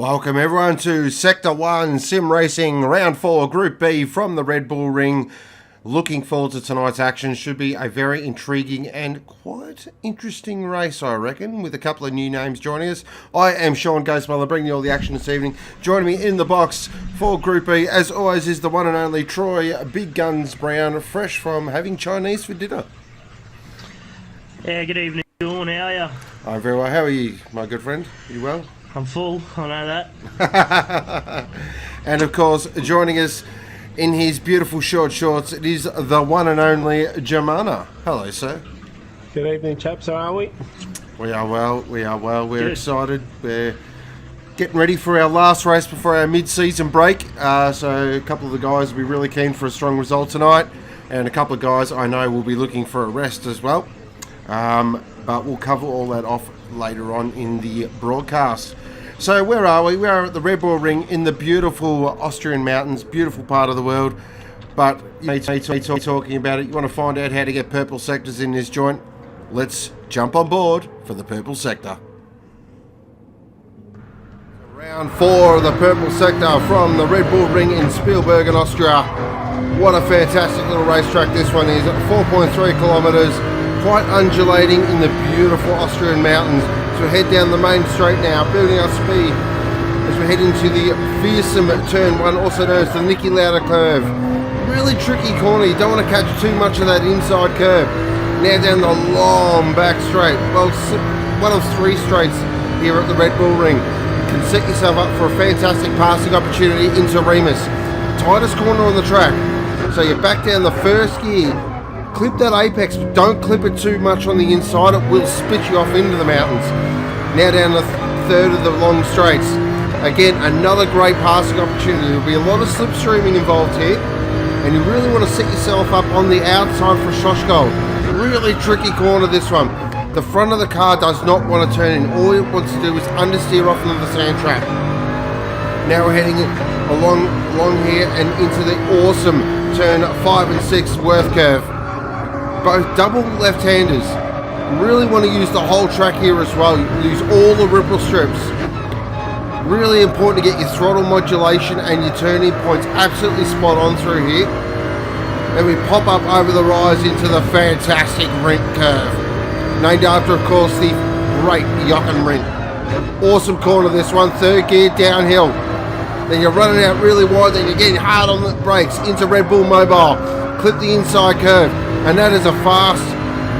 Welcome everyone to Sector 1 Sim Racing Round 4 Group B from the Red Bull Ring. Looking forward to tonight's action. Should be a very intriguing and quite interesting race, I reckon, with a couple of new names joining us. I am Sean Ghostmother, bringing you all the action this evening. Joining me in the box for Group B, as always, is the one and only Troy Big Guns Brown, fresh from having Chinese for dinner. Yeah, good evening, Sean. How are you? I'm very well. How are you, my good friend? Are you well? I'm full, I know that. And of course, joining us in his beautiful short shorts, it is the one and only Djbrain. Hello, sir. Good evening, chaps. How are we? We are well. We're Good. excited. We're getting ready for our last race before our mid-season break. So a couple of the guys will be really keen for a strong result tonight, and a couple of guys I know will be looking for a rest as well. But we'll cover all that off later on in the broadcast. So where are we? We are at the Red Bull Ring in the beautiful Austrian mountains, beautiful part of the world. But you need to be talking about it. You want to find out how to get purple sectors in this joint? Let's jump on board for the purple sector. Round 4 of the purple sector from the Red Bull Ring in Spielberg in Austria. What a fantastic little racetrack this one is. 4.3 kilometres, quite undulating in the beautiful Austrian mountains. So we head down the main straight now, building our speed as we head into the fearsome turn 1, also known as the Niki Lauda curve. Really tricky corner, you don't want to catch too much of that inside curve. Now down the long back straight, well, one of 3 straights here at the Red Bull Ring. You can set yourself up for a fantastic passing opportunity into Remus. Tightest corner on the track, so you back down the first gear. Clip that apex, but don't clip it too much on the inside, it will spit you off into the mountains. Now down the third of the long straights. Again, another great passing opportunity. There'll be a lot of slipstreaming involved here, and you really want to set yourself up on the outside for Shoshgold. Really tricky corner this one. The front of the car does not want to turn in. All it wants to do is understeer off into the sand trap. Now we're heading along here and into the awesome turn 5 and 6 Worth curve. Both double left-handers. Really want to use the whole track here as well. Use all the ripple strips. Really important to get your throttle modulation and your turning points absolutely spot on through here. And we pop up over the rise into the fantastic Rink curve. Named after, of course, the great Jochen Rink. Awesome corner this one, third gear downhill. Then you're running out really wide, then you're getting hard on the brakes into Red Bull Mobile. Clip the inside curve. And that is a fast,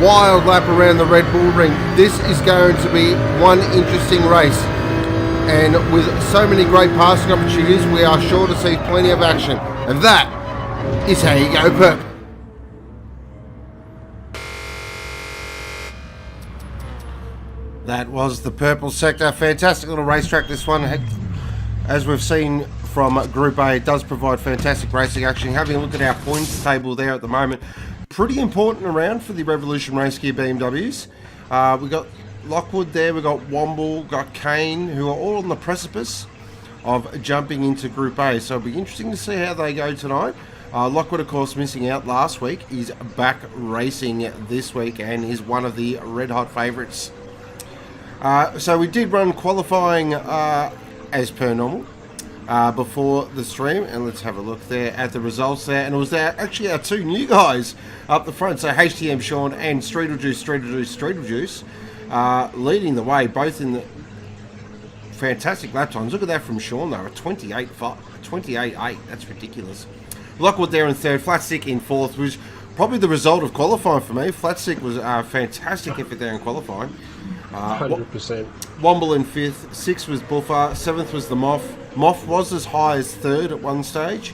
wild lap around the Red Bull Ring. This is going to be one interesting race. And with so many great passing opportunities, we are sure to see plenty of action. And that is how you go purple. That was the purple sector. Fantastic little racetrack, this one. As we've seen from Group A, it does provide fantastic racing action. Having a look at our points table there at the moment. Pretty important around for the Revolution Race Gear BMWs. We've got Lockwood there, we've got Womble, got Kane, who are all on the precipice of jumping into Group A. So it'll be interesting to see how they go tonight. Lockwood, of course, missing out last week, is back racing this week and is one of the red-hot favourites. So we did run qualifying as per normal. Before the stream, and let's have a look there at the results there, and it was actually our 2 new guys up the front, so HTM Sean and Streetle Juice leading the way, both in the fantastic lap times. Look at that from Sean though, a 28.8, that's ridiculous. Lockwood there in 3rd, Flatstick in 4th, which was probably the result of qualifying for me. Flatstick was a fantastic effort there in qualifying. 100%. Womble in 5th, 6th was Buffer, 7th was the Moff. Moff was as high as 3rd at one stage.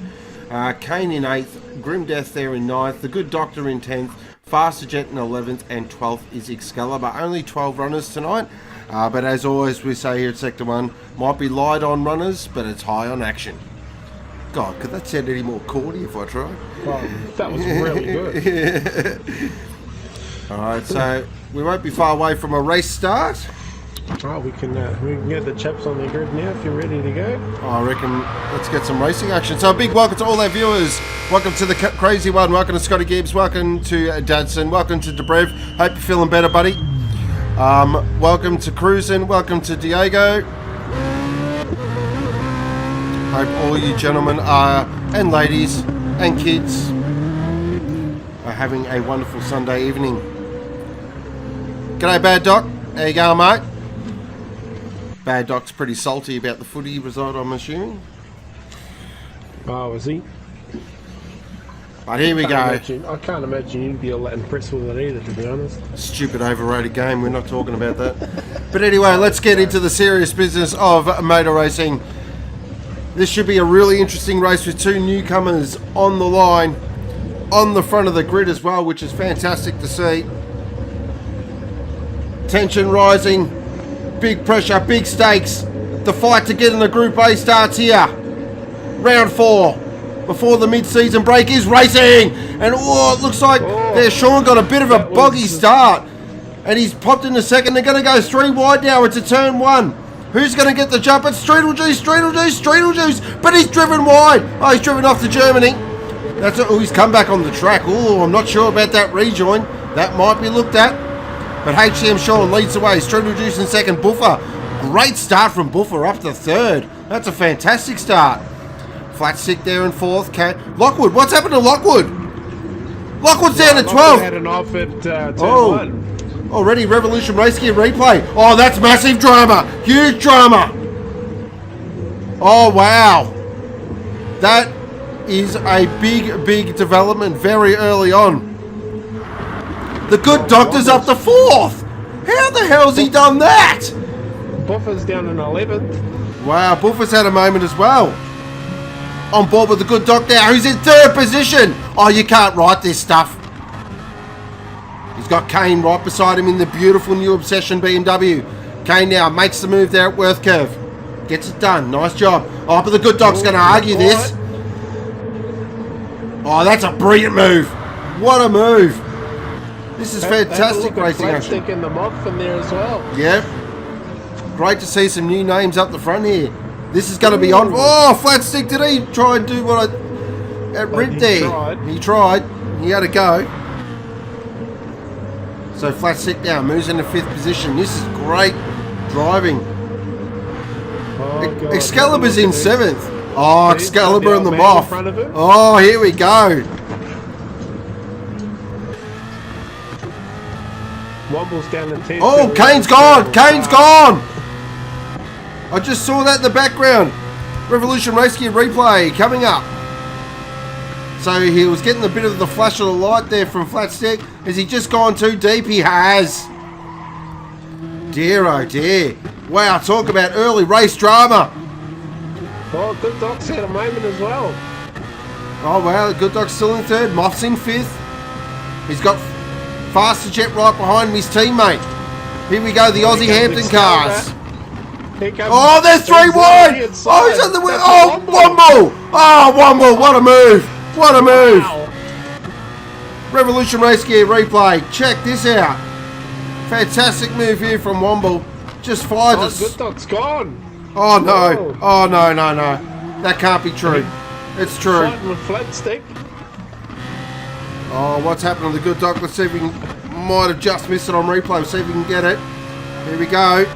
Kane in 8th, Grim Death there in 9th, the Good Doctor in 10th, Faster Jet in 11th, and 12th is Excalibur. Only 12 runners tonight, but as always we say here at Sector 1, might be light on runners, but it's high on action. God, could that sound any more corny if I tried? Well, that was really good. Alright, so we won't be far away from a race start. Oh, we can get the chaps on the grid now if you're ready to go. I reckon let's get some racing action. So a big welcome to all our viewers. Welcome to the Crazy One. Welcome to Scotty Gibbs. Welcome to Dadson. Welcome to Djbrain. Hope you're feeling better, buddy. Welcome to Cruisin'. Welcome to Diego. Hope all you gentlemen are, and ladies and kids are having a wonderful Sunday evening. G'day Bad Doc, how you going mate? Bad Doc's pretty salty about the footy result, I'm assuming. Oh, is he? But here we go. I can't imagine you'd be all that impressed with it either, to be honest. Stupid overrated game, we're not talking about that. But anyway, let's get into the serious business of motor racing. This should be a really interesting race with two newcomers on the line, on the front of the grid as well, which is fantastic to see. Tension rising, big pressure, big stakes. The fight to get in the Group A starts here. Round 4. Before the mid-season break is racing, and oh, it looks like there Sean got a bit of a boggy start, and he's popped in the second. They're going to go 3 wide now into turn 1. Who's going to get the jump? It's Streetlejuice, but he's driven wide. Oh, he's driven off to Germany. That's it. Oh, he's come back on the track. Oh, I'm not sure about that rejoin. That might be looked at, but HCM Sean leads the way. Streetlejuice in second. Buffer, great start from Buffer up to third. That's a fantastic start. Flat stick there in fourth. Lockwood, what's happened to Lockwood? Lockwood's down to 12. Had an off at turn 1. Already Revolution Race Gear replay. Oh, that's massive drama. Huge drama. Oh, wow. That is a big development very early on. The good doctor's up to 4th. How the hell's he done that? Buffer's down in 11th. Wow, Buffer's had a moment as well. On board with the good doc now, who's in 3rd position. Oh, you can't write this stuff. He's got Kane right beside him in the beautiful new Obsession BMW. Kane now makes the move there at Worth Curve. Gets it done. Nice job. Oh, but the good doc's going to argue this. Oh, that's a brilliant move. What a move. This is fantastic racing action. Sticking them off in there as well. Yeah. Great to see some new names up the front here. This is going to be on. Oh, flat stick. Did he try and do what I... At Rint there. He tried. He had a go. So flat stick now. Moves into 5th position. This is great driving. Oh, Excalibur's in 7th. Oh, Excalibur and the Moth. Oh, here we go. Womble's down in 10th. Oh, Kane's gone. Kane's gone. I just saw that in the background. Revolution Race Gear replay coming up. So he was getting a bit of the flash of the light there from Flat Stick. Has he just gone too deep? He has. Dear oh dear. Wow, talk about early race drama. Oh, Good Doc's had a moment as well. Oh wow, Good Doc's still in 3rd. Moth's in 5th. He's got Faster Jet right behind him, his teammate. Here we go, the Aussie Hampton cars. Oh, there's 3 wide! Oh, he's on the wheel. Oh, Womble! Oh, Womble, what a move! What a move! Wow. Revolution Race Gear replay. Check this out. Fantastic move here from Womble. Just flies us. Good Doc's gone. Oh, no. Oh, no. That can't be true. It's true. With Flat Stick. Oh, what's happened to the Good Doc? Let's see if we can... Might have just missed it on replay. Let's see if we can get it. Here we go.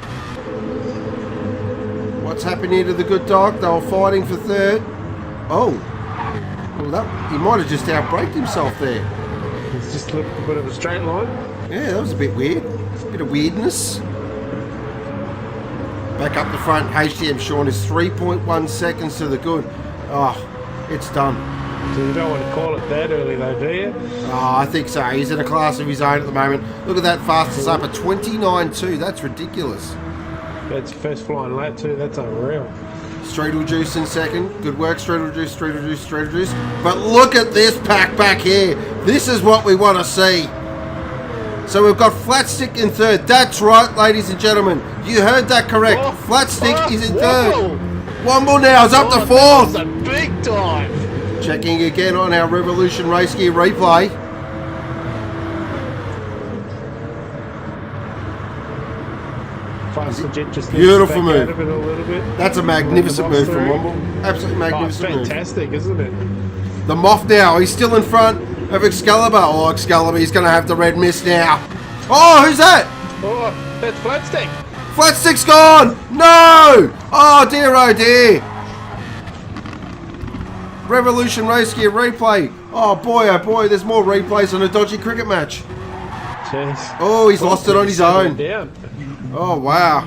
What's happened here to the Good Doc? They were fighting for 3rd. Oh. Well, he might have just outbraked himself there. It's just a bit of a straight line. Yeah, that was a bit weird. A bit of weirdness. Back up the front, HTM Sean is 3.1 seconds to the good. Oh, it's done. So you don't want to call it that early though, do you? Oh, I think so. He's in a class of his own at the moment. Look at that fastest up at 29.2. That's ridiculous. That's first flying lap too. That's unreal. Streetlejuice in second. Good work, Streetlejuice. But look at this pack back here. This is what we want to see. So we've got Flat Stick in 3rd. That's right, ladies and gentlemen. You heard that correct. Flat Stick is in 3rd. Womble now is up to 4th. That's a big dive. Checking again on our Revolution Race Gear replay. Just beautiful move. A little bit. That's a magnificent move from Womble. Absolutely magnificent move. Fantastic, isn't it? The Moth now. He's still in front of Excalibur. Oh, Excalibur. He's going to have the red mist now. Oh, who's that? Oh, that's Flat Stick. Flat Stick's gone. No. Oh, dear, oh, dear. Revolution Race Gear replay. Oh boy, there's more replays on a dodgy cricket match. Jeez. Oh, he's lost it on his own. Down. Oh, wow.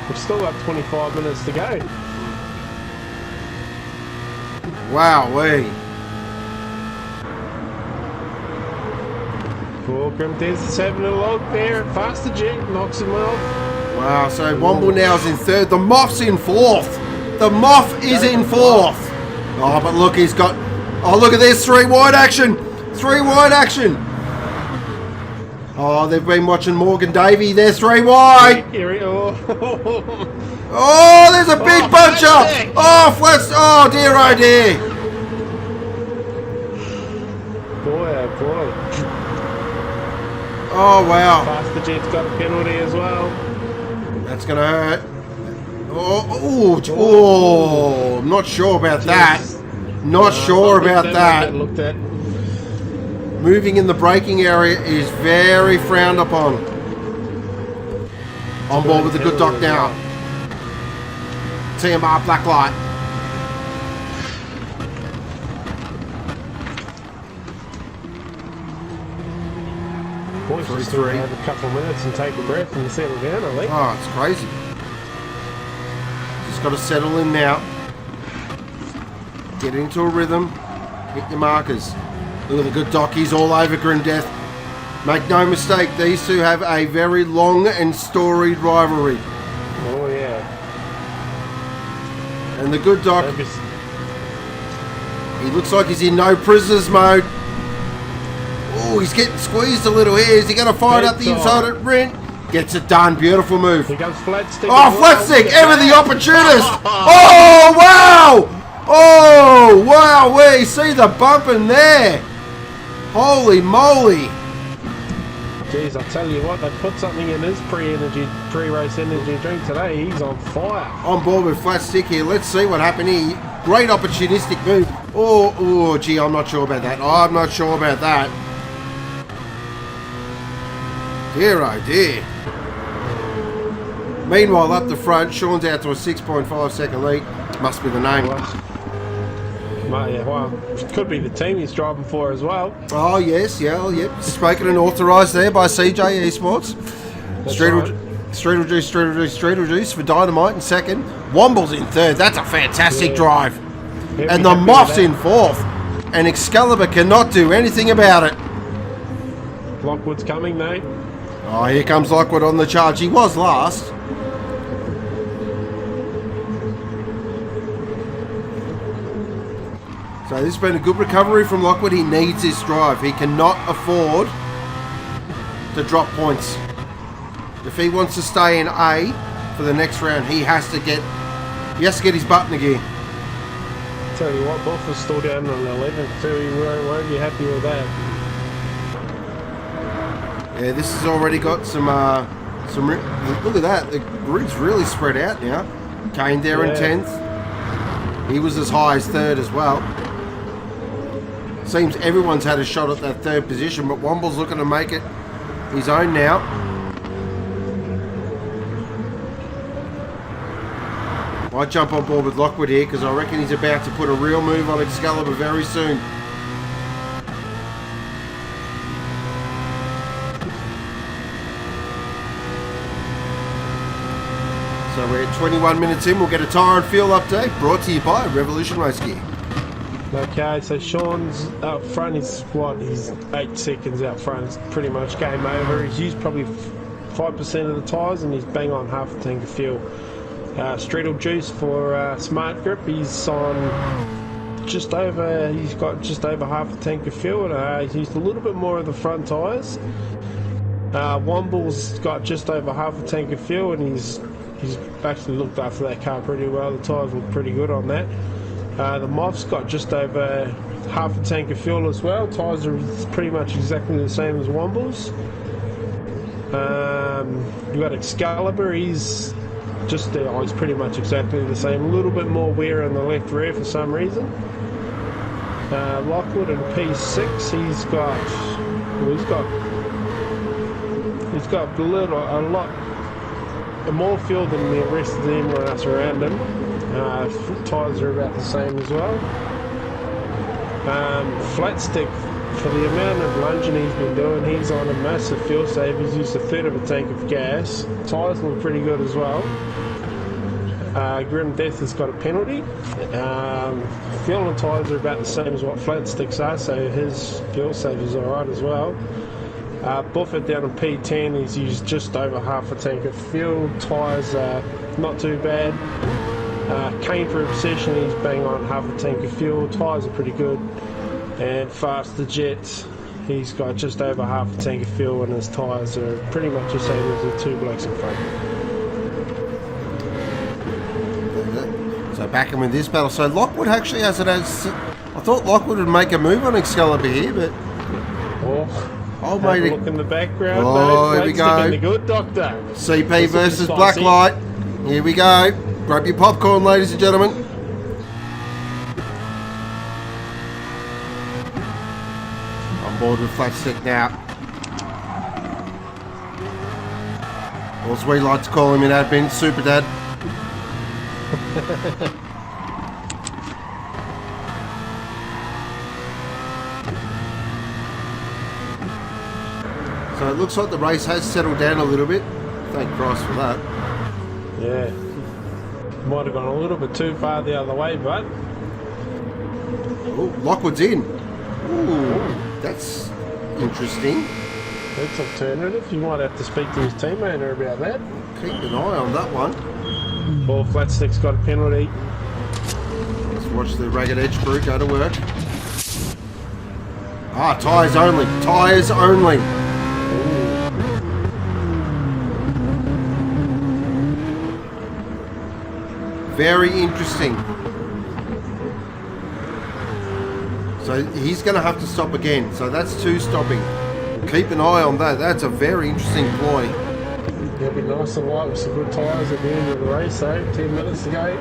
We've still got 25 minutes to go. Wowee. Poor Grim Des's having a log there. Faster Jet knocks him off. Wow, so Womble now is in third. The Moth's in fourth. The Moth is in fourth. Oh, but look, he's got... Oh, look at this. 3 wide action. 3 wide action. Oh, they've been watching Morgan Davey. They're 3 wide. Oh, there's a big bunch up. Oh, flats. Oh, dear, oh, dear. Boy, oh boy. Oh, wow. Faster Jet's got a penalty as well. That's going to hurt. Oh, I'm not sure about that. Not sure about that. Looked at. Moving in the braking area is very frowned upon. On board with the good dock now. TMR black light. Boys just still have a couple of minutes and take a breath and settle down, I think. Oh, it's crazy. Just got to settle in now. Get into a rhythm. Hit your markers. Look at the good dock. He's all over Grim Death. Make no mistake, these two have a very long and storied rivalry. Oh, yeah. And the good dock, he looks like he's in no prisoners mode. Oh, he's getting squeezed a little here. Is he going to fire it up the inside at Rent? Gets it done. Beautiful move. Here comes Flat Stick. Oh, Flat Stick, ever the opportunist. Oh, wow. Oh, wow. We see the bump in there. Holy moly. Jeez, I tell you what, they put something in his pre-race energy drink today. He's on fire. On board with Flat Stick here. Let's see what happened here. Great opportunistic move. Oh, gee, I'm not sure about that. I'm not sure about that. Dear, oh dear. Meanwhile, up the front, Sean's out to a 6.5 second lead. Must be the name. Yeah, well, it could be the team he's driving for as well. Oh, yes, yeah, yep. Spoken and authorised there by CJ Esports. Streetle Juice for Dynamite in second. Womble's in third. That's a fantastic drive. And the Moth's in fourth. And Excalibur cannot do anything about it. Lockwood's coming, mate. Oh, here comes Lockwood on the charge. He was last. So this has been a good recovery from Lockwood. He needs this drive. He cannot afford to drop points. If he wants to stay in A for the next round, he has to get his butt in the gear. Tell you what, Buff is still down on 11th, so he won't be happy with that. Yeah, this has already got some. Look at that. The grid's really spread out now. Kane there in 10th. He was as high as 3rd as well. Seems everyone's had a shot at that 3rd position, but Womble's looking to make it his own now. Might jump on board with Lockwood here because I reckon he's about to put a real move on Excalibur very soon. So we're at 21 minutes in. We'll get a tyre and fuel update brought to you by Revolution Race Gear. Okay, so Sean's up front. He's 8 seconds out front. It's pretty much game over. He's used probably 5% of the tyres and he's bang on half a tank of fuel. Streetle Juice for Smart Grip. He's on just over. He's got just over half a tank of fuel. He's used a little bit more of the front tyres. Womble's got just over half a tank of fuel, and he's actually looked after that car pretty well. The tyres look pretty good on that. The Moth's got just over half a tank of fuel as well. Tyres are pretty much exactly the same as Womble's. You've got Excalibur. He's just he's pretty much exactly the same. A little bit more wear on the left rear for some reason. Lockwood and P6. He's got a lot more fuel than the rest of the M-Class around him. Tyres are about the same as well. Flat stick, for the amount of lunging he's been doing, he's on a massive fuel save. He's used a third of a tank of gas. Tyres look pretty good as well. Grim Death has got a penalty. Fuel and tyres are about the same as what flat sticks are, so his fuel save is alright as well. Buffett down on P10, he's used just over half a tank of fuel. Tyres are not too bad. Kane for Obsession, he's bang on half a tank of fuel. Tyres are pretty good. And Faster Jets, he's got just over half a tank of fuel, and his tyres are pretty much the same as the two blokes in front. So back in with this battle. So Lockwood actually has it as... I thought Lockwood would make a move on Excalibur here, but... Oh, mate. Look in the background. Oh, here we go. The good doctor. CP versus Blacklight. Here we go. Grab your popcorn, ladies and gentlemen. On board with Flat Stick now. Or as we like to call him in admin, Super Dad. So it looks like the race has settled down a little bit. Thank Christ for that. Yeah. Might have gone a little bit too far the other way, but... Oh, Lockwood's in. Ooh, that's interesting. That's alternative. You might have to speak to his team owner about that. Keep an eye on that one. Well, Flat Stick's got a penalty. Let's watch the Ragged Edge crew go to work. Ah, tyres only. Tyres only. Very interesting. So he's going to have to stop again. So that's two stopping. Keep an eye on that. That's a very interesting ploy. It'll be nice and light with some good tyres at the end of the race, though. 10 minutes to go.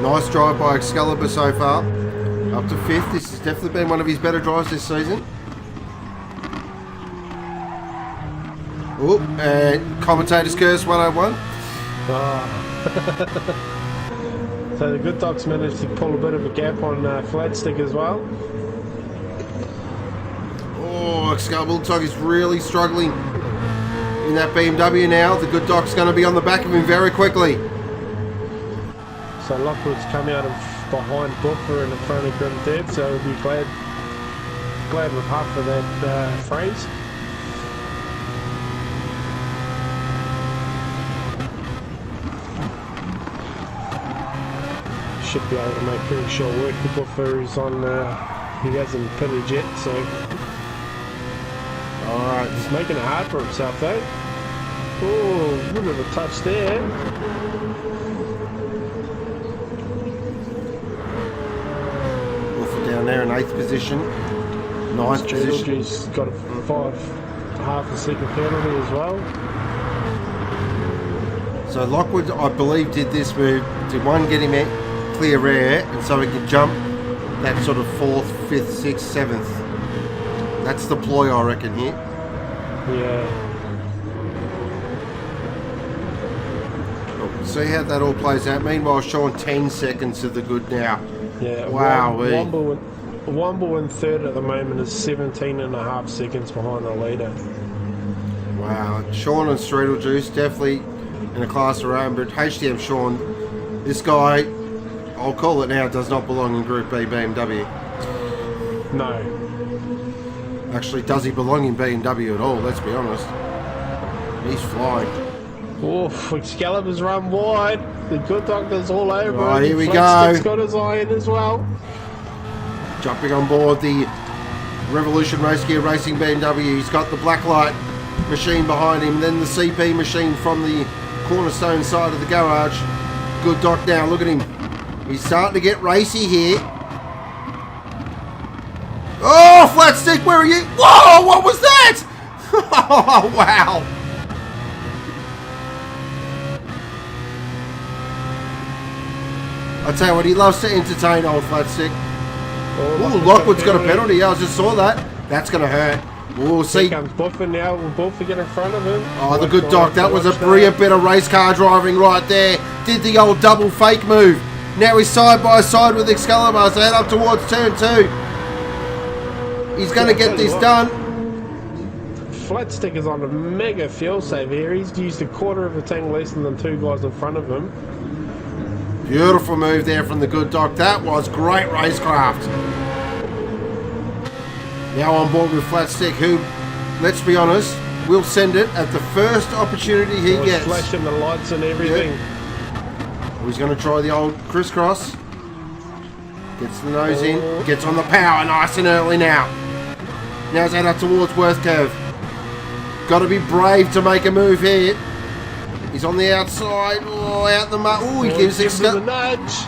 Nice drive by Excalibur so far. Up to 5th. This has definitely been one of his better drives this season. Oh, and Commentator's Curse 101. Oh. So the good docs managed to pull a bit of a gap on Flat Stick as well. Oh, Excalibur looks like he's really struggling in that BMW now. The good doc's going to be on the back of him very quickly. So Lockwood's come out of behind Buffer and in front of Grim Dead, so we'll be glad with half of that phrase. Should be able to make pretty short work. The Buffer is on, he hasn't pitted yet, so... Alright. He's making it hard for himself though. Oh, a bit of a touch there. Down there in 8th position. 9th position. He's got a half a second penalty as well. So Lockwood, I believe, did this move to one, get him out clear air, and so he could jump that sort of 4th, 5th, 6th, 7th. That's the ploy, I reckon, here. Yeah. We'll see how that all plays out. Meanwhile, Sean 10 seconds to the good now. Yeah, wow. Womble in third at the moment is 17.5 seconds behind the leader. Wow, Sean and Streetle Juice definitely in a class of their own, but HTM Sean, this guy, I'll call it now, does not belong in Group B BMW. No. Actually, does he belong in BMW at all? Let's be honest. He's flying. Oof, Excalibur's run wide. The good doctor's all over. Oh, here we go. go. Got his eye in as well. Jumping on board the Revolution Race Gear Racing BMW. He's got the Blacklight machine behind him, then the CP machine from the Cornerstone side of the garage. Good doc now, look at him. He's starting to get racy here. Oh, Flat Stick, where are you? Whoa, what was that? Oh, wow. I tell you what, he loves to entertain old Flat Stick. Oh, Lockwood's got a penalty. Yeah, I just saw that. That's going to hurt. We'll see. Here comes Buffer now. Will Buffer get in front of him? Oh, the good doc. That was a brilliant bit of race car driving right there. Did the old double fake move. Now he's side by side with Excalibur, so head up towards turn 2. He's going to get this done. Flat Stick is on a mega fuel save here. He's used a quarter of a tank less than the 2 guys in front of him. Beautiful move there from the good doc. That was great racecraft. Now on board with Flat Stick, who, let's be honest, will send it at the first opportunity he gets. Flashing the lights and everything. Yep. He's going to try the old crisscross. Gets the nose in, gets on the power nice and early now. Now he's head up towards Worth Curve. Got to be brave to make a move here. He's on the outside. Oh, out the mud. Oh, he gives it a nudge.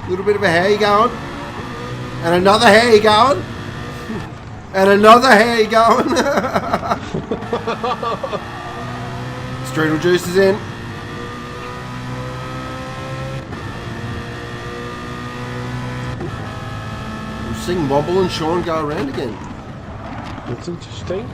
A little bit of a how you going. And another how you going. And another how you going. Strudel Juice is in. We've seen Wobble and Sean go around again. That's interesting.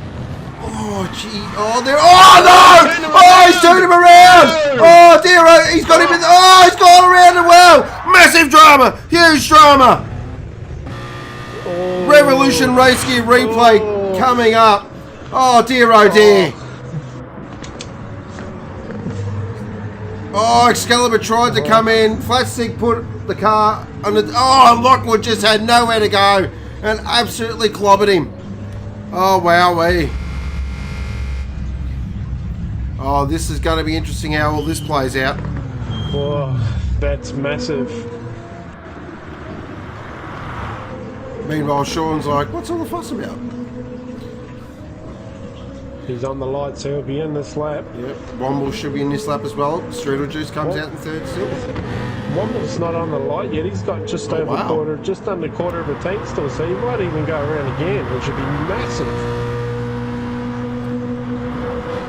Oh, gee. Oh, there. Oh, no! Oh, he's turned him around! Oh, dear. He's got him in. Oh, he's gone around as well! Massive drama! Huge drama! Revolution Race Gear replay coming up. Oh, dear, oh, dear. Oh, Excalibur tried to come in. Flat Stick put the car under. Oh, Lockwood just had nowhere to go and absolutely clobbered him. Oh, wowee. Oh, this is going to be interesting how all this plays out. Oh, that's massive. Meanwhile, Sean's like, what's all the fuss about? He's on the light, so he'll be in this lap. Yep, Womble should be in this lap as well. Strudel Juice comes out in third still. Womble's not on the light yet. He's got just over quarter, just under quarter of a tank still, so he might even go around again, which would be massive.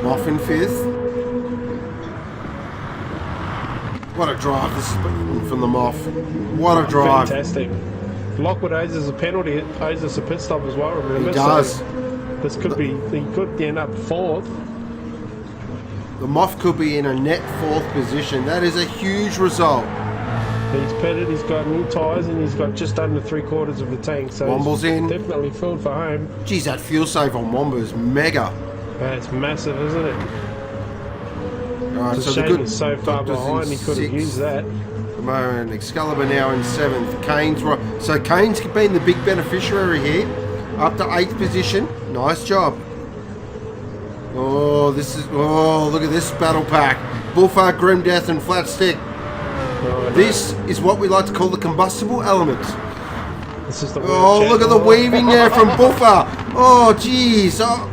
Moff in fifth. What a drive this has been from the Moff. What a drive. Fantastic. Lockwood owes us a penalty, owes us a pit stop as well, remember? He does. So this could be, he could end up fourth. The Moff could be in a net fourth position. That is a huge result. He's pitted, he's got new tyres, and he's got just under 3/4 of the tank, so Womble's in. Definitely filled for home. Geez, that fuel save on Womble is mega. That's massive, isn't it? Alright, It's so a the shame good he's so far Doctor's in behind, he could have sixth. used that. At the moment, Excalibur now in 7th. Kane's right. So Kane's been the big beneficiary here. Up to 8th position. Nice job. Oh, this is. Oh, look at this battle pack. Bullfart, Grim Death, and Flat Stick. Oh, This is what we like to call the combustible element. This is the Oh, look at the weaving there from Buffer. Oh, jeez. Oh,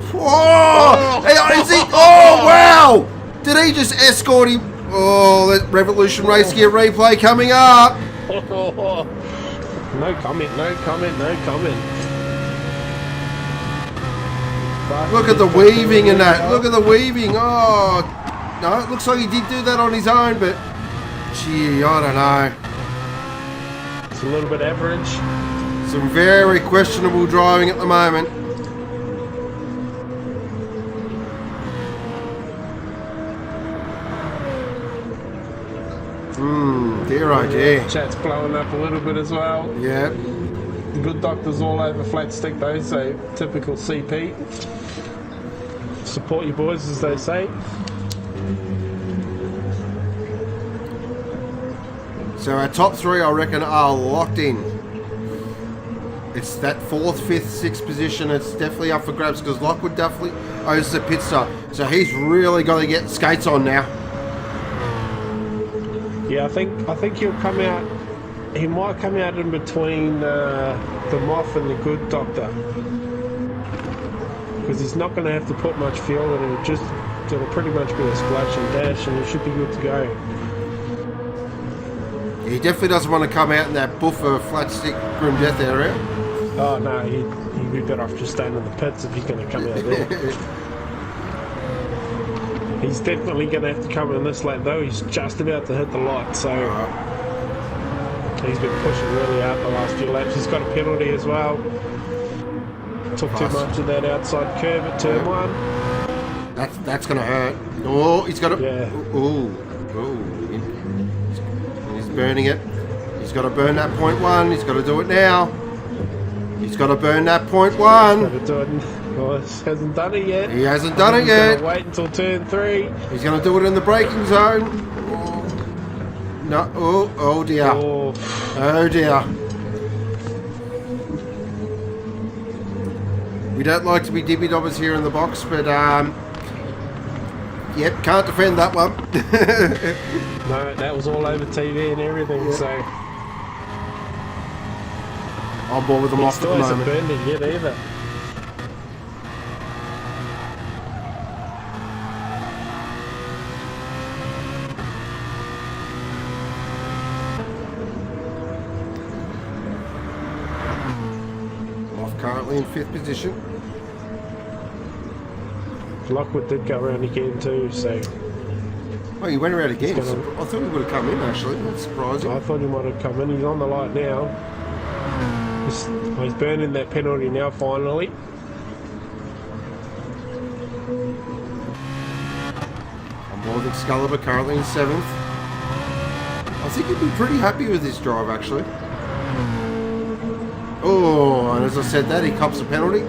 is he? Oh, wow. Did he just escort him? Oh, that Revolution Race Gear replay coming up. No comment, no comment, no comment. Look at the weaving in that. Look at the weaving. Oh, no, it looks like he did do that on his own, but gee, I don't know. It's a little bit average. Some very questionable driving at the moment. Dear oh dear. Chat's blowing up a little bit as well. Yeah. Good doctors all over Flat Stick though, so typical CP. Support your boys, as they say. So our top three, I reckon, are locked in. It's that 4th, 5th, 6th position. It's definitely up for grabs because Lockwood definitely owes the pit stop. So he's really got to get skates on now. Yeah, I think he'll come out. He might come out in between the Moff and the Good Doctor, because he's not going to have to put much fuel in it. It'll pretty much be a splash and dash, and he should be good to go. He definitely doesn't want to come out in that Buffer Flat Stick Grim Death area. Oh no, he'd be better off just staying in the pits if he's going to come out there. He's definitely going to have to come in this lap though. He's just about to hit the light, so he's been pushing really hard the last few laps. He's got a penalty as well. Took too much of that outside curve at turn 1. That's going to hurt. Oh, he's got it. Yeah. Oh, he's burning it. He's got to burn that point 1. He's got to do it now. He's got to burn that point 1. Got to do it. Oh, he hasn't done it yet. He hasn't done it yet. He's going to wait until turn 3. He's going to do it in the braking zone. Oh. No. Oh dear. Oh. Oh dear. We don't like to be dibby-dobbers here in the box, but yep, can't defend that one. No, that was all over TV and everything, yeah. so... I'm bored with them off at the Still hasn't moment. burned it yet either. Off currently in 5th position. Lockwood did go around again too, so... Oh, he went around again. Gonna... I thought he would have come in, actually. That's surprising. I thought he might have come in. He's on the light now. He's burning that penalty now, finally. I'm board with Excalibur, currently in 7th. I think he'd be pretty happy with this drive, actually. Oh, and as I said that, he cops a penalty.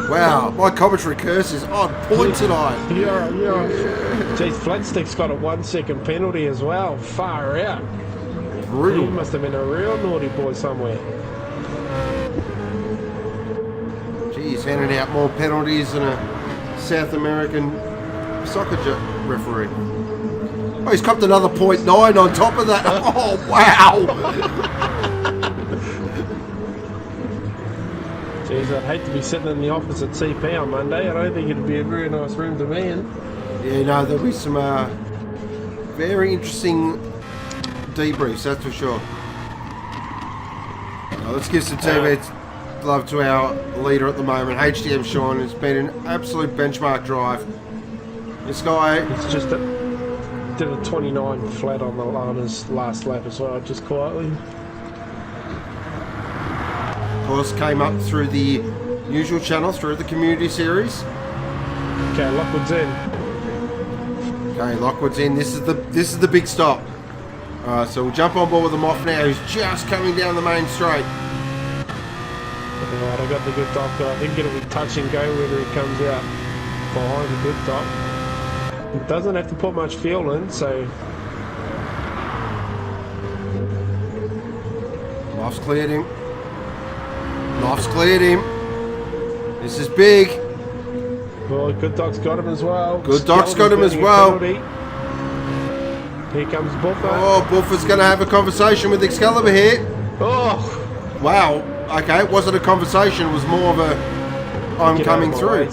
Wow, my commentary curse is on point tonight. Yeah. Jeez, Flatstick's got a 1 second penalty as well. Far out. Brutal. He must have been a real naughty boy somewhere. Gee, he's handing out more penalties than a South American soccer referee. Oh, he's copped another 0.9 on top of that. Oh, wow. Jeez, I'd hate to be sitting in the office at CP on Monday. I don't think it'd be a very nice room to be in. Yeah, no, there'll be some very interesting debriefs, that's for sure. Let's give some TV love to our leader at the moment, HDM Sean. It's been an absolute benchmark drive. This guy... It's just did a 29 flat on his last lap as well, just quietly. Of course, came up through the usual channel, through the community series. Okay, Lockwood's in. Okay, Lockwood's in. This is the big stop. So we'll jump on board with him off now. He's just coming down the main straight. Alright, I got the good doc. I think it'll be touch and go whether he comes out behind the good doc. It doesn't have to put much fuel in, so... Moff's cleared him. Moff's cleared him. This is big. Well, good doc's got him as well. Good doc's got him as well. Here comes Buffer. Oh, Buffer's going to have a conversation with Excalibur here. Oh! Wow. Okay, it wasn't a conversation. It was more of a I'm coming through.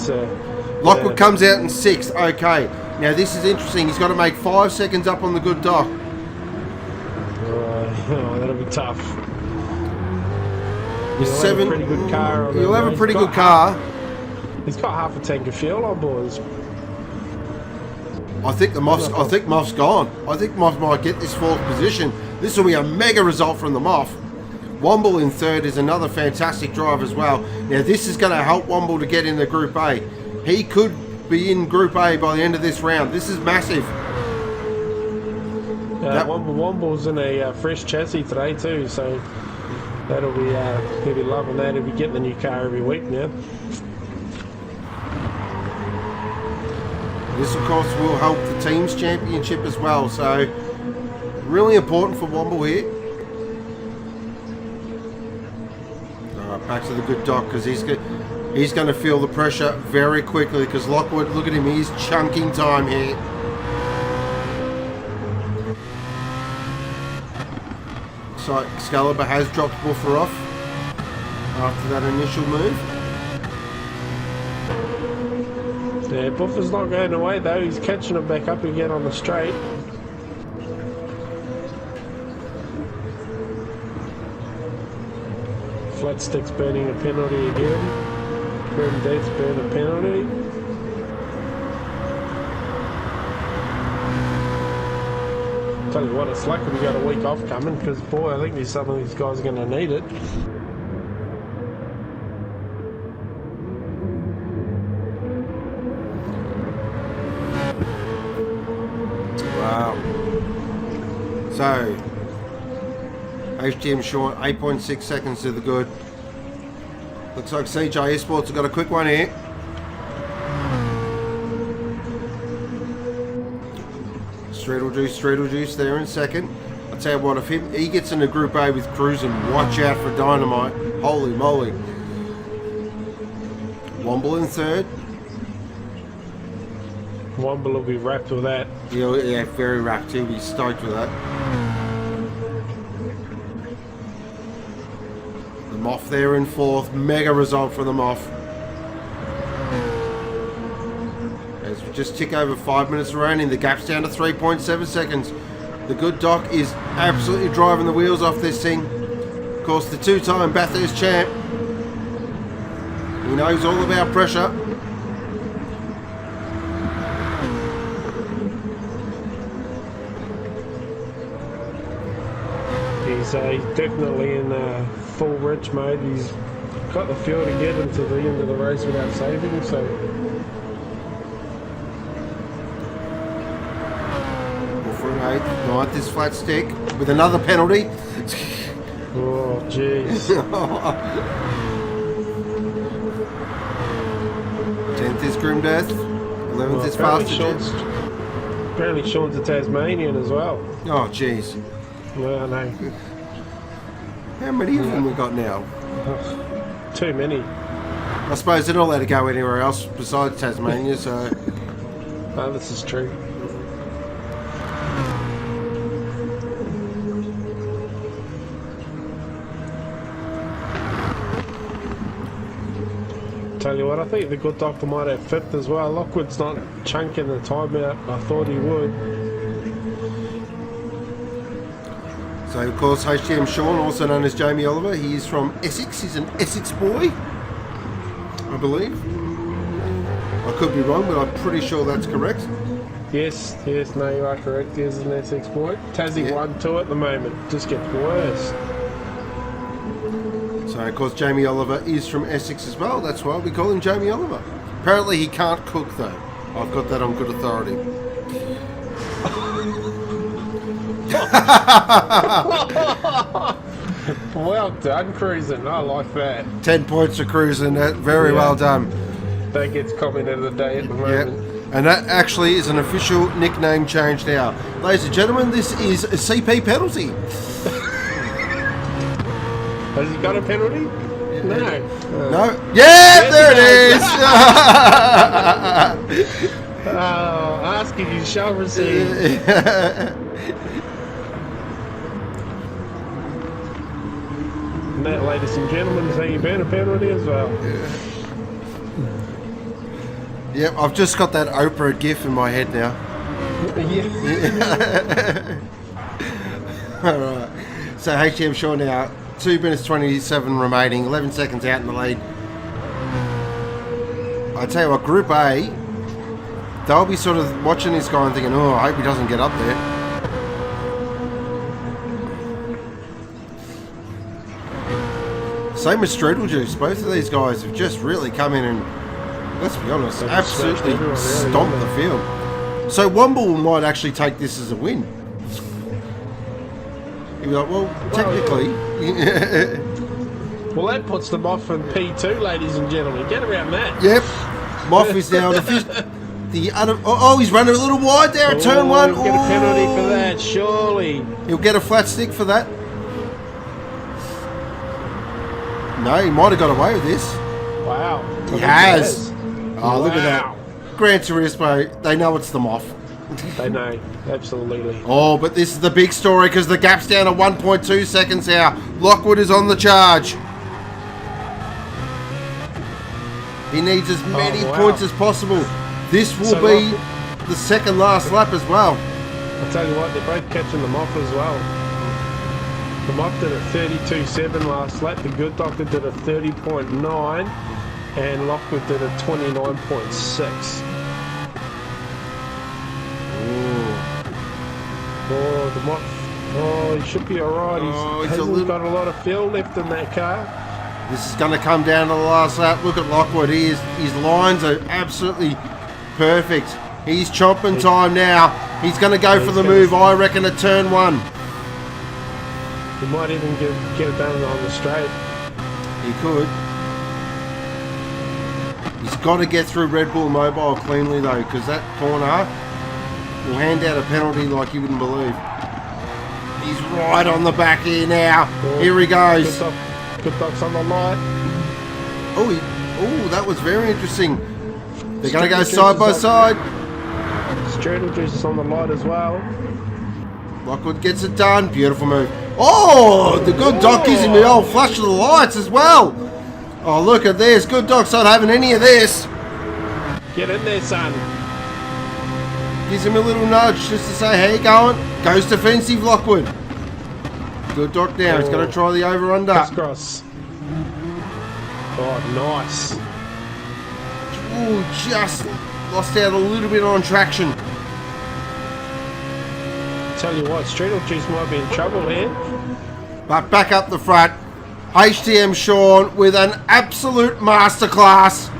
Lockwood comes out in 6th. Okay. Now, this is interesting. He's got to make 5 seconds up on the good doc. Oh, that'll be tough. He's 7. Have a pretty good car on He'll have a pretty good car. He's got half a tank of fuel on board. I think Moff's gone. I think Moff might get this 4th position. This will be a mega result from the Moff. Womble in 3rd is another fantastic drive as well. Now this is going to help Womble to get in the Group A. He could be in Group A by the end of this round. This is massive. Womble's in a fresh chassis today too, so that'll be he'll be loving that. He'll be getting the new car every week now. This, of course, will help the team's championship as well. So, really important for Womble here. Back to the good doc because he's going to feel the pressure very quickly because Lockwood, look at him, he's chunking time here. So, Excalibur has dropped Buffer off after that initial move. Yeah, Buffer's not going away though, he's catching him back up again on the straight. Flat Stick's burning a penalty again. Grim Death's burn a penalty. Tell you what, it's lucky we got a week off coming because boy, I think some of these guys are going to need it. So, HTM Sean, 8.6 seconds to the good. Looks like CJ Esports have got a quick one here. Streetle Juice there in second. I'll tell you what, if he gets into Group A with Cruising, watch out for Dynamite. Holy moly. Womble in third. Womble will be wrapped with that. Yeah, very wrapped. He'll be stoked with that. The Moff there in fourth. Mega result for the Moff. As we just tick over 5 minutes remaining, the gap's down to 3.7 seconds. The good Doc is absolutely driving the wheels off this thing. Of course, the two-time Bathurst champ. He knows all about pressure. He's definitely in full rich mode. He's got the fuel to get him to the end of the race without saving, so... Ninth is flat stick with another penalty. Oh, jeez. 10th is Grim Death. 11th is Faster Jets. Apparently Sean's a Tasmanian as well. Oh, jeez. Well, no. How many of them we got now? Too many. I suppose they're not allowed to go anywhere else besides Tasmania, so... No, this is true. Tell you what, I think the good doctor might have fifth as well. Lockwood's not chunking the time out. I thought he would. So, of course, HTM Sean, also known as Jamie Oliver, he is from Essex. He's an Essex boy, I believe. I could be wrong, but I'm pretty sure that's correct. Yes, no, you are correct. He is an Essex boy. Tassie 1-2 at the moment. Just gets worse. So, of course, Jamie Oliver is from Essex as well. That's why we call him Jamie Oliver. Apparently, he can't cook, though. I've got that on good authority. Well done, Cruising. I like that. 10 points for Cruising. Very well done. That gets comment of the day at the moment. And that actually is an official nickname change now. Ladies and gentlemen, this is a CP penalty. Has he got a penalty? No. No. Yeah, there it is. Ask if you shall receive. And that, ladies and gentlemen, is how you burn a penalty as well. Yep, I've just got that Oprah gif in my head now. Alright. So HM Shaw now, 2 minutes 27 remaining, 11 seconds out in the lead. I tell you what, Group A, they'll be sort of watching this guy and thinking, oh, I hope he doesn't get up there. Same with Streetle Juice. Both of these guys have just really come in and, let's be honest, absolutely stomped the field. So Womble might actually take this as a win. You'd be like, well, technically... Well, that puts them off in P2, ladies and gentlemen. Get around that. Yep. Moff is now the other... Oh, he's running a little wide there at turn one. He'll get a penalty for that, surely. He'll get a flat stick for that. No, he might have got away with this. Wow. He has. Oh, look at that. Gran Turismo, they know it's the Moff. They know, absolutely. Oh, but this is the big story because the gap's down to 1.2 seconds now. Lockwood is on the charge. He needs as many points as possible. This will be the second last lap as well. I'll tell you what, they're both catching the Moff as well. The Moff did a 32.7 last lap. The Good Doctor did a 30.9. And Lockwood did a 29.6. Oh, the Moff. Oh, he should be alright. He hasn't got a lot of fuel left in that car. This is going to come down to the last lap. Look at Lockwood. His lines are absolutely perfect. He's chomping time now. He's going to go for the move, I reckon, at turn one. He might even get it done on the straight. He could. He's got to get through Red Bull Mobile cleanly though, because that corner will hand out a penalty like you wouldn't believe. He's right on the back here now. Oh, here he goes. Good docs on the light. Oh, that was very interesting. They're going to go side by side. Strudel Juice is on the light as well. Lockwood gets it done. Beautiful move. Oh, the good doc gives him the old flash of the lights as well. Oh, look at this. Good doc's not having any of this. Get in there, son. Gives him a little nudge just to say, how you going? Goes defensive, Lockwood. Good doc now. He's going to try the over-under. Cross. Oh, nice. Ooh, just lost out a little bit on traction. Tell you what, Strudel Juice might be in trouble here. But back up the front. HTM Sean with an absolute masterclass.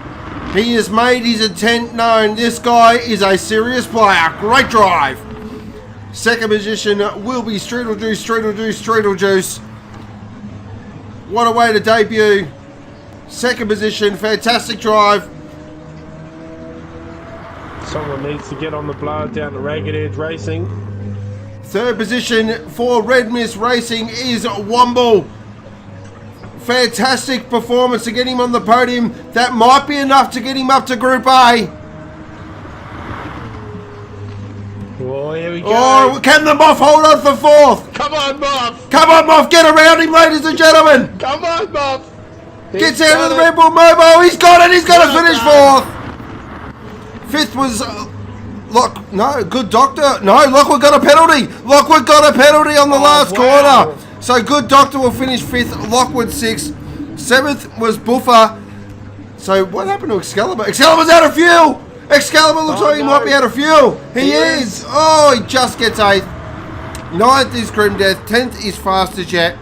He has made his intent known. This guy is a serious player. Great drive. Second position will be Strudel Juice, Strudel Juice, Strudel Juice. What a way to debut. Second position, fantastic drive. Someone needs to get on the blower down to Ragged Edge Racing. Third position for Red Mist Racing is Womble. Fantastic performance to get him on the podium. That might be enough to get him up to Group A. Oh, here we go. Oh, can the Moff hold on for fourth? Come on, Moff. Come on, Moff, get around him, ladies and gentlemen. Come on, Moff. Gets out of the Red Bull Mobile. He's got it. He's got to finish fourth. Fifth was good doctor. No, Lockwood got a penalty. Lockwood got a penalty on the last corner. So good doctor will finish fifth. Lockwood sixth. Seventh was Buffer. So what happened to Excalibur? Excalibur's out of fuel. Excalibur looks like he might be out of fuel. He is. Oh, he just gets eighth. Ninth is Grim Death. 10th is Faster Jet.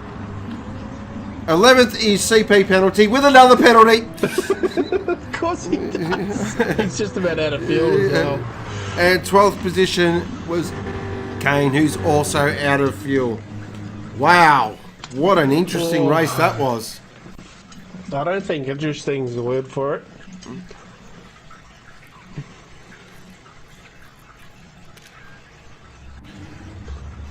11th is CP penalty with another penalty. Of course he does. He's just about out of fuel as well. And 12th position was Kane, who's also out of fuel. Wow, what an interesting race that was. I don't think interesting is the word for it.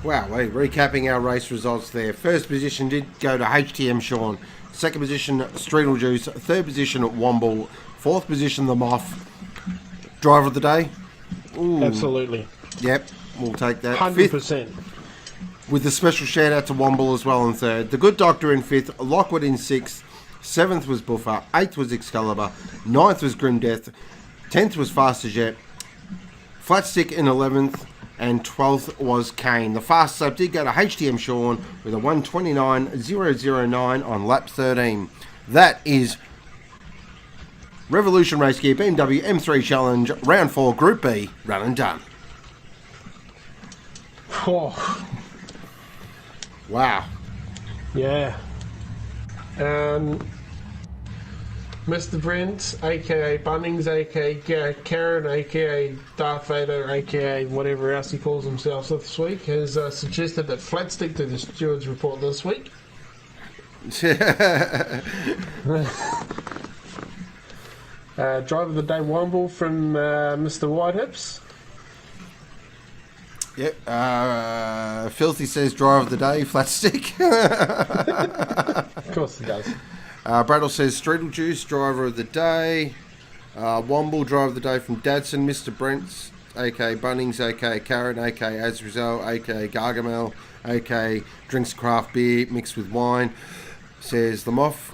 Wow, recapping our race results there. First position did go to HTM Sean. Second position, Strudel Juice. Third position, Womble. Fourth position, the Moff. Driver of the day? Ooh. Absolutely. Yep, we'll take that. 100%. With a special shout out to Womble as well in third. The Good Doctor in fifth. Lockwood in sixth. Seventh was Buffer. Eighth was Excalibur. Ninth was Grim Death. 10th was Faster Jet. Flatstick in 11th. And 12th was Kane. The fastest lap did go to HTM Sean with a 1:29.009 on lap 13. That is Revolution Race Gear BMW M3 Challenge Round 4 Group B run and done. Oh. Wow. Yeah. Mr. Brent, aka Bunnings, aka Karen, aka Darth Vader, aka whatever else he calls himself this week, has suggested that Flatstick do the stewards report this week. Driver of the day Womble from Mr. Whitehips. Yep. Filthy says driver of the day, Flatstick. Of course he does. Bradle says Strudel Juice, driver of the day. Womble, driver of the day from Dadson. Mr. Brent's, aka Bunnings, aka Karen, aka Azrael, aka Gargamel, aka drinks craft beer mixed with wine. Says the Moff.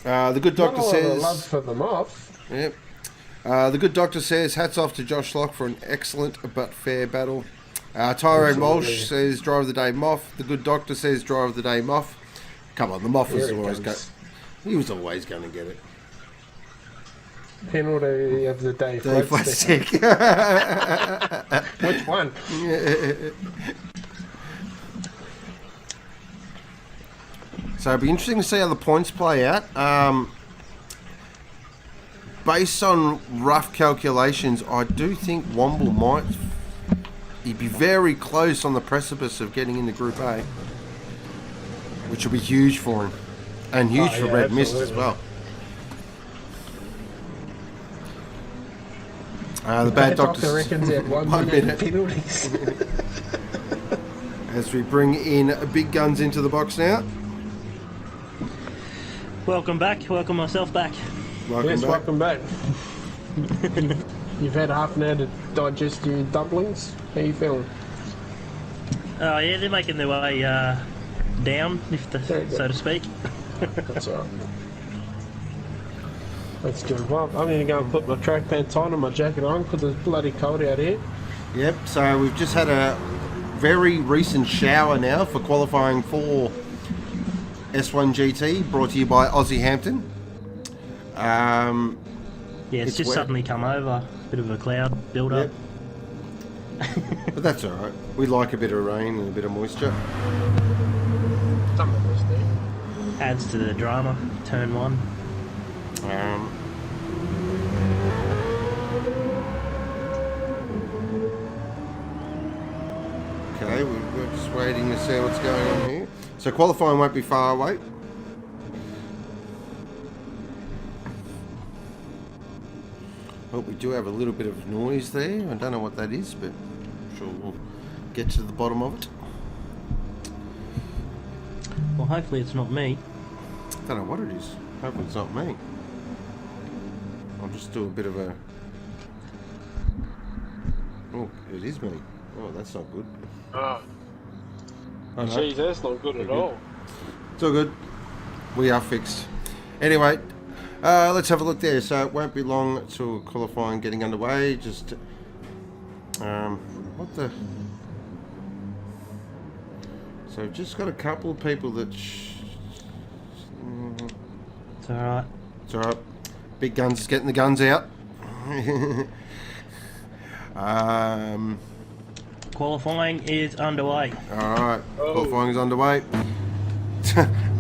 The Good Doctor says. Love for the Moff. Yep. The Good Doctor says hats off to Josh Locke for an excellent but fair battle. Tyrone Walsh says driver of the day Moff. The Good Doctor says driver of the day Moff. Come on, the Moff was always he was always going to get it. Penalty of the day. Plastic. Which one? So it'll be interesting to see how the points play out. Based on rough calculations, I do think Womble might he'd be very close on the precipice of getting into Group A. which will be huge for him. And huge for Red Mist as well. The bad doctor reckons he had 1 minute penalties. As we bring in big guns into the box now. Welcome back. Welcome myself back. Welcome back. You've had half an hour to digest your dumplings. How you feeling? Oh yeah, they're making their way down, so to speak. That's alright. That's good. Well, I'm going to go and put my track pants on and my jacket on because it's bloody cold out here. Yep, so we've just had a very recent shower now for qualifying for S1-GT, brought to you by Aussie Hampton. Yeah, it's just wet. Suddenly come over. Bit of a cloud build up. Yep. But that's alright. We like a bit of rain and a bit of moisture. Some of us do. Adds to the drama. Turn 1. Okay, we're just waiting to see what's going on here. So qualifying won't be far away. Oh, we do have a little bit of noise there. I don't know what that is, but I'm sure we'll get to the bottom of it. Well, hopefully it's not me. I don't know what it is. Hopefully it's not me. I'll just do a bit of a... Oh, it is me. Oh, that's not good. Oh. Oh, no. Jeez, that's not good at all. It's all good. We are fixed. Anyway, let's have a look there. So it won't be long till qualifying getting underway. Just... what the... So we've just got a couple of people that... It's alright. It's alright. Big Guns is getting the guns out. Qualifying is underway. Alright, qualifying is underway.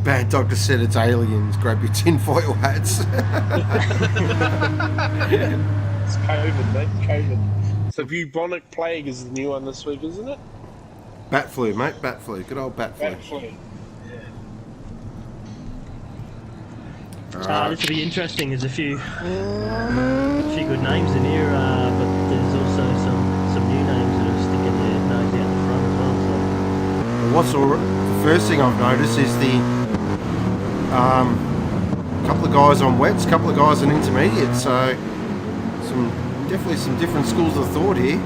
Bad Doctor said it's aliens. Grab your tinfoil hats. It's COVID, mate. COVID. So bubonic plague is the new one this week, isn't it? Bat flu, mate. Bat flu. Good old bat flu. Bat flu. This will be interesting. There's a few good names in here, but there's also some new names that are sticking their nose out the front as well. So. The first thing I've noticed is the couple of guys on wets, couple of guys on intermediate. So definitely some different schools of thought here,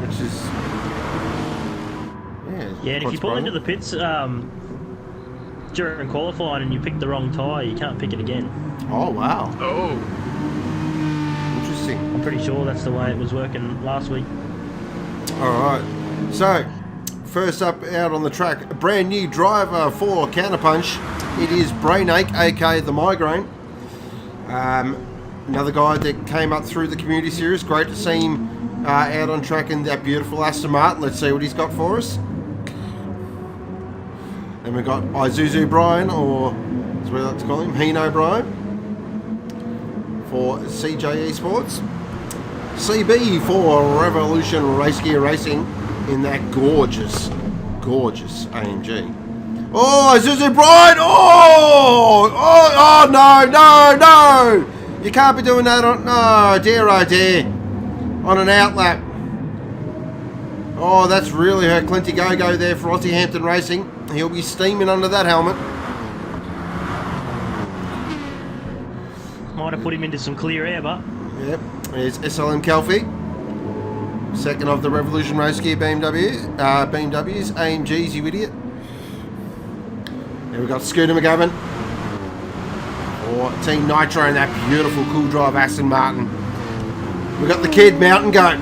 which is yeah. And if you pull into the pits during qualifying and you pick the wrong tyre, you can't pick it again. Oh wow! Oh, interesting. I'm pretty sure that's the way it was working last week. All right. So first up out on the track, a brand new driver for Counterpunch. It is Brainache, aka the Migraine. Another guy that came up through the community series. Great to see him out on track in that beautiful Aston Martin. Let's see what he's got for us. Then we've got Djbrain, or as we like to call him, Hino Brian, for CJ Esports. CB for Revolution Race Gear Racing in that gorgeous AMG. Oh, Djbrain! Oh, no! You can't be doing that on... No, dear, oh dear. On an outlap. Oh, that's really hurt Clinty Go-Go there for Aussie Hampton Racing. He'll be steaming under that helmet. Might have put him into some clear air, but... Yep, there's SLM Kelfie. Second of the Revolution Race Gear BMWs, AMGs, you idiot. Then we've got Scooter McGavin for Team Nitro in that beautiful cool drive Aston Martin. We've got the kid Mountain Goat.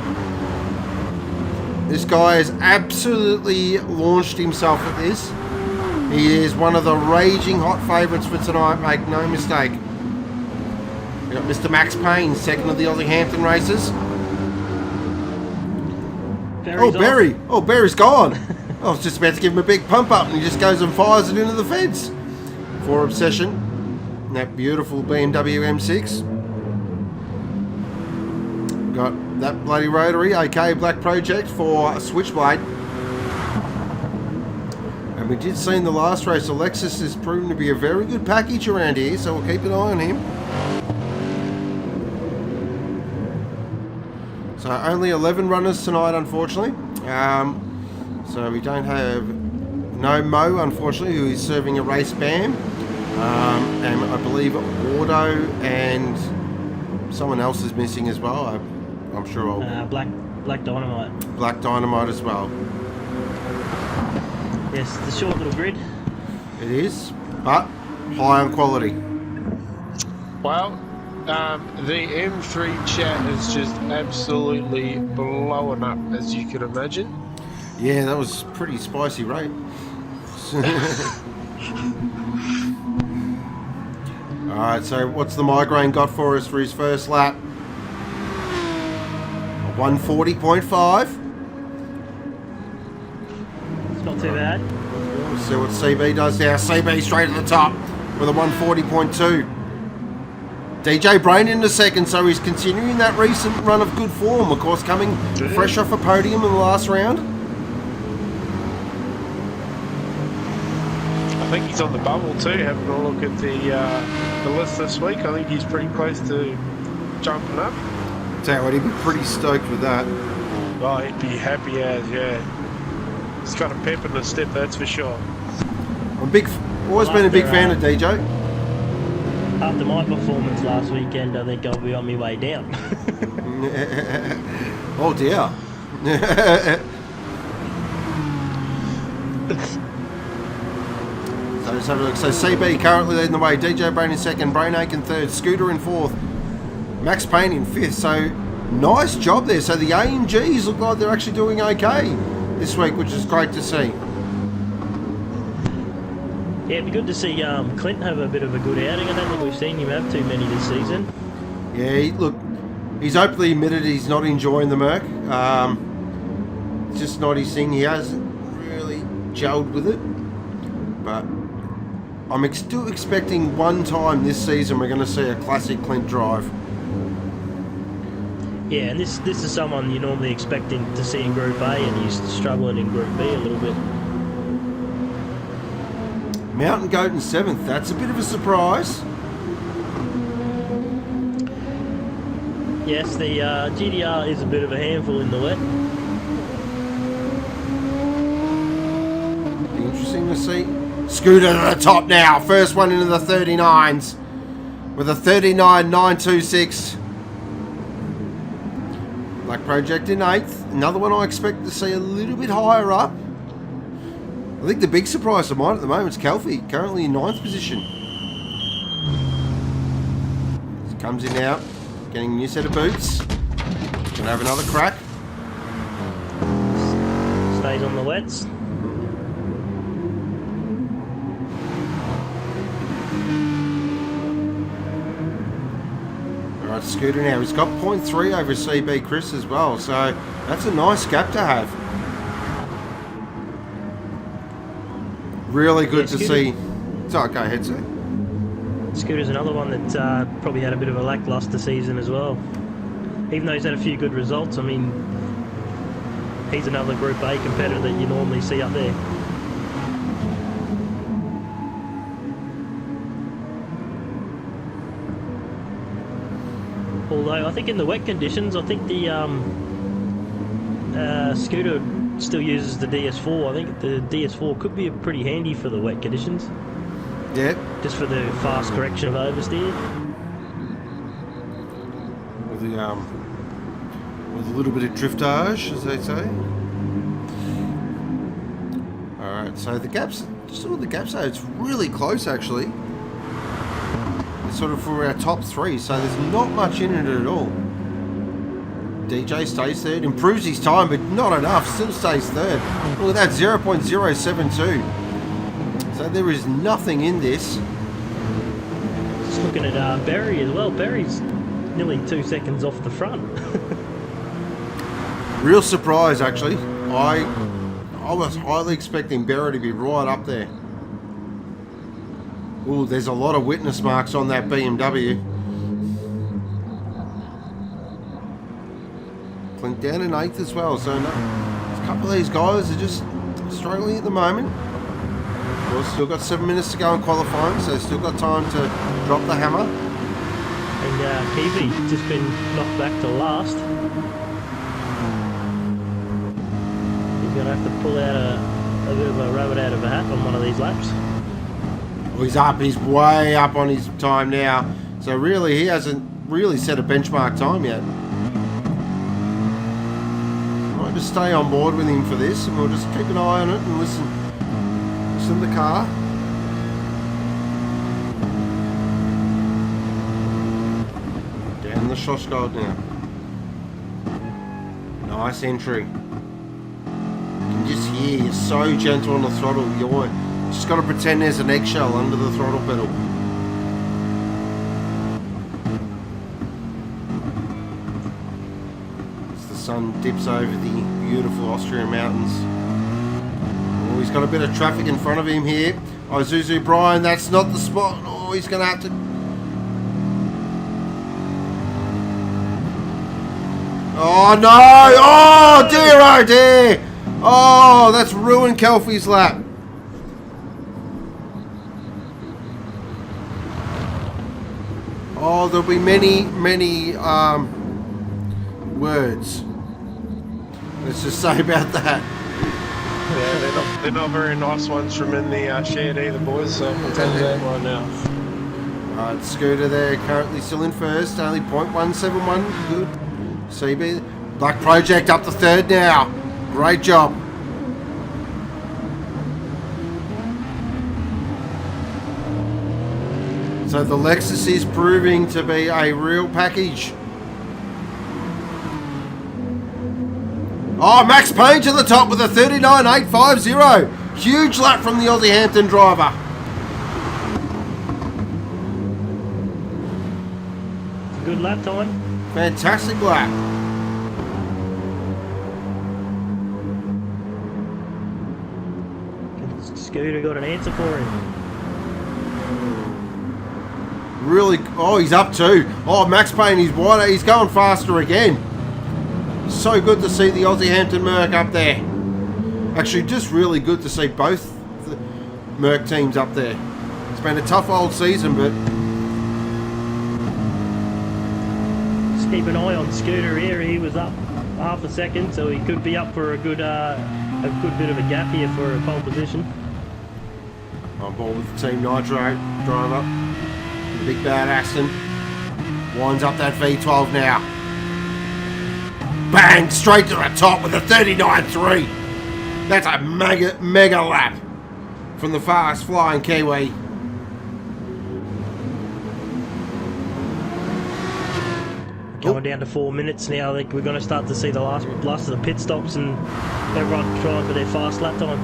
This guy has absolutely launched himself at this. He is one of the raging hot favourites for tonight, make no mistake. We've got Mr. Max Payne, second of the Aussie Hampton races. Barry's off. Barry's gone. I was just about to give him a big pump up and he just goes and fires it into the fence. For Obsession. And that beautiful BMW M6. Got that bloody rotary, aka Black Project for Switchblade. And we did see in the last race, Alexis has proven to be a very good package around here, so we'll keep an eye on him. So only 11 runners tonight, unfortunately. So we don't have no Mo, unfortunately, who is serving a race ban. And I believe Auto and someone else is missing as well. I'm sure I'll... Black Dynamite. Black Dynamite as well. Yes, the short little grid. It is, but high on quality. Well, the M3 chat is just absolutely blowing up, as you can imagine. Yeah, that was pretty spicy, right? Alright, so what's the migraine got for us for his first lap? 140.5. It's not too bad. We'll see what CB does now. CB straight at the top with a 140.2. Djbrain in the second, so he's continuing that recent run of good form. Of course, coming fresh off a podium in the last round. I think he's on the bubble too, having a look at the list this week. I think he's pretty close to jumping up. Tell you what, he'd be pretty stoked with that. Oh, he'd be happy as, yeah. He's got a pep in the step, that's for sure. I'm always been a big fan of DJ. After my performance last weekend, I think I'll be on my way down. Oh dear. So let's have a look. So CB currently leading the way. Djbrain in second. Brainake in third. Scooter in fourth. Max Payne in fifth. So nice job there. So the AMGs look like they're actually doing okay this week, which is great to see. Yeah, it'd be good to see Clint have a bit of a good outing. I don't think we've seen him have too many this season. Yeah, look, he's openly admitted he's not enjoying the Merc. It's just not his thing. He hasn't really gelled with it. But I'm still expecting one time this season we're going to see a classic Clint drive. Yeah, and this is someone you're normally expecting to see in Group A, and he's struggling in Group B a little bit. Mountain Goat in seventh. That's a bit of a surprise. Yes, the GDR is a bit of a handful in the wet. Be interesting to see. Scooter to the top now. First one into the 39s with a 39.926. Black Project in eighth. Another one I expect to see a little bit higher up. I think the big surprise of mine at the moment is Kelfie, currently in ninth position. He comes in now, getting a new set of boots. Gonna have another crack. Stays on the wets. Alright, Scooter now. He's got 0.3 over CB Chris as well, so that's a nice gap to have. Really good to see. Sorry, go ahead, sir. Scooter's another one that probably had a bit of a lacklustre season as well. Even though he's had a few good results, I mean, he's another Group A competitor that you normally see up there. Although I think in the wet conditions, I think the Scooter still uses the DS4. I think the DS4 could be pretty handy for the wet conditions. Yeah. Just for the fast correction of oversteer. With a little bit of driftage, as they say. Alright, so the gaps, sort of the gaps are, it's really close actually. It's sort of for our top three, so there's not much in it at all. DJ stays third, improves his time, but not enough, still stays third. Look at that, 0.072. So there is nothing in this. Just looking at Berry as well. Berry's nearly 2 seconds off the front. Real surprise, actually. I was highly expecting Berry to be right up there. Ooh, there's a lot of witness marks on that BMW. Clint down in eighth as well, so a couple of these guys are just struggling at the moment. Well, still got 7 minutes to go in qualifying, so still got time to drop the hammer. And Kiwi just been knocked back to last. He's going to have to pull out a bit of a rabbit out of a hat on one of these laps. Well, he's up. He's way up on his time now. So really, he hasn't really set a benchmark time yet. Might just stay on board with him for this, and we'll just keep an eye on it and listen to the car. Down the Shoshgold now. Nice entry. You can just hear you're so gentle on the throttle. You're just got to pretend there's an eggshell under the throttle pedal. As the sun dips over the beautiful Austrian mountains. Oh, he's got a bit of traffic in front of him here. Oh, Djbrain, that's not the spot. Oh, he's going to have to... Oh, no! Oh, dear, oh, dear! Oh, that's ruined Kelfie's lap. Oh, there'll be many words. Let's just say about that. Yeah, they're not very nice ones from in the shed either, boys, so I'll tell you that right now. Alright, Scooter there, currently still in first, only 0.171, good. CB, Black Project up to third now. Great job. So the Lexus is proving to be a real package. Oh, Max Payne to the top with a 39.850. Huge lap from the Aussie Hampton driver. Good lap time. Fantastic lap. Scooter got an answer for him. Really, oh, he's up too. Oh, Max Payne, he's wider. He's going faster again. So good to see the Aussie Hampton Merc up there. Actually, just really good to see both the Merc teams up there. It's been a tough old season, but... Just keep an eye on Scooter here. He was up half a second, so he could be up for a good bit of a gap here for a pole position. On board with the Team Nitro driver. Big Bad Aston. Winds up that V12 now. Bang! Straight to the top with a 39.3. That's a mega lap from the fast flying Kiwi. Going down to 4 minutes now. I think we're going to start to see the last of the pit stops and everyone trying for their fast lap time.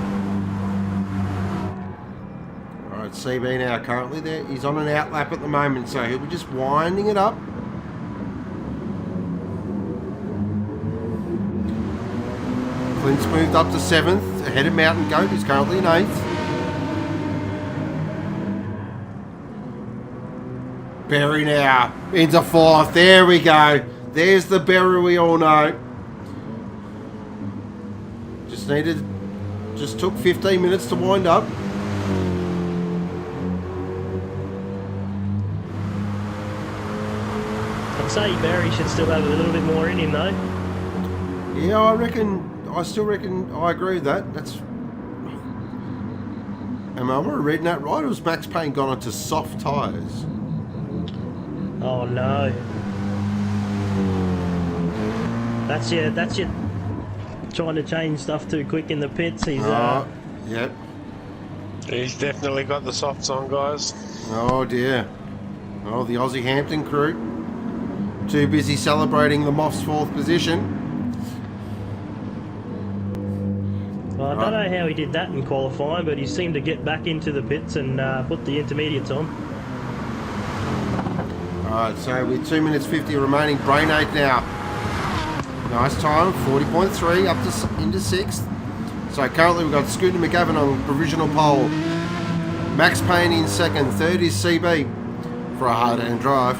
Alright, CB now currently there. He's on an out lap at the moment, so he'll be just winding it up. Clint's moved up to 7th, ahead of Mountain Goat, who's currently in 8th. Berry now into 4th. There we go. There's the Berry we all know. Just took 15 minutes to wind up. I'd say Barry should still have a little bit more in him though. Yeah, I still reckon, I agree with that. Am I reading that right? Or was Max Payne gone onto soft tyres? Oh no. That's your trying to change stuff too quick in the pits. He's yep. He's definitely got the softs on, guys. Oh dear. Oh, the Aussie Hampton crew. Too busy celebrating the Moff's 4th position. Well, I don't know how he did that in qualifying, but he seemed to get back into the pits and put the intermediates on. Alright, so with 2 minutes 50 remaining, Brain 8 now. Nice time, 40.3 up to into 6th. So currently we've got Scooter McGavin on provisional pole. Max Payne in 2nd, 3rd is CB for a hard-hand drive.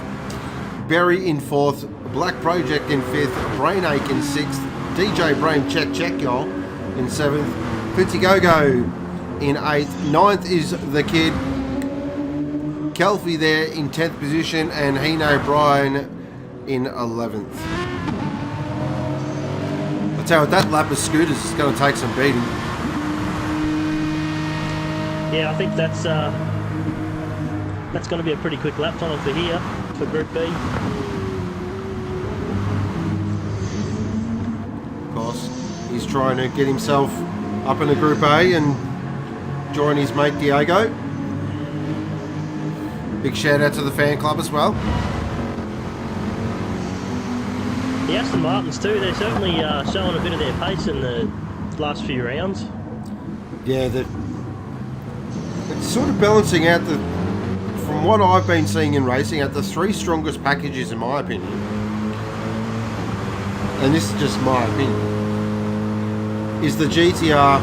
Berry in 4th, Black Project in 5th, Brain Ache in 6th, Djbrain check y'all in 7th, Clintzy Go-Go in 8th. 9th is the kid Kelfie there in 10th position, and Djbrain in 11th. I'll tell you what, that lap of Scooters is going to take some beating. Yeah, I think that's going to be a pretty quick lap time for here, for Group B. Of course, he's trying to get himself up into Group A and join his mate Diego. Big shout out to the fan club as well. The Aston Martins too, they're certainly showing a bit of their pace in the last few rounds. Yeah, it's sort of balancing out from what I've been seeing in racing, out the 3 strongest packages in my opinion. And this is just my opinion. Is the GTR,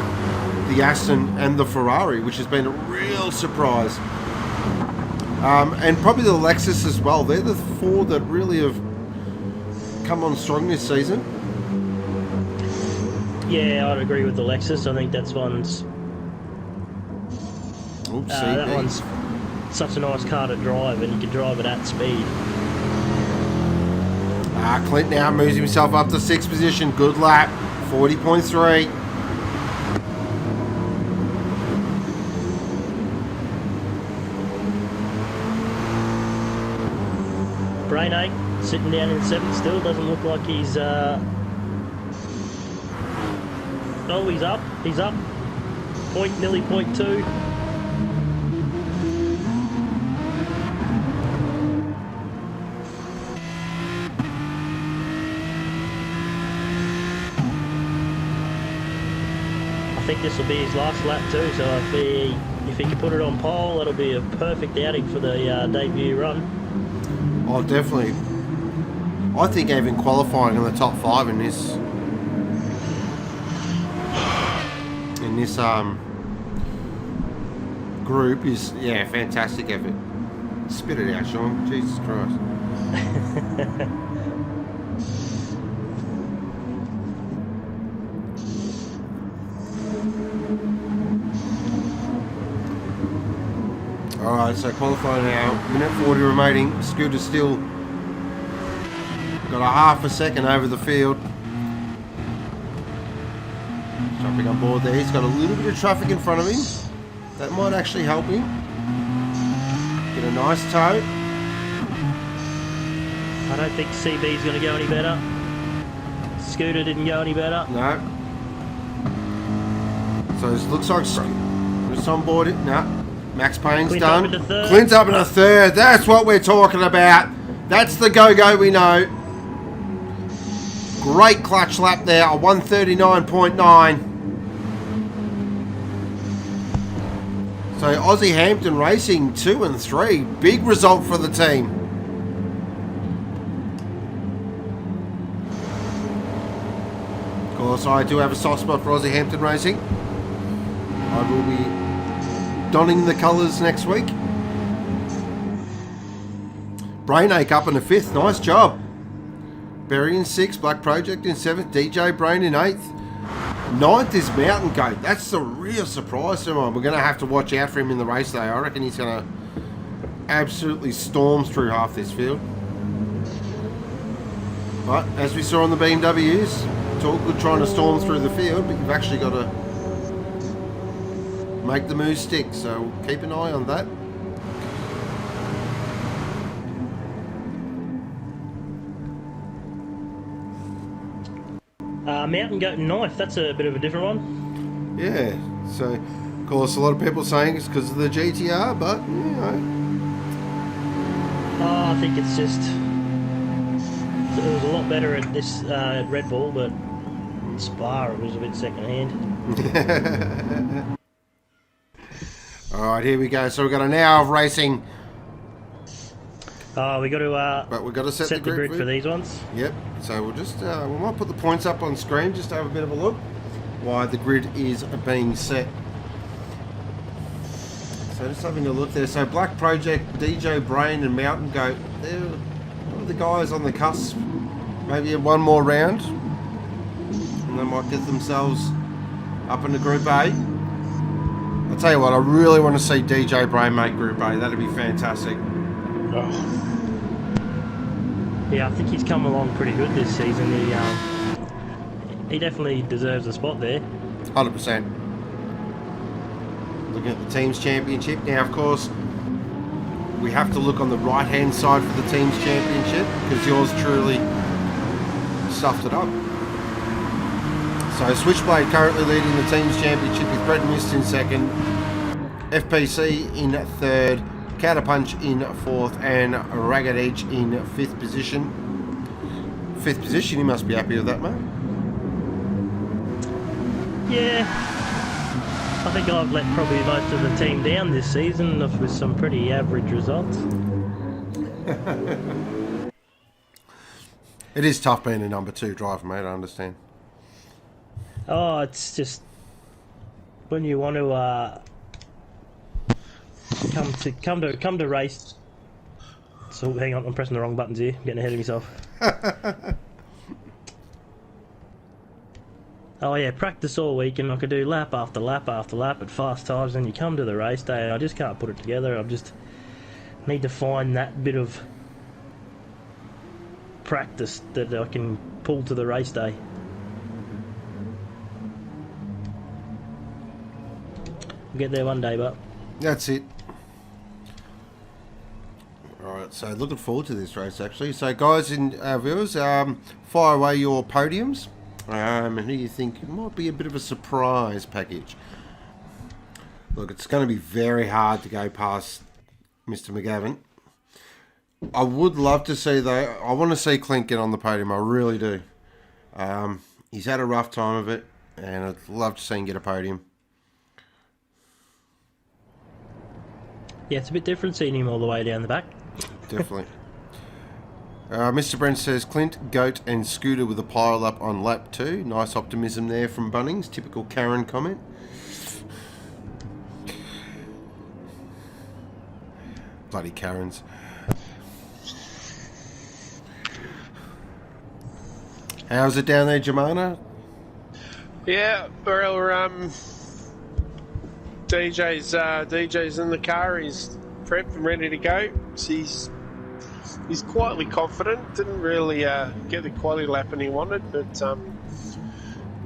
the Aston and the Ferrari, which has been a real surprise. And probably the Lexus as well. They're the 4 that really have come on strong this season. Yeah, I'd agree with the Lexus. I think that one's such a nice car to drive, and you can drive it at speed. Clint now moves himself up to 6th position. Good lap, 40.3. Brain 8 sitting down in 7th still, doesn't look like he's oh, he's up, nearly 0.2. I think this will be his last lap too, so if he can put it on pole, that'll be a perfect outing for the debut run. Oh, definitely. I think even qualifying in the top 5 in this group is, yeah, fantastic effort. Spit it out, Sean. Jesus Christ. Alright, so qualifying now. Minute 40 remaining. Scooter's still got a half a second over the field. Jumping on board there. He's got a little bit of traffic in front of him. That might actually help him. Get a nice tow. I don't think CB's going to go any better. Scooter didn't go any better. No. So it looks like just on board it. No. Max Payne's Clint done. up into 3rd. Clint's up in a 3rd. That's what we're talking about. That's the go-go we know. Great clutch lap there, a 139.9. So Aussie Hampton racing 2 and 3. Big result for the team. Of course, I do have a soft spot for Aussie Hampton racing. I will be donning the colours next week. Brainache up in the 5th. Nice job. Berry in 6th. Black Project in 7th. Djbrain in 8th. 9th is Mountain Goat. That's a real surprise to him. We're going to have to watch out for him in the race though. I reckon he's going to absolutely storm through half this field. But as we saw on the BMWs, it's all good trying to storm through the field, but you've actually got to make the move stick, so keep an eye on that. Mountain Goat and Knife, that's a bit of a different one. Yeah, so of course a lot of people saying it's because of the GTR, but you know. Oh, I think it's just it was a lot better at this at Red Bull, but Spa it was a bit second hand. Alright, here we go. So we've got an hour of racing. Oh, we got to but we've got to set the grid for these ones. Yep. So we'll just we might put the points up on screen just to have a bit of a look why the grid is being set. So just having a look there. So Black Project, Djbrain and Mountain Goat, they're one of the guys on the cusp. Maybe in one more round and they might get themselves up into Group A. I'll tell you what, I really want to see Djbrain make Group A. That'd be fantastic. Oh. Yeah, I think he's come along pretty good this season. He definitely deserves a spot there. 100%. Looking at the Teams Championship. Now, of course, we have to look on the right-hand side for the Teams Championship because yours truly stuffed it up. So Switchblade currently leading the Teams Championship with Brett Mist in second, FPC in third, Counterpunch in fourth, and Ragged Edge in fifth position. Fifth position, you must be happy with that, mate. Yeah, I think I've let probably most of the team down this season with some pretty average results. It is tough being a number 2 driver, mate, I understand. Oh, it's just when you want to come to race. So hang on, I'm pressing the wrong buttons here. I'm getting ahead of myself. Oh yeah, practice all week and I could do lap after lap after lap at fast times, and you come to the race day and I just can't put it together. I just need to find that bit of practice that I can pull to the race day. We'll get there one day, but That's it. Alright, so looking forward to this race actually. So guys and viewers, fire away your podiums. And who you think might be a bit of a surprise package. Look, it's going to be very hard to go past Mr. McGavin. I would love to see though, I want to see Clint get on the podium, I really do. He's had a rough time of it, and I'd love to see him get a podium. yeah, it's a bit different seeing him all the way down the back. Definitely. Mr. Brent says Clint, Goat and Scooter with a pile up on lap 2. Nice optimism there from Bunnings. Typical Karen comment. Bloody Karens. How's it down there, Jemana? Yeah, well, DJ's in the car. He's prepped and ready to go. So he's quietly confident. Didn't really get the quality lapping he wanted, but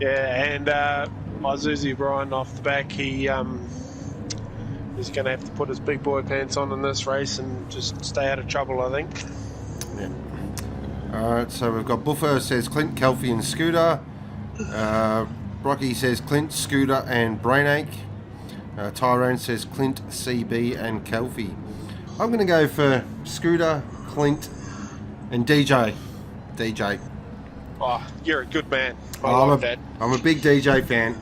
yeah. And Djbrain off the back, he's going to have to put his big boy pants on in this race and just stay out of trouble, I think. Yeah. Alright, so we've got Buffer says Clint, Kelfie and Scooter. Brocky says Clint, Scooter and Brainache. Tyrone says Clint, CB and Kelfie. I'm going to go for Scooter, Clint and DJ. Oh, you're a good man. I like that. I'm a big DJ fan.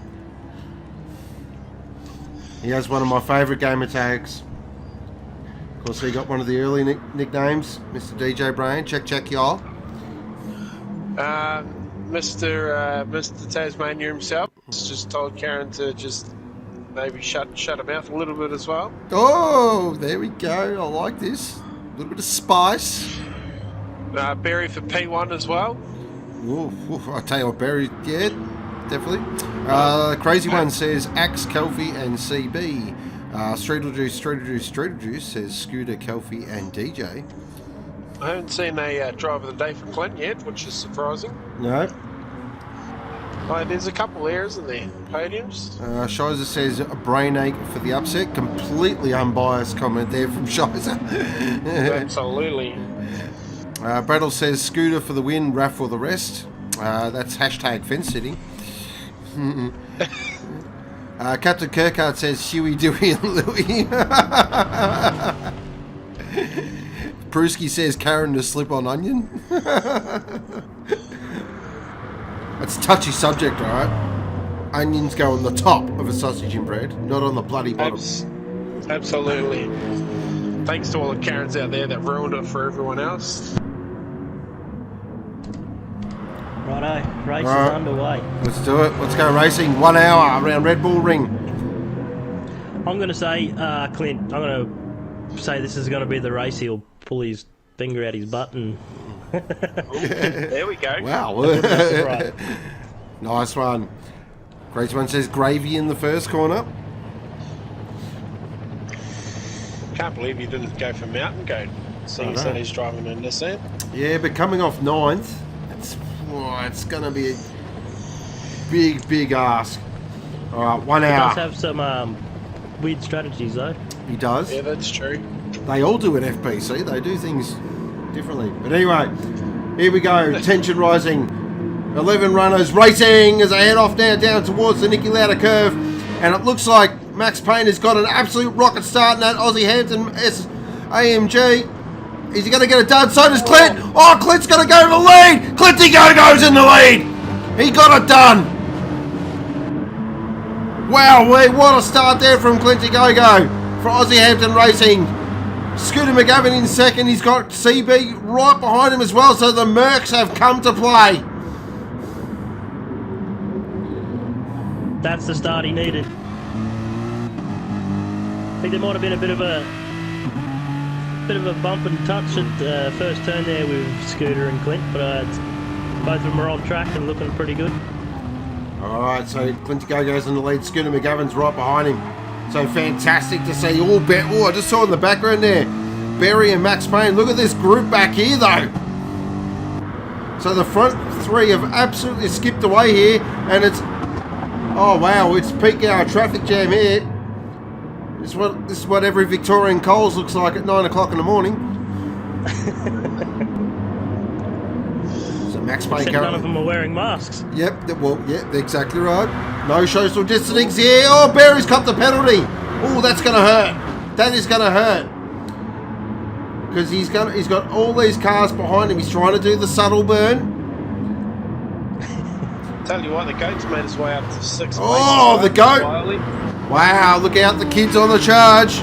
He has one of my favourite gamer tags. Of course, he got one of the early nicknames, Mr. Djbrain. Check, y'all. Mr. Tasmania himself has just told Karen to just maybe shut her mouth a little bit as well. Oh, there we go. I like this. A little bit of spice. Barry for P1 as well. Ooh, I tell you what, Barry, yeah, definitely. Crazy One says Axe, Kelfie and CB. Streetle Juice says Scooter, Kelfie and DJ. I haven't seen a driver of the day for Clint yet, which is surprising. No. Oh, there's a couple there, isn't there? Podiums. Shizer says Brainache for the upset. Completely unbiased comment there from Shizer. Absolutely. Brattle says Scooter for the win, Raff for the rest. That's hashtag fence sitting. Captain Kirkard says Huey, Dewey and Louie. Pruski says Karen to slip on onion. That's a touchy subject, alright? Onions go on the top of a sausage and bread, not on the bloody bottom. Absolutely. Thanks to all the Karens out there that ruined it for everyone else. Righto, race is underway. Let's do it. Let's go racing. 1 hour around Red Bull Ring. I'm going to say, Clint, I'm going to say this is going to be the race he'll pull his finger out his butt and... There we go. Wow. Nice one. Grace One says Gravy in the first corner. Can't believe he didn't go for mountain goat. Seeing as he's driving a Nissan. Yeah, but coming off 9th, it's going to be a big ask. All right, 1 hour. He does have some weird strategies though. He does. Yeah, that's true. They all do at FPC. They do things differently. But anyway, here we go. Tension rising. 11 runners racing as they head off now down towards the Nicky Lauda curve. And it looks like Max Payne has got an absolute rocket start in that Aussie Hampton AMG. Is he going to get it done? So does Clint. Oh, Clint's going to go to the lead. Clinty goes in the lead. He got it done. Wow, what a start there from Clinty Go for Aussie Hampton Racing. Scooter McGavin in second. He's got CB right behind him as well. So the Mercs have come to play. That's the start he needed. I think there might have been a bit of a bump and touch at the first turn there with Scooter and Clint, but both of them are on track and looking pretty good. Alright, so Clinty goes in the lead. Scooter McGavin's right behind him. So fantastic to see. I just saw in the background there, Barry and Max Payne. Look at this group back here though. So the front three have absolutely skipped away here, and it's, oh wow, it's peak hour traffic jam here. This is what every Victorian Coles looks like at 9 o'clock in the morning. So Max Payne. None of them are wearing masks. Yep, well, yeah, exactly right. No social distancing here. Oh, Barry's copped the penalty. Oh, that's going to hurt. That is going to hurt. Because he's got all these cars behind him. He's trying to do the subtle burn. Tell you what, the goat's made his way up to 6th. Oh, the goat. Wow, look out, the kids on the charge.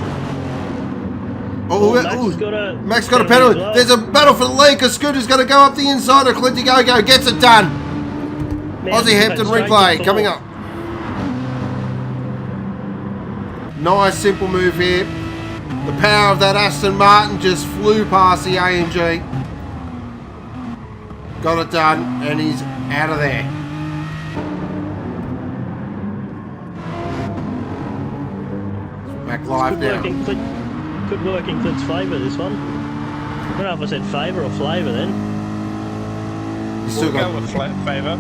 Max got a penalty. Well. There's a battle for the lead because Scooter's going to go up the inside of Clinty Go gets it done. Aussie Hampton replay coming up. Nice simple move here. The power of that Aston Martin just flew past the AMG. Got it done and he's out of there. Back live now. Could work in Clint's favour, this one. I don't know if I said favour or flavour then. We'll go with favour.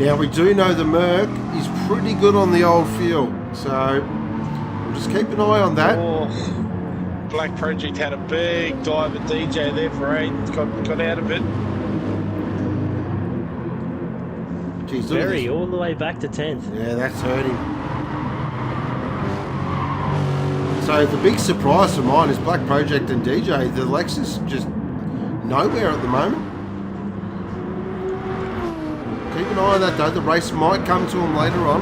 Now we do know the Merc is pretty good on the old fuel, so we'll just keep an eye on that. Oh, Black Project had a big dive at DJ there for 8, got out of it. Jeez, Very all the way back to 10th. Yeah, that's hurting. So the big surprise for mine is Black Project and DJ. The Lexus just nowhere at the moment. Keep an eye on that though. The race might come to them later on.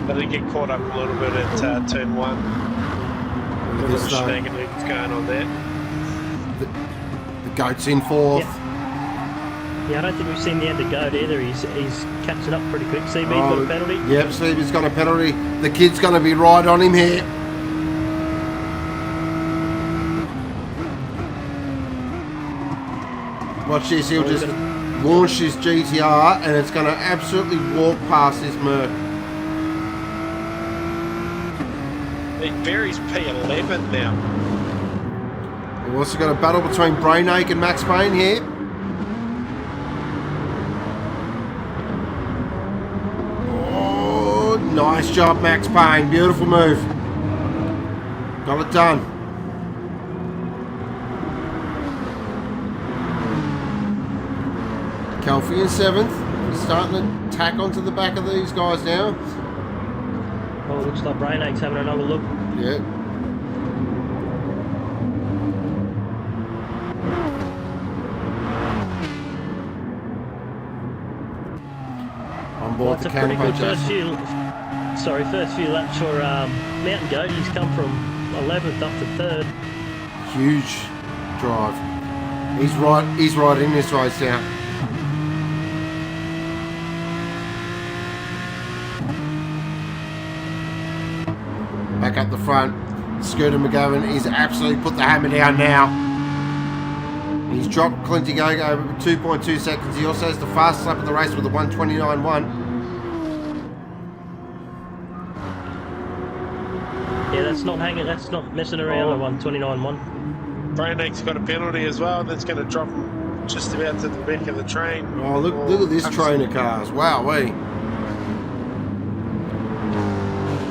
But they get caught up a little bit at turn 1. A little shenanigans going on there. The goat's in 4th. Yeah, I don't think we've seen the end of Goat either. He's catching up pretty quick. CB's got a penalty. Yep, CB's got a penalty. The kid's going to be right on him here. Watch this, he'll just launch his GTR and it's going to absolutely walk past his Merc. It varies P11 now. We've also got a battle between Brainache and Max Payne here. Oh, nice job, Max Payne. Beautiful move. Got it done. Kelfie in 7th. He's starting to tack onto the back of these guys now. Oh, looks like Brainache's having another look. Yeah. On board the pretty good first few laps for Mountain Goat. He's come from 11th up to 3rd. Huge drive. He's right in this race now. Back up the front. Scooter McGavin is absolutely put the hammer down now. He's dropped Clinty Go over 2.2 seconds. He also has the fastest lap of the race with a 1:29.1. that's not hanging. That's not messing around. The 129.1. Brainake's got a penalty as well. That's going to drop him just about to the back of the train. Oh, look at this train of cars. Wow,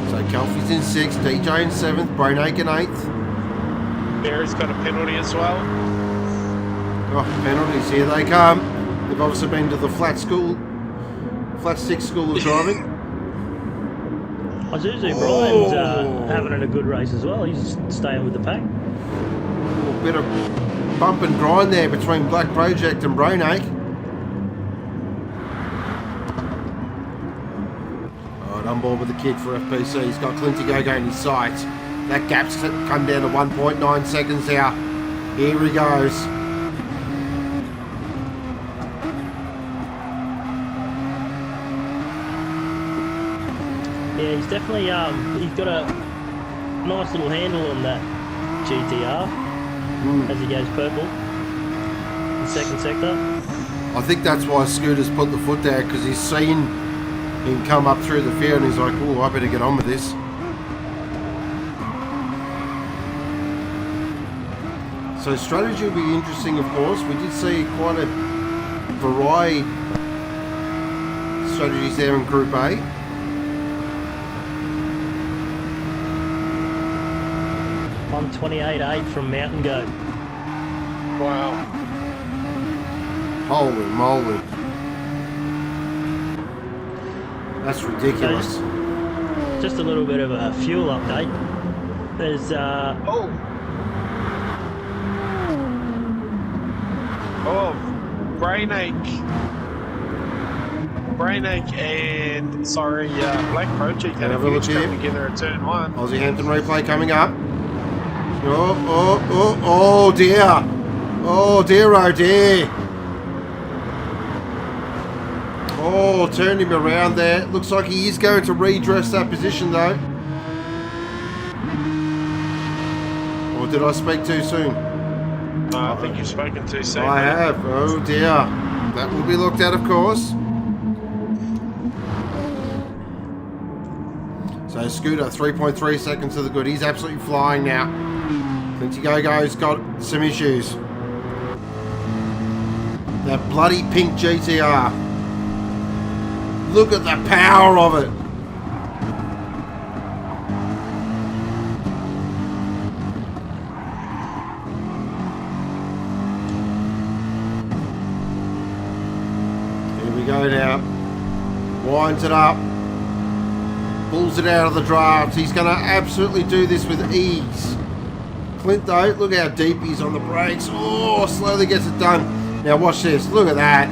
So Kelfie's in 6th, DJ in 7th, Brainake in 8th. Barry's got a penalty as well. Oh, penalties, here they come. They've obviously been to the flat 6 school of driving. Djbrain's having a good race as well. He's staying with the pack. A bit of bump and grind there between Black Project and Brainake. Oh, on board with the kid for FPC. He's got Clinty Go in his sights. That gap's come down to 1.9 seconds now. Here he goes. Yeah, he's definitely he's got a nice little handle on that GTR as he goes purple in 2nd sector. I think that's why Scooter's put the foot down, because he's seen him come up through the field and he's like, oh, I better get on with this. So strategy will be interesting, of course. We did see quite a variety of strategies there in Group A. On 28.8 from Mountain Goat. Wow. Holy moly. That's ridiculous. So just a little bit of a fuel update. There's Brainake and Black Project had Have a a look huge here. come together at turn 1. Aussie Hampton replay coming up. Oh dear. Oh dear, oh dear. Oh, turned him around there. Looks like he is going to redress that position though. Or did I speak too soon? I think you've spoken too soon. I have. Oh dear. That will be looked at, of course. So Scooter, 3.3 seconds to the good. He's absolutely flying now. Clinty Go's got some issues. That bloody pink GTR. Look at the power of it. Here we go now. Winds it up. Pulls it out of the draft. He's going to absolutely do this with ease. Clint, though, look how deep he's on the brakes. Oh, slowly gets it done. Now watch this. Look at that.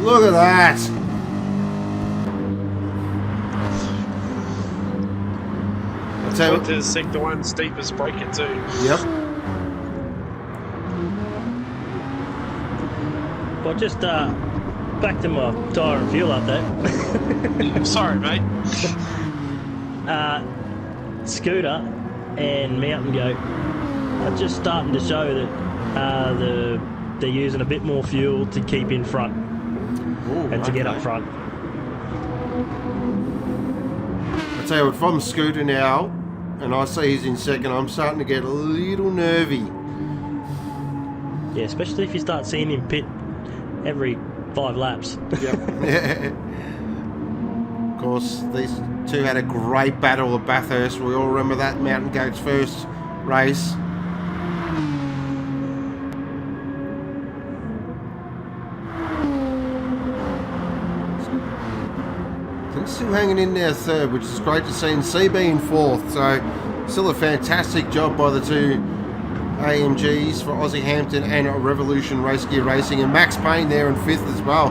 Look at that. I'll tell you. Went to sector 1 steepest breaker too. Yep. Well, just back to my tyre and fuel update. Sorry, mate. Scooter and Mountain Goat are just starting to show that they're using a bit more fuel to keep in front and to get up front. I tell you what, if I'm Scooter now and I see he's in second, I'm starting to get a little nervy. Yeah, especially if you start seeing him pit every 5 laps. Yep. Of course, these two had a great battle at Bathurst. We all remember that, Mountain Goat's first race. Still hanging in there third, which is great to see, and CB in fourth. So still a fantastic job by the two AMGs for Aussie Hampton and Revolution Race Gear Racing, and Max Payne there in fifth as well.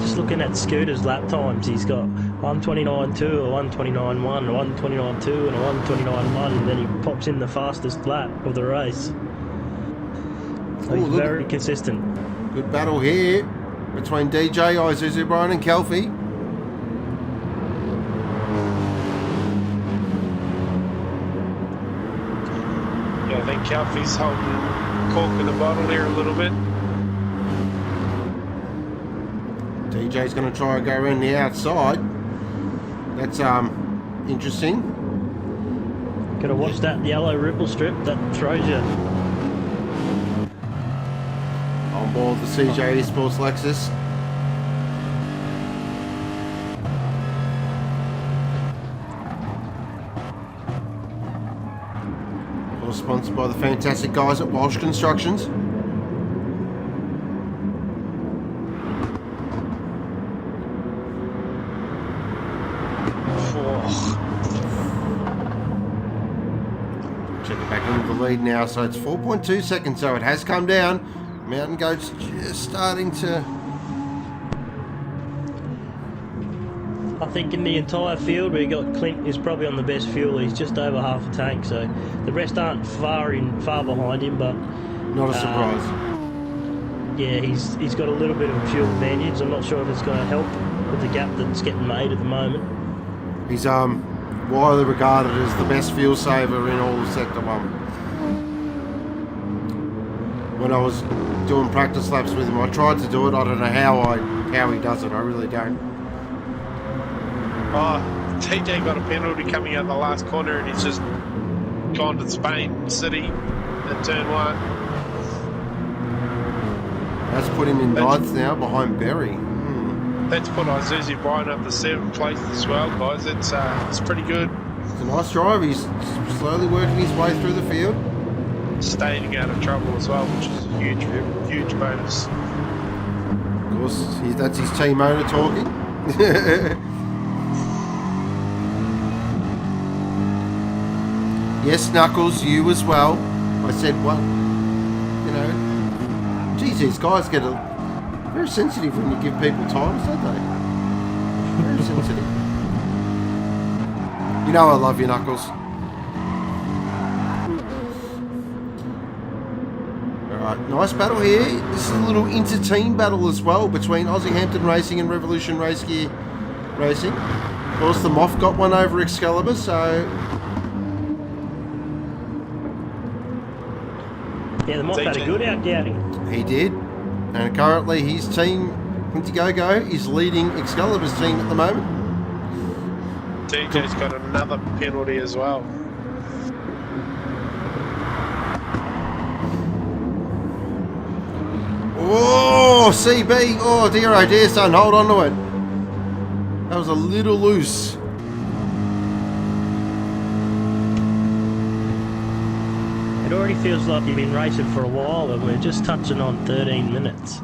Just looking at Scooter's lap times, he's got 129.2, a 129.1, a 129.2 and a 129.1, and then he pops in the fastest lap of the race. So he's very consistent. Good battle here between DJ, Djbrain and Kelfie. Yeah, I think Kelfie's holding cork in the bottle here a little bit. DJ's going to try and go around the outside. That's interesting. Gotta watch that yellow ripple strip, that throws you. On board the CJ Sports Lexus. All sponsored by the fantastic guys at Walsh Constructions. Check it back into the lead now, so it's 4.2 seconds, so it has come down. Mountain Goat's just starting to... I think in the entire field we got Clint is probably on the best fuel. He's just over half a tank, so the rest aren't far behind him, but Not a surprise. yeah, he's got a little bit of a fuel advantage. I'm not sure if it's going to help with the gap that's getting made at the moment. He's widely regarded as the best fuel saver in all of Sector 1. When I was doing practice laps with him, I tried to do it. I don't know how he does it. I really don't. Oh, TJ got a penalty coming out the last corner and he's just gone to Spain City at turn 1. That's put him in ninth now behind Berry. That's put Djbrain up to 7th place as well, guys. It's pretty good. It's a nice drive. He's slowly working his way through the field. Staying out of trouble as well, which is a huge bonus. Of course, that's his team owner talking. Yes, Knuckles, you as well. I said, well, you know, geez, these guys get very sensitive when you give people times, don't they? Very sensitive. You know I love you, Knuckles. Alright, nice battle here. This is a little inter-team battle as well between Aussie Hampton Racing and Revolution Race Gear Racing. Of course, the Moth got one over Excalibur, so... Yeah, the Moth had a good outing. He did. And currently his team, Clintgofast, is leading Excalibur's team at the moment. TJ's got another penalty as well. Oh, CB. Oh, dear, oh dear, son. Hold on to it. That was a little loose. It already feels like you've been racing for a while and we're just touching on 13 minutes.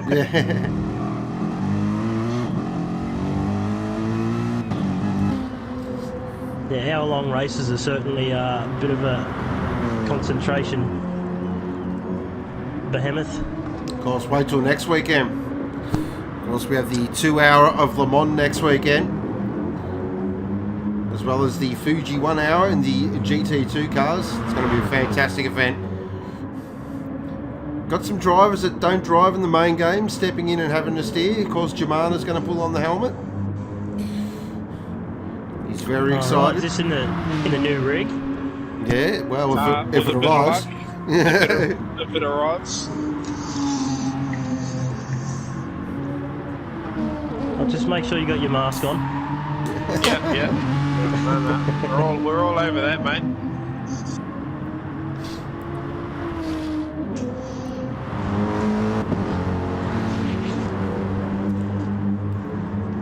Yeah. Yeah, hour-long races are certainly a bit of a concentration behemoth. Of course, wait till next weekend. Of course, we have the 2 hour of Le Mans next weekend, as well as the Fuji 1 hour and the GT2 cars. It's going to be a fantastic event. Got some drivers that don't drive in the main game stepping in and having to steer. Of course, Jamana's going to pull on the helmet. He's very excited. Right. Is this in the new rig? Yeah, well, if it arrives. If it arrives. I'll just make sure you got your mask on. Yeah. No. We're all over that, mate.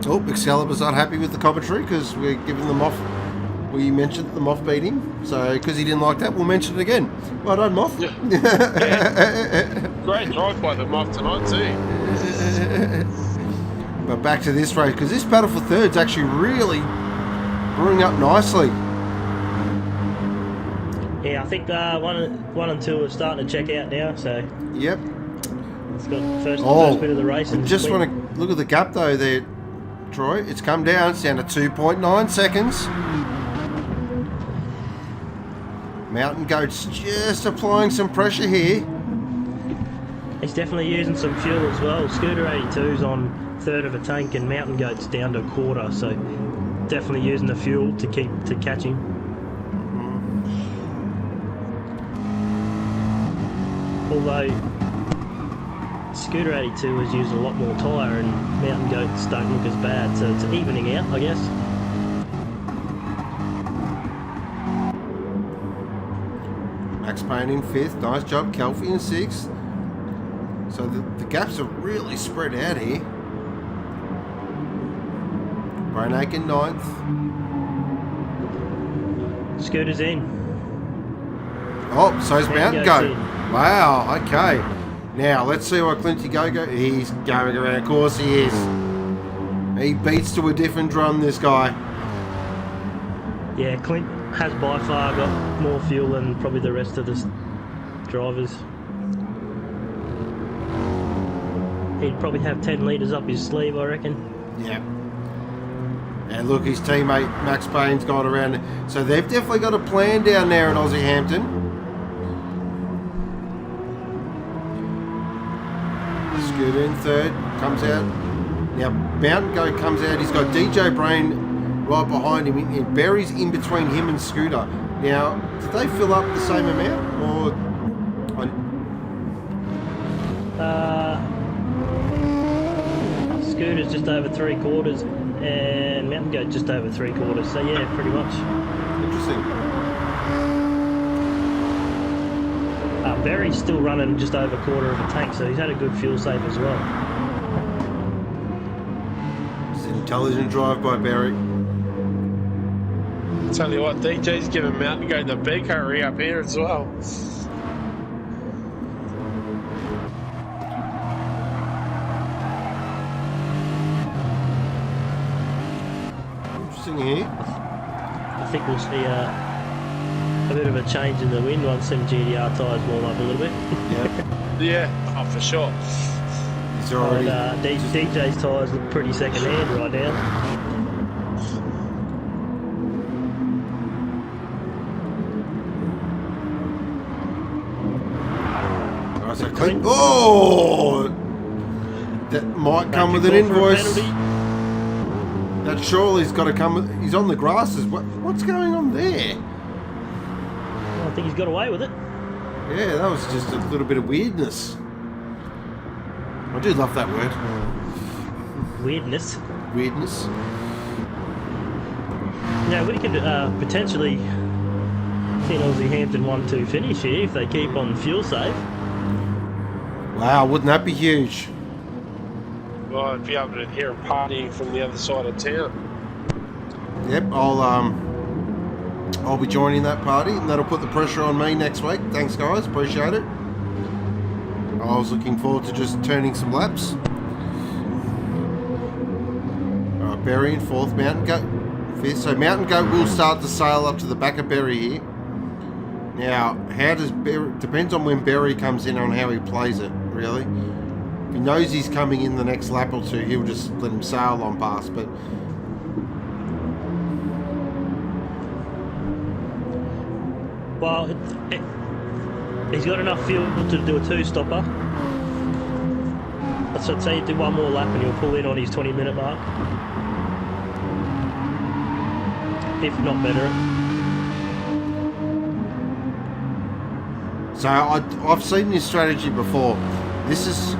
Oh, Excalibur's not happy with the commentary because we're giving them off. We mentioned that the Moth beat him, so because he didn't like that, we'll mention it again. Well done, Moth. Yeah. Great drive by the Moth tonight too. But back to this race, because this battle for third's actually really brewing up nicely. Yeah, I think one and two are starting to check out now, so Yep. it's got first bit of the race. I just want to look at the gap though there, Troy. It's come down. It's down to 2.9 seconds. Mountain Goat's just applying some pressure here. He's definitely using some fuel as well. ScooterEightyTwo's on third of a tank and Mountain Goat's down to a quarter, so definitely using the fuel to catch him. Although ScooterEightyTwo has used a lot more tyre and Mountain Goats don't look as bad, so it's evening out, I guess. Payne in 5th. Nice job. Kelfie in 6th. So the gaps are really spread out here. Brainake in 9th. Scooter's in. Oh, so's Mountain Goat. in. Wow, okay. Now, let's see what Clinty Go. He's going around. Of course he is. He beats to a different drum, this guy. Yeah, Clint has by far got more fuel than probably the rest of the drivers. He'd probably have 10 litres up his sleeve, I reckon. Yeah. And look, his teammate Max Payne's got around. So they've definitely got a plan down there at Aussie Hampton. Scooter in 3rd, comes out. Now Mountain Goat comes out. He's got Djbrain right behind him. And Barry's in between him and Scooter. Now, did they fill up the same amount, or? Scooter's just over 3/4 and Mountain Goat just over 3/4. So yeah, pretty much. Interesting. Barry's still running just over 1/4 of a tank, so he's had a good fuel save as well. It's an intelligent drive by Barry. Tell you what, DJ's giving Mountain Goat the big hurry up here as well. Interesting here. I think we'll see a bit of a change in the wind once them GDR tyres warm up a little bit. Yeah. Yeah, oh, for sure. He's already. DJ's tyres look pretty second hand right now. Alright, so Clint. Oh! That might come with an invoice. That surely's got to come with. He's on the grasses. What's going on there? I think he's got away with it. Yeah, that was just a little bit of weirdness. I do love that word. Weirdness. Weirdness. Yeah, we could potentially see an Aussie Hampton 1-2 finish here if they keep on fuel save. Wow, wouldn't that be huge? Well, I'd be able to hear him partying from the other side of town. Yep, I'll be joining that party, and that'll put the pressure on me next week. Thanks, guys. Appreciate it. I was looking forward to just turning some laps. Alright, Berry in 4th, Mountain Goat 5th. So Mountain Goat will start to sail up to the back of Berry here. Now, how does Berry... Depends on when Berry comes in on how he plays it, really. If he knows he's coming in the next lap or two, he'll just let him sail on past, but... Well, he's got enough fuel to do a 2-stopper. So I'd say he'd do one more lap and he'll pull in on his 20-minute mark. If not better. So I've seen this strategy before. This is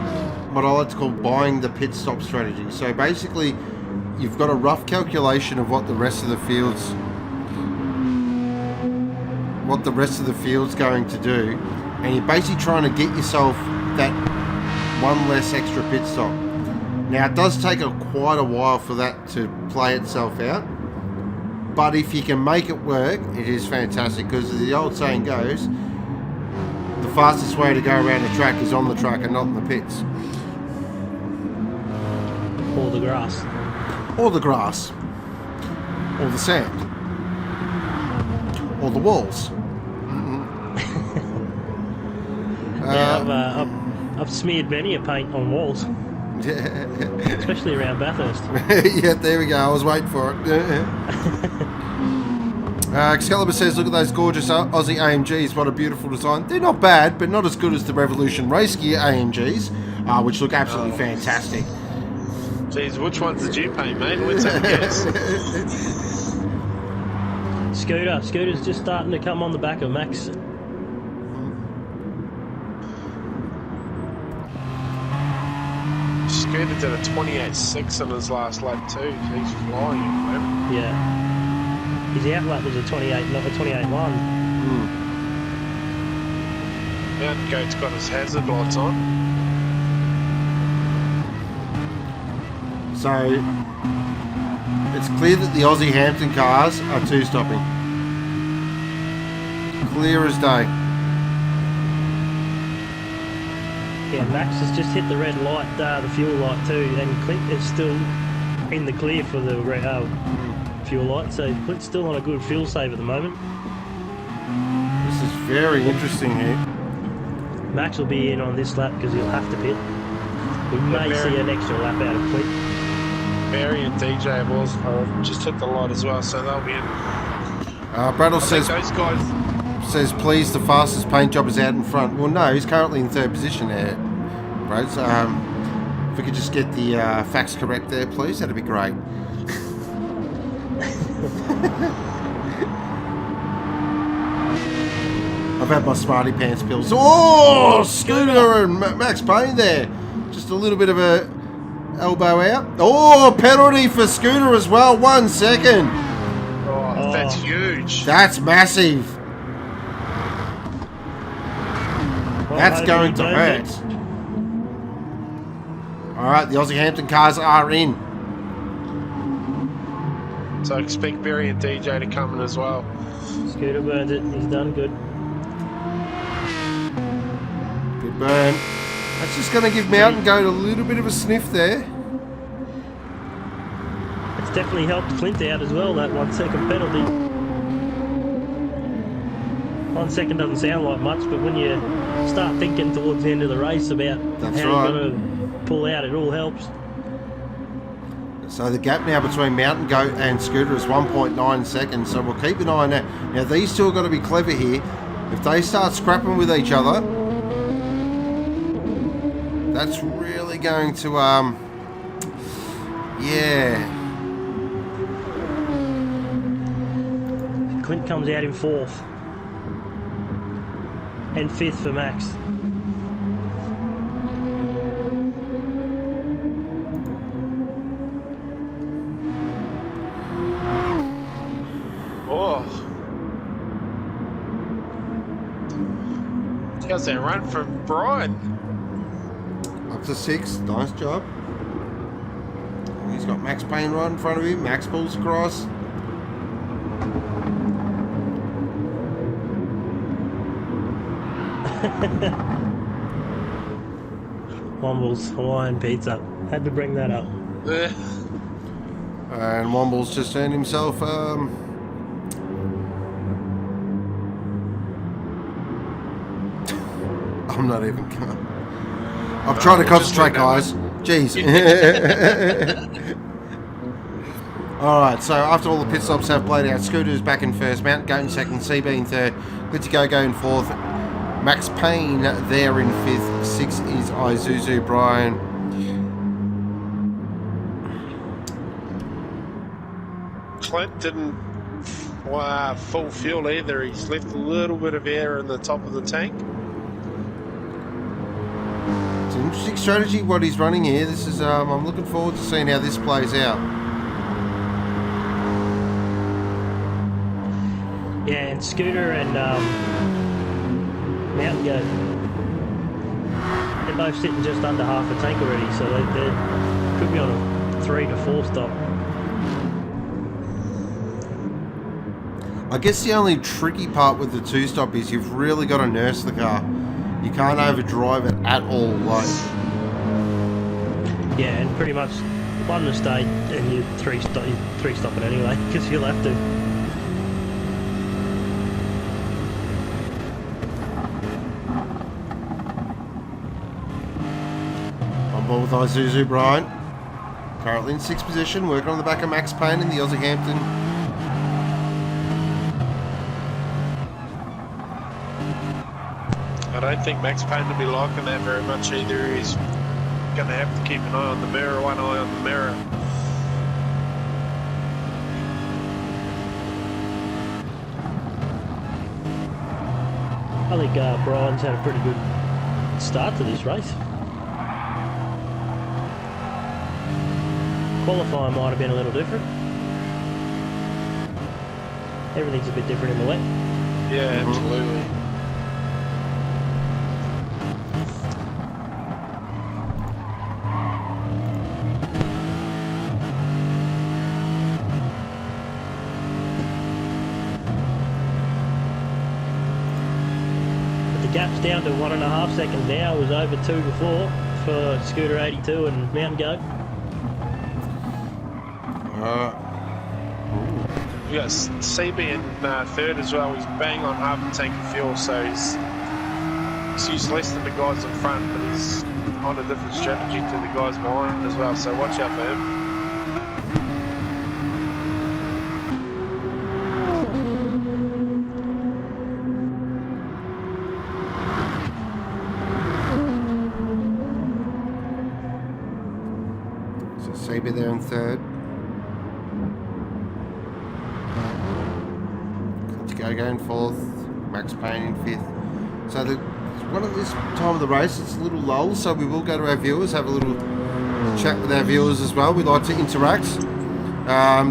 what I like to call buying the pit stop strategy. So basically, you've got a rough calculation of what the rest of the field's going to do, and you're basically trying to get yourself that one less extra pit stop. Now it does take quite a while for that to play itself out, but if you can make it work, it is fantastic, because the old saying goes, the fastest way to go around the track is on the track and not in the pits. Or the grass. Or the grass. Or the sand. Or the walls. Yeah, I've smeared many a paint on walls. Especially around Bathurst. Yeah, there we go. I was waiting for it. Excalibur says, look at those gorgeous Aussie AMGs. What a beautiful design. They're not bad, but not as good as the Revolution Race Gear AMGs, which look absolutely fantastic. Jeez, which ones did you paint, mate? Let's have a guess. Scooter's just starting to come on the back of Max. Scooter did a 28.6 in his last lap too. He's flying, man. Yeah. His outlap was a 28, not a 28.1. Mountain Goat's got his hazard lights on. So it's clear that the Aussie Hampton cars are two-stopping. Clear as day. Yeah, Max has just hit the red light, the fuel light too, and Clint is still in the clear for the fuel light, so Clint's still on a good fuel save at the moment. This is very interesting here. Max will be in on this lap because he'll have to pit. We may see an extra lap out of Clint. Mary and DJ was just hit the light as well, so they'll be in. Bradle says, Those guys. please, the fastest paint job is out in front. Well, no, he's currently in third position there, Brad. So, if we could just get the facts correct there, please, that'd be great. I've had my Smarty Pants pills. Oh, Scooter and Max Payne there. Just a little bit of a elbow out. Oh, penalty for Scooter as well. 1 second. Oh, that's huge. That's massive. That's going to hurt. All right, the Aussie Hampton cars are in. So I expect Barry and DJ to come in as well. Scooter burns it. He's done good. Good burn. That's just going to give Mountain Goat a little bit of a sniff there. It's definitely helped Clint out as well, that 1 second penalty. 1 second doesn't sound like much, but when you start thinking towards the end of the race about how you're going to pull out, it all helps. So the gap now between Mountain Goat and Scooter is 1.9 seconds, so we'll keep an eye on that. Now these two are going to be clever here. If they start scrapping with each other, that's really going to, yeah. Clint comes out in 4th. And 5th for Max. Oh. How's that run from Brian? Up to 6, nice job. He's got Max Payne right in front of him. Max pulls across. Womble's Hawaiian pizza. Had to bring that up. And Womble's just earned himself I'm not even I'm trying to concentrate, guys. Jeez. Alright, so after all the pit stops have played out, Scooter's back in first, Mountain Goat in second, CB in third, Good to go in fourth, Max Payne there in fifth, sixth is Isuzu Brian. Clint didn't full fuel either. He's left a little bit of air in the top of the tank. It's an interesting strategy what he's running here. This is I'm looking forward to seeing how this plays out. Yeah, and Scooter and Mountain Goat, they're both sitting just under half a tank already, so they could be on a 3 to 4 stop. I guess the only tricky part with the two-stop is you've really got to nurse the car. You can't overdrive it at all. Like, yeah, and pretty much one mistake and you three stop it anyway, because you'll have to. on board with Isuzu Brian. Currently in 6th position, working on the back of Max Payne in the Aussie Hampton. I don't think Max Payne will be liking that very much either. He's going to have to keep an eye on the mirror, one eye on the mirror. I think Brian's had a pretty good start to this race. Qualifying might have been a little different. Everything's a bit different in the wet. Yeah, absolutely. It's down to 1.5 seconds now. It was over 2 before for ScooterEightyTwo and Mountain Goat. We got CB in third as well. He's bang on half a tank of fuel, so he's used less than the guys in front, but he's on a different strategy to the guys behind as well, so watch out for him. So Sabre there in third. Go in fourth. Max Payne in fifth. So one of this time of the race, it's a little lull, so we will go to our viewers, have a little chat with our viewers as well. We like to interact.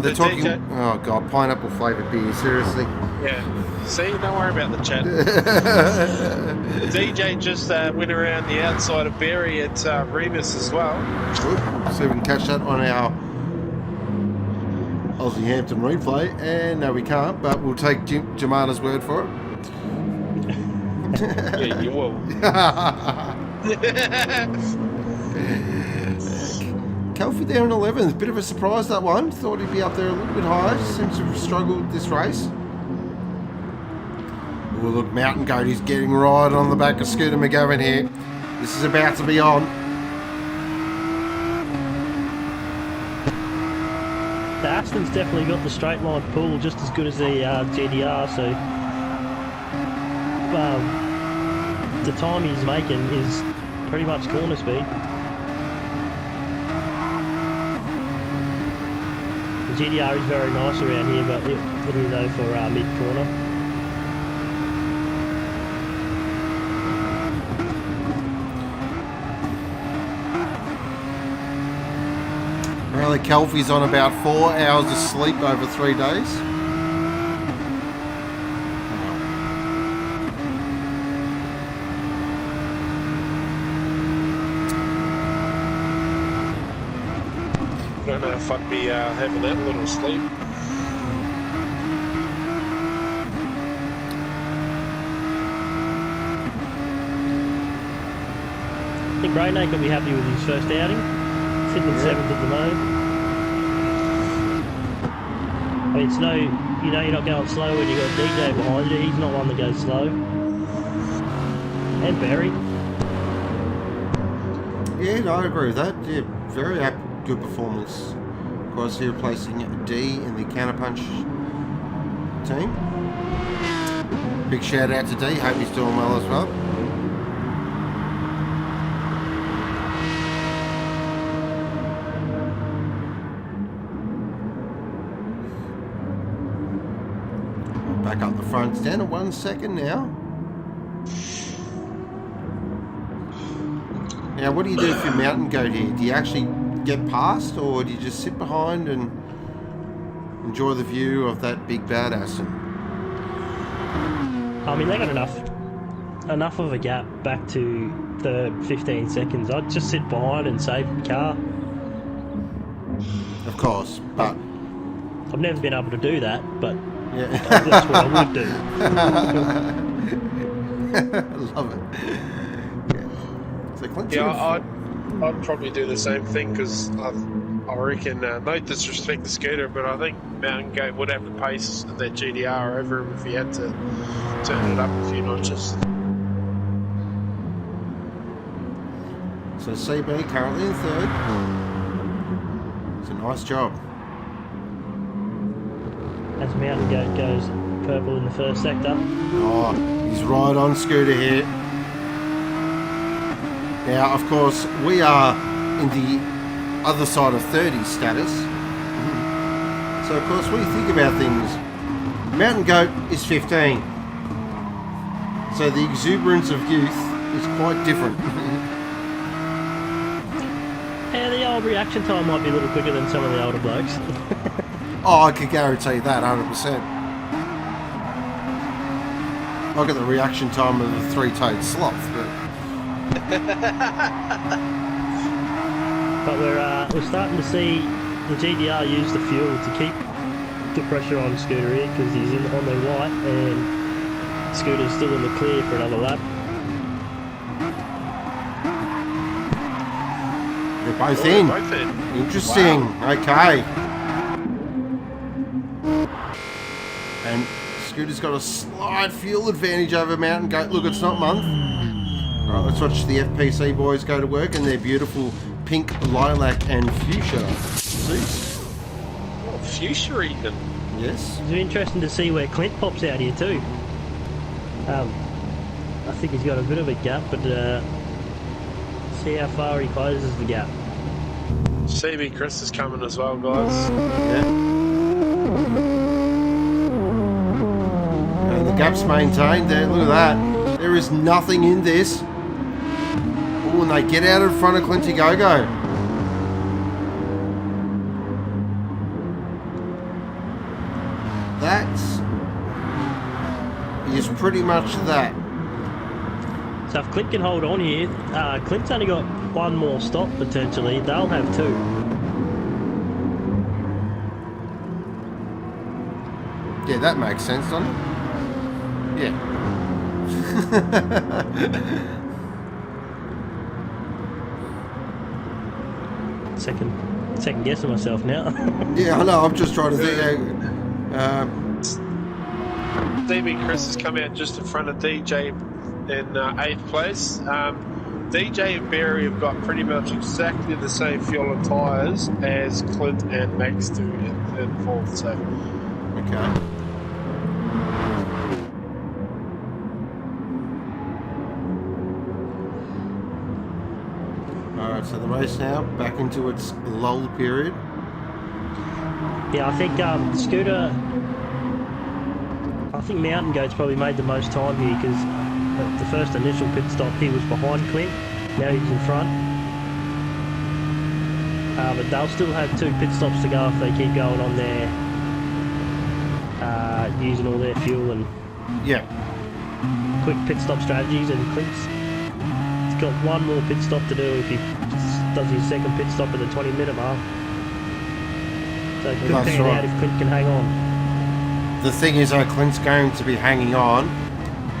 They're talking. DJ. Oh god, pineapple flavoured beer. Seriously. Yeah. See, don't worry about the chat. DJ just went around the outside of Berry at Rebus as well. Good. So we can catch that on our Aussie Hampton replay, and no we can't, but we'll take Jemana's word for it. Yeah, you will. Kelfie there in 11th, bit of a surprise that one, thought he'd be up there a little bit higher, seems to have struggled this race. Oh look, Mountain Goat is getting right on the back of Scooter McGovern here. This is about to be on. The Aston's definitely got the straight line pull just as good as the GDR, so the time he's making is pretty much corner speed. The GDR is very nice around here, but it'll go for mid-corner. Apparently Kelfie's on about 4 hours of sleep over 3 days. I don't know if I'd be having that little sleep. I think Djbrain could be happy with his first outing. Sitting in 7th at the moment. I mean, it's no, you know you're not going slow when you've got DJ behind you. He's not one that goes slow. And Barry. Yeah, no, I agree with that. Yeah, very good performance. Of course, here replacing D in the counterpunch team. Big shout out to D. Hope he's doing well as well. Back up the front. It's down to 1 second now. Now, what do you do if your Mountain Goat here? Do you actually get past, or do you just sit behind and enjoy the view of that big bad Aston? I mean, they got enough of a gap back to the 15 seconds. I'd just sit behind and save the car. Of course, but I've never been able to do that, but yeah, that's what I would do. I love it. So Clint, Yeah, I'd probably do the same thing because I reckon, no disrespect to Scooter, but I think Mountain Goat would have the pace of that GDR over him if he had to turn it up a few notches. So CB currently in third. It's a nice job. As Mountain Goat goes purple in the first sector. Oh, he's right on Scooter here. Now, of course, we are in the other side of 30 status. So, of course, when you think about things, Mountain Goat is 15. So the exuberance of youth is quite different. Yeah, the old reaction time might be a little quicker than some of the older blokes. Oh, I can guarantee that 100%. I got the reaction time of the three-toed sloth, but But we're starting to see the GDR use the fuel to keep the pressure on Scooter here because he's on the white and Scooter's still in the clear for another lap. They're both Oh, in. they're both in. Interesting. Okay. And Scooter's got a slight fuel advantage over Mountain Goat. Look, it's not month. All right, let's watch the FPC boys go to work in their beautiful pink, lilac, and fuchsia suits. Oh, fuchsia even. Yes. It's interesting to see where Clint pops out here too. I think he's got a bit of a gap, but see how far he closes the gap. CB Chris is coming as well, guys. Yeah. And the gap's maintained there. Look at that. There is nothing in this. Oh, and they get out in front of Clinty Go-Go. That is pretty much that. So if Clint can hold on here, Clint's only got one more stop potentially. They'll have two. Yeah, that makes sense, doesn't it? Yeah. Second guessing myself now. Yeah, I know. I'm just trying to think. CB Chris has come out just in front of DJ in 8th place. DJ and Barry have got pretty much exactly the same fuel and tyres as Clint and Max do in 4th. So. Okay. Alright, so the race now back into its lull period. Yeah, I think Scooter. I think Mountain Goat's probably made the most time here because the first initial pit stop he was behind Clint. Now he's in front. But they'll still have two pit stops to go if they keep going on there, using all their fuel and Yeah. quick pit stop strategies. And Clint's got one more pit stop to do if he does his second pit stop at the 20-minute mark. So it could That's pan right. out if Clint can hang on. The thing is, though, Clint's going to be hanging on,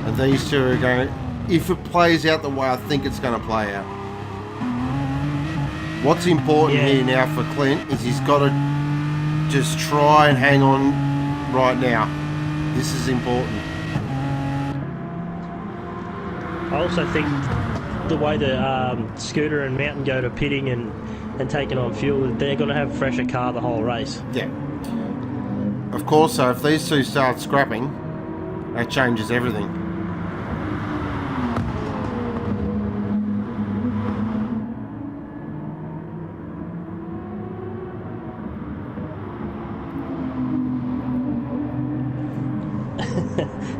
and these two are going. If it plays out the way I think it's going to play out. What's important here now for Clint is he's got to just try and hang on right now. This is important. I also think the way that Scooter and Mountain go to pitting and taking on fuel, they're going to have a fresher car the whole race. Yeah. Of course, so if these two start scrapping, that changes everything.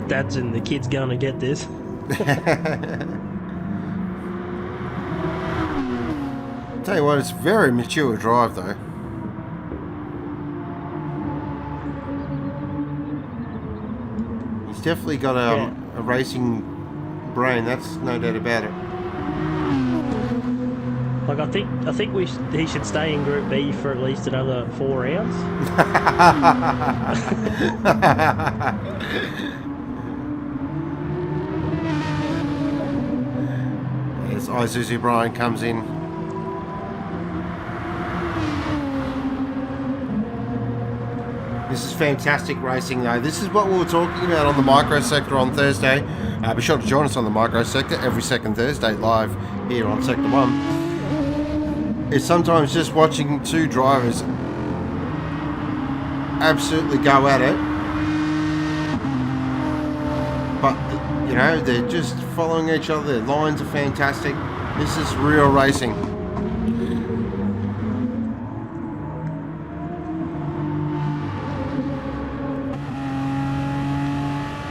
Dad's and the kid's going to get this. Tell you what, it's very mature drive though. He's definitely got a racing brain. That's no doubt about it. Like I think he should stay in Group B for at least another 4 rounds. As Djbrain comes in. This is fantastic racing though. This is what we were talking about on the micro sector on Thursday. Be sure to join us on the micro sector every second Thursday live here on Sector 1. It's sometimes just watching two drivers absolutely go at it. But, you know, they're just following each other. Their lines are fantastic. This is real racing.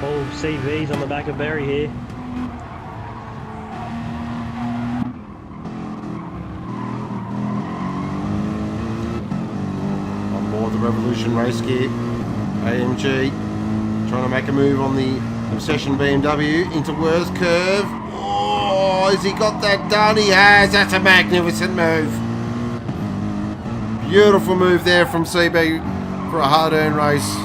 All CVs on the back of Barry here. On board the Revolution race gear. AMG trying to make a move on the Obsession BMW into Worth curve. Oh, has he got that done? He has. That's a magnificent move. Beautiful move there from CB for a hard-earned race.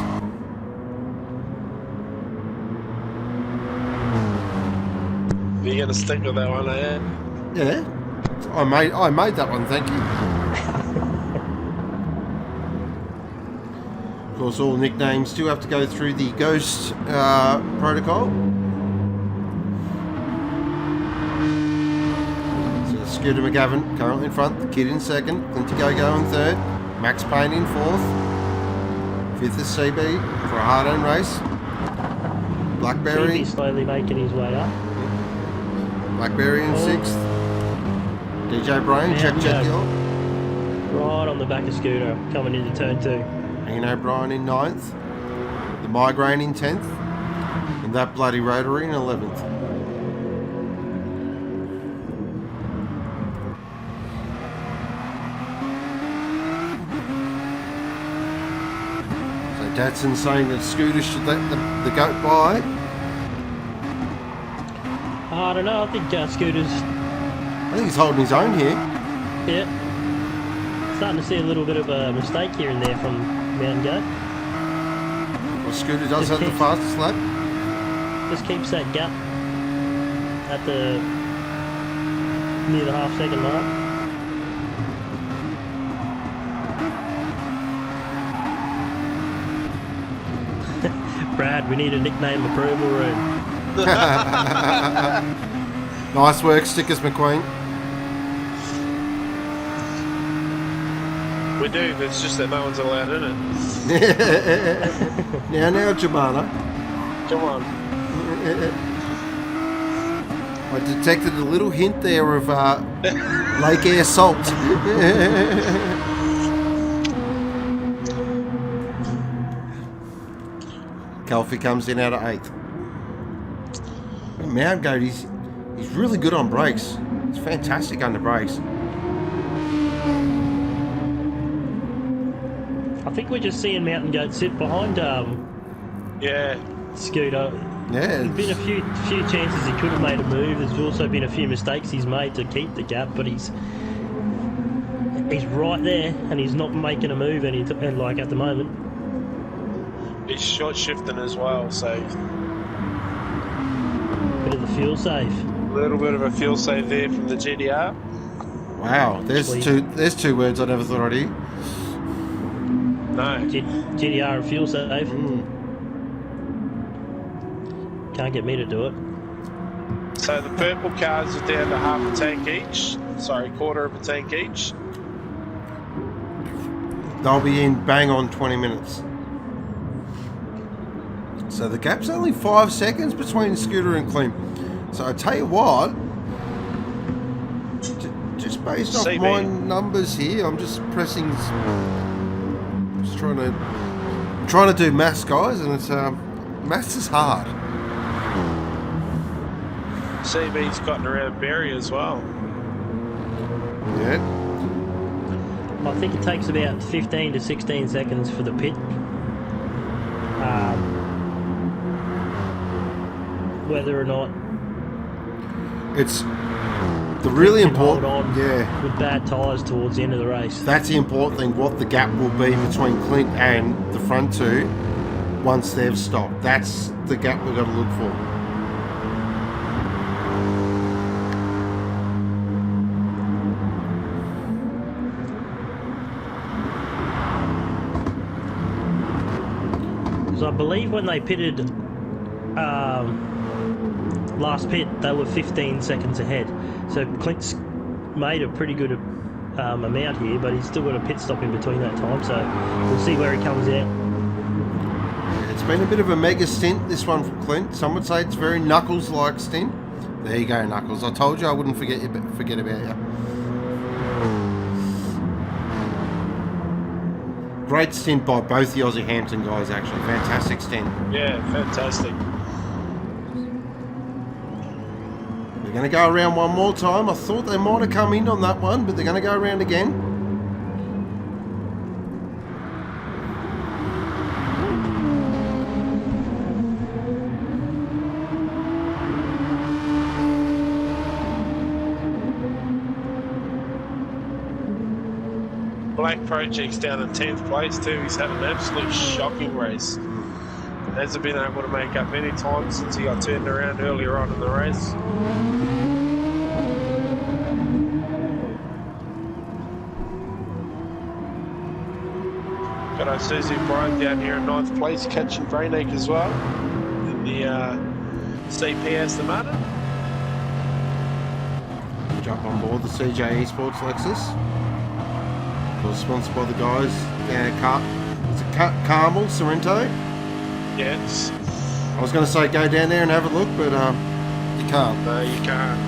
You're going to stick with that one, eh? Yeah, I made that one, thank you. Of course, all nicknames do have to go through the Ghost protocol. So Scooter McGavin currently in front, the Kid in second, Clinty Go in third, Max Payne in fourth, fifth is CB for a hard-earned race. Blackberry. He's slowly making his way up. Blackberry in sixth. Djbrain, check your. Right on the back of Scooter, coming into turn 2. Ian O'Brien in 9th. The Migraine in 10th. And that bloody Rotary in 11th. So Datsun saying that Scooter should let the goat by. I don't know, I think Scooter's... I think he's holding his own here. Yeah. Starting to see a little bit of a mistake here and there from Mountain Goat. Well, Scooter does have the fastest lap. Just keeps that gap at the... near the half-second mark. Brad, we need a nickname approval room. Nice work, Stickers McQueen. We do, but it's just that no one's allowed in it. now, Jemana. Come on. I detected a little hint there of lake air salt. Kelfie comes in out of 8th. Mount Goat, he's really good on brakes. He's fantastic under brakes. I think we're just seeing Mountain Goat sit behind Scooter. Yeah. There's been a few chances he could have made a move. There's also been a few mistakes he's made to keep the gap, but he's right there and he's not making a move and like at the moment. He's short shifting as well, so Bit of the fuel save. a little bit of a fuel save there from the GDR. Wow, there's two words I never thought I'd hear. No. GDR and fuel save. Can't get me to do it. So the purple cars are down to half a tank each. Sorry, quarter of a tank each. They'll be in bang on 20 minutes. So the gap's only 5 seconds between Scooter and Clint. So I tell you what, just based off my numbers here, I'm just pressing, just trying to do maths, guys, and it's maths is hard. CB's gotten around Barry as well. Yeah. I think it takes about 15 to 16 seconds for the pit. Whether or not it's the really important, with bad tyres towards the end of the race. That's the important thing. What the gap will be between Clint and the front two once they've stopped. That's the gap we've got to look for. So I believe when they pitted last pit, they were 15 seconds ahead. So Clint's made a pretty good amount here, but he's still got a pit stop in between that time. So we'll see where he comes out. It's been a bit of a mega stint, this one from Clint. Some would say it's very Knuckles-like stint. There you go, Knuckles. I told you I wouldn't forget about you. Great stint by both the Aussie Hampton guys, actually. Fantastic stint. Yeah, fantastic. They're going to go around one more time. I thought they might have come in on that one, but they're going to go around again. Black Project's down in 10th place too. He's had an absolute shocking race. Hasn't been able to make up many times since he got turned around earlier on in the race. Got our Susie Bryan down here in 9th place, catching Djbrain as well in the CP Aston Martin. Jump on board the CJ Esports Lexus. Of course, sponsored by the guys down at Carmel, Sorrento. Yes. I was going to say go down there and have a look, but you can't. No, you can't.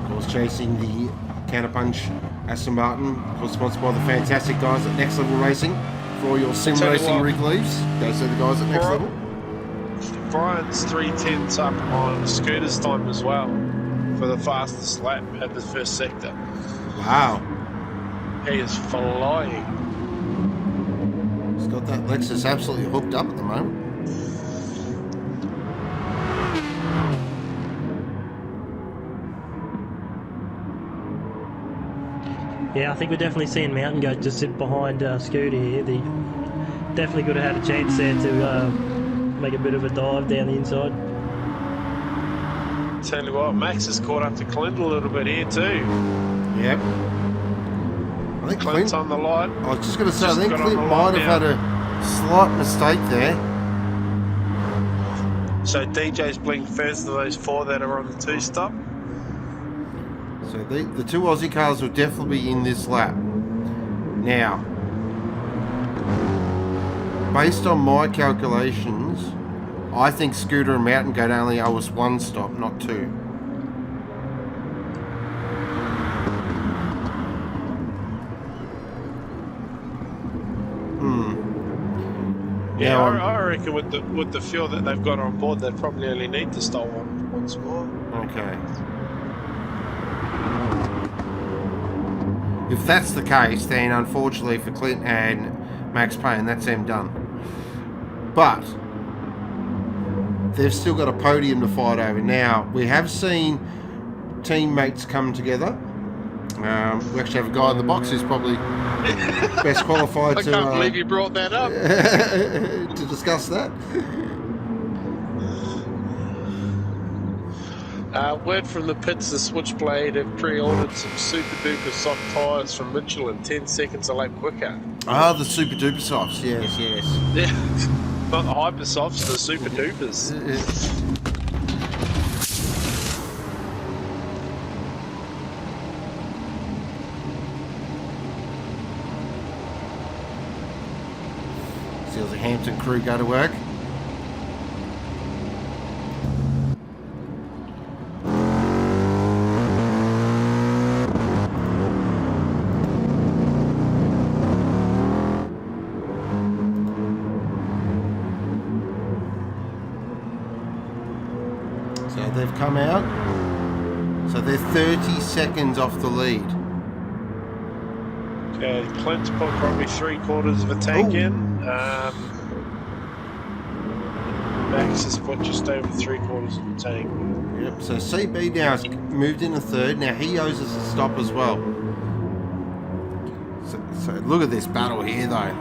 Of course, chasing the Counterpunch Aston Martin. Of course, sponsored by the fantastic guys at Next Level Racing. For all your sim racing rig leaves, go see the guys at Next Level. Brian's 3/10 up on Scooter's time as well for the fastest lap at the first sector. Wow. He is flying. He's got that Lexus absolutely hooked up at the moment. Yeah, I think we're definitely seeing Mountain Goat just sit behind Scooter here. They definitely could have had a chance there to make a bit of a dive down the inside. Tell you what, Max has caught up to Clint a little bit here too. Yep. I think Clint's Clint, on the light. I was just going to say, I Just think got on Clint the might line have had a slight mistake there. So DJ's blinked first of those 4 that are on the 2-stop. So the 2 Aussie cars will definitely be in this lap. Now, based on my calculations, I think Scooter and Mountain Goat only owe us 1 stop, not 2. Yeah, Now I reckon with the fuel that they've got on board, they probably only need to stop once more. Okay. If that's the case, then unfortunately for Clint and Max Payne, that's them done. But they've still got a podium to fight over. Now, we have seen teammates come together. We actually have a guy in the box who's probably best qualified I can't believe you brought that up. to discuss that. Word from the pits, the Switchblade have pre-ordered some super duper soft tyres from Michelin, 10 seconds a lap quicker. Ah, the super duper softs, yes. Yeah, not the hyper softs, the super dupers. See the Hampton crew go to work. So they've come out. So they're 30 seconds off the lead. Okay, Clint's put probably 3/4 of a tank in. Max has put just over 3/4 of a tank. Yep, so CB now has moved into 3rd. Now he owes us a stop as well. So look at this battle here though.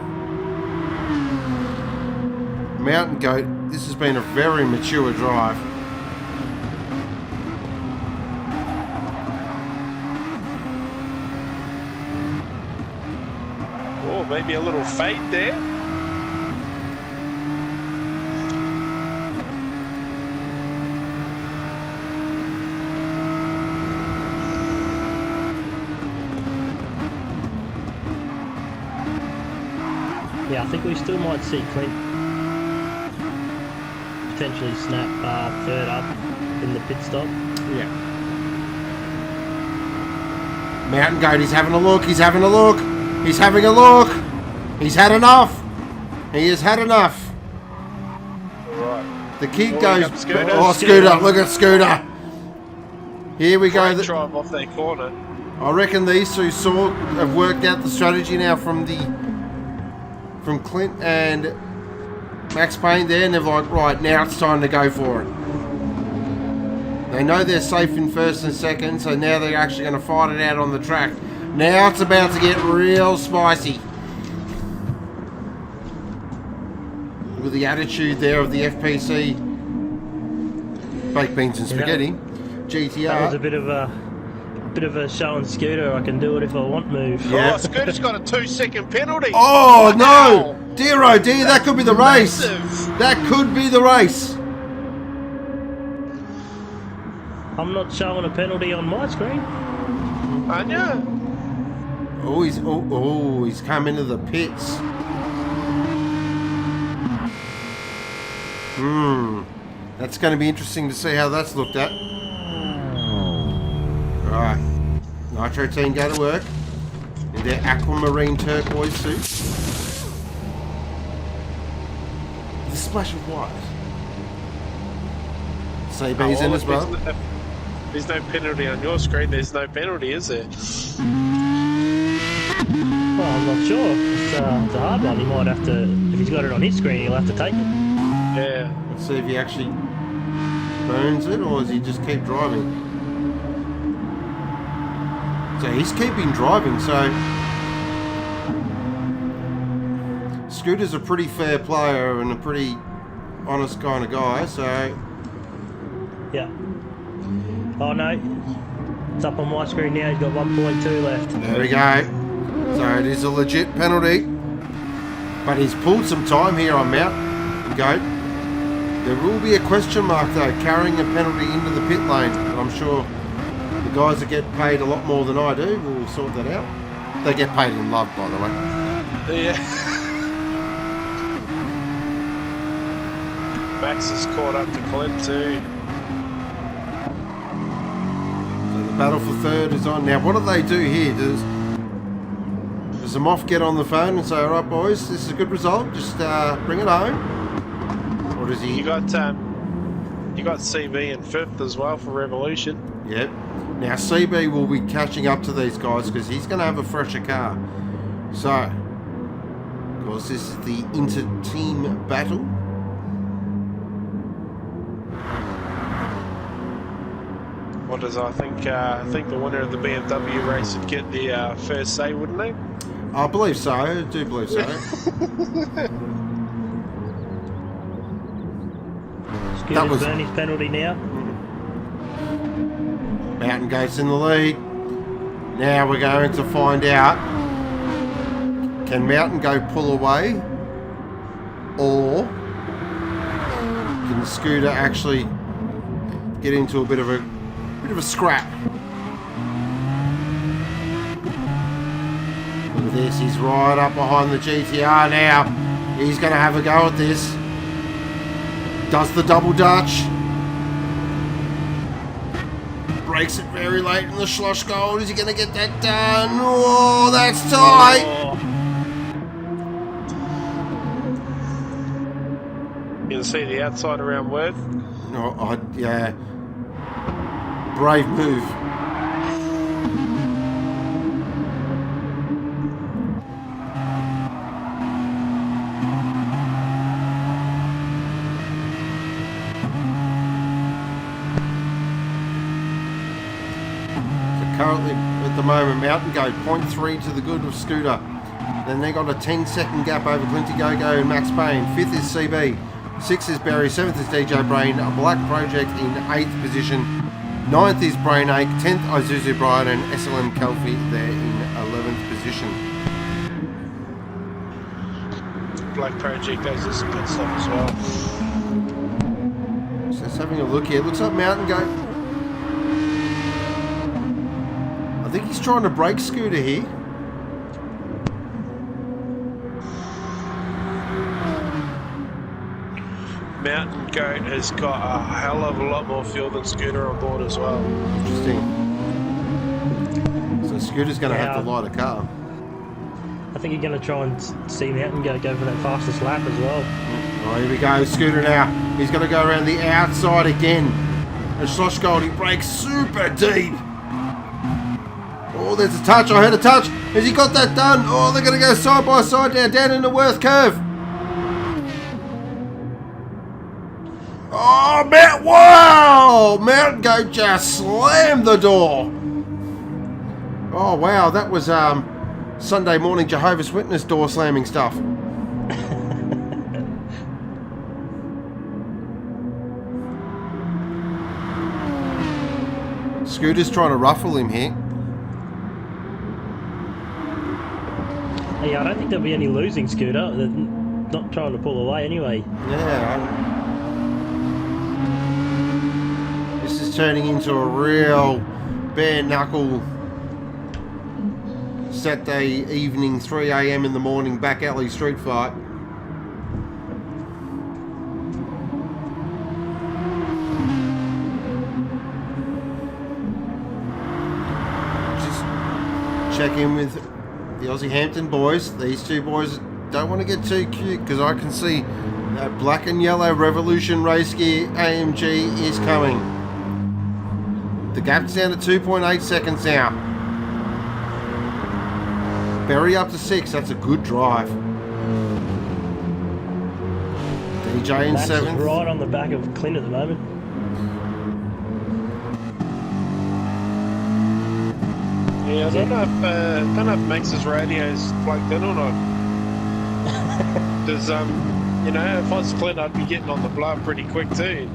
Mountain Goat, this has been a very mature drive. Oh, maybe a little fade there. Yeah, I think we still might see Clint potentially snap 3rd up in the pit stop. Yeah. Mountain Goat, he's having a look, he's having a look. He's having a look. He's had enough. He has had enough. Right. The kid Boarding goes. up Scooter. Oh, Scooter! Look at Scooter. Here we go. Great drive off that corner. I reckon these two have worked out the strategy now from Clint and Max Payne there, and they're like, right, now it's time to go for it. They know they're safe in 1st and 2nd, so now they're actually going to fight it out on the track. Now it's about to get real spicy. Look at the attitude there of the FPC baked beans and spaghetti GTR. That was a bit of a bit of a show on Scooter. I can do it if I want move. Yeah. Oh, Scooter's got a 2-second penalty. Oh, Wow. no! Dear oh dear, that could be the race. Massive. That could be the race. I'm not showing a penalty on my screen. Aren't you? He's come into the pits. That's going to be interesting to see how that's looked at. Alright. Nitro team go to work in their aquamarine turquoise suits. The splash of white. CB's in as well. There's no penalty on your screen. There's no penalty, is there? Well, I'm not sure. It's a hard one. He might have to, if he's got it on his screen, he'll have to take it. Yeah. Let's see if he actually burns it, or does he just keep driving? So he's keeping driving, so Scooter's a pretty fair player and a pretty honest kind of guy, so Yeah. Oh no. It's up on my screen now. He's got 1.2 left. there we go. So it is a legit penalty, but he's pulled some time here on Mount Goat. There will be a question mark though, carrying a penalty into the pit lane, but I'm sure the guys that get paid a lot more than I do will sort that out. They get paid in love, by the way. Yeah. Max is caught up to Clint too. So the battle for third is on. Now, what do they do here? Does the Moff get on the phone and say, all right, boys, this is a good result, just bring it home? Or does he... You got CB in 5th as well for Revolution. Yep. Now, CB will be catching up to these guys because he's going to have a fresher car. So, of course, this is the inter-team battle. What does I think the winner of the BMW race would get the first say, wouldn't they? I believe so. I do believe so. Scooter's burn his penalty now. Mountain Goat's in the lead. Now we're going to find out, can Mountain Goat pull away, or can Scooter actually get into a bit of a scrap? Look at this, he's right up behind the GTR now. He's going to have a go at this. Does the double Dutch. Breaks it very late in the Schloss Gold. Is he going to get that done? Oh, that's tight. You can see the outside around Worth. Oh, yeah. Brave move. Currently, at the moment, Mountain Goat 0.3 to the good of Scooter. Then they got a 10-second gap over Clinty Go-Go and Max Payne. 5th is CB. 6th is Barry. 7th is Djbrain. A Black Project in 8th position. 9th is Brainache. 10th Isuzu Brian and SLM Kelfie there in 11th position. Black Project does this good stuff as well. So let's having a look here. Looks like Mountain Goat. I think he's trying to break Scooter here. Mountain Goat has got a hell of a lot more fuel than Scooter on board as well. Interesting. So Scooter's going to have to light a car. I think you're going to try and see Mountain go for that fastest lap as well. Oh, here we go. Scooter now. He's going to go around the outside again. And Schloss Gold, he breaks super deep. Oh, there's a touch. I heard a touch. Has he got that done? Oh, they're going to go side by side now, down in the Worth curve. Oh, wow! Mountain Goat just slammed the door. Oh, wow. That was Sunday morning Jehovah's Witness door slamming stuff. Scooter's trying to ruffle him here. Yeah, I don't think there'll be any losing, Scooter. They're not trying to pull away anyway. Yeah. This is turning into a real bare knuckle Saturday evening, 3 a.m. in the morning, back alley street fight. Just check in with the Aussie Hampton boys. These two boys don't want to get too cute because I can see that black and yellow Revolution race gear AMG is coming. The gap's down to 2.8 seconds now. Berry up to 6. That's a good drive. DJ in Max is 7th. right on the back of Clint at the moment. Yeah, I don't know if Max's radio's plugged in or not. Because you know, if I was Clint, I'd be getting on the blow pretty quick too.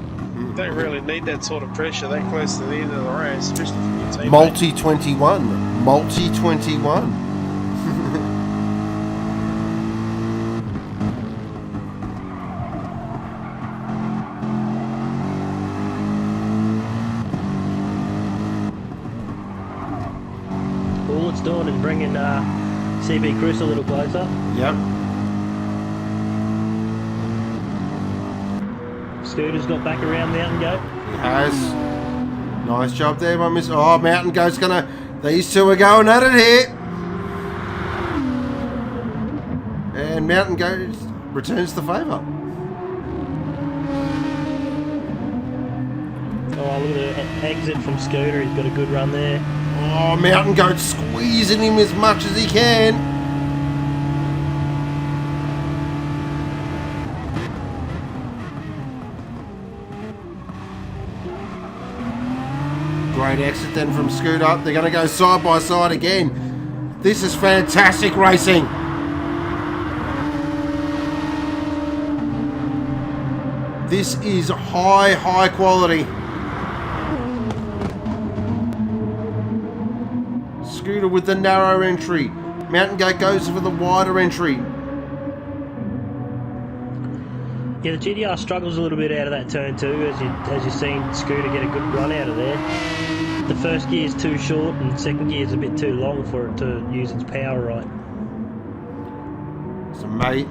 Don't really need that sort of pressure that close to the end of the race, especially from your team. Multi 21. Multi 21. All it's doing is bringing CB Chris a little closer. Yep. Scooter's got back around Mountain Goat. He has. Nice job there by Miss. Oh, Mountain Goat's gonna. These two are going at it here. And Mountain Goat returns the favour. Oh, look at the exit from Scooter. He's got a good run there. Oh, Mountain Goat squeezing him as much as he can. Great exit then from Scooter. They're going to go side by side again. This is fantastic racing. This is high quality. Scooter with the narrow entry. Mountain Goat goes for the wider entry. Yeah, the GTR struggles a little bit out of that turn too, as you've seen Scooter get a good run out of there. The first gear is too short and second gear is a bit too long for it to use its power right. So mate,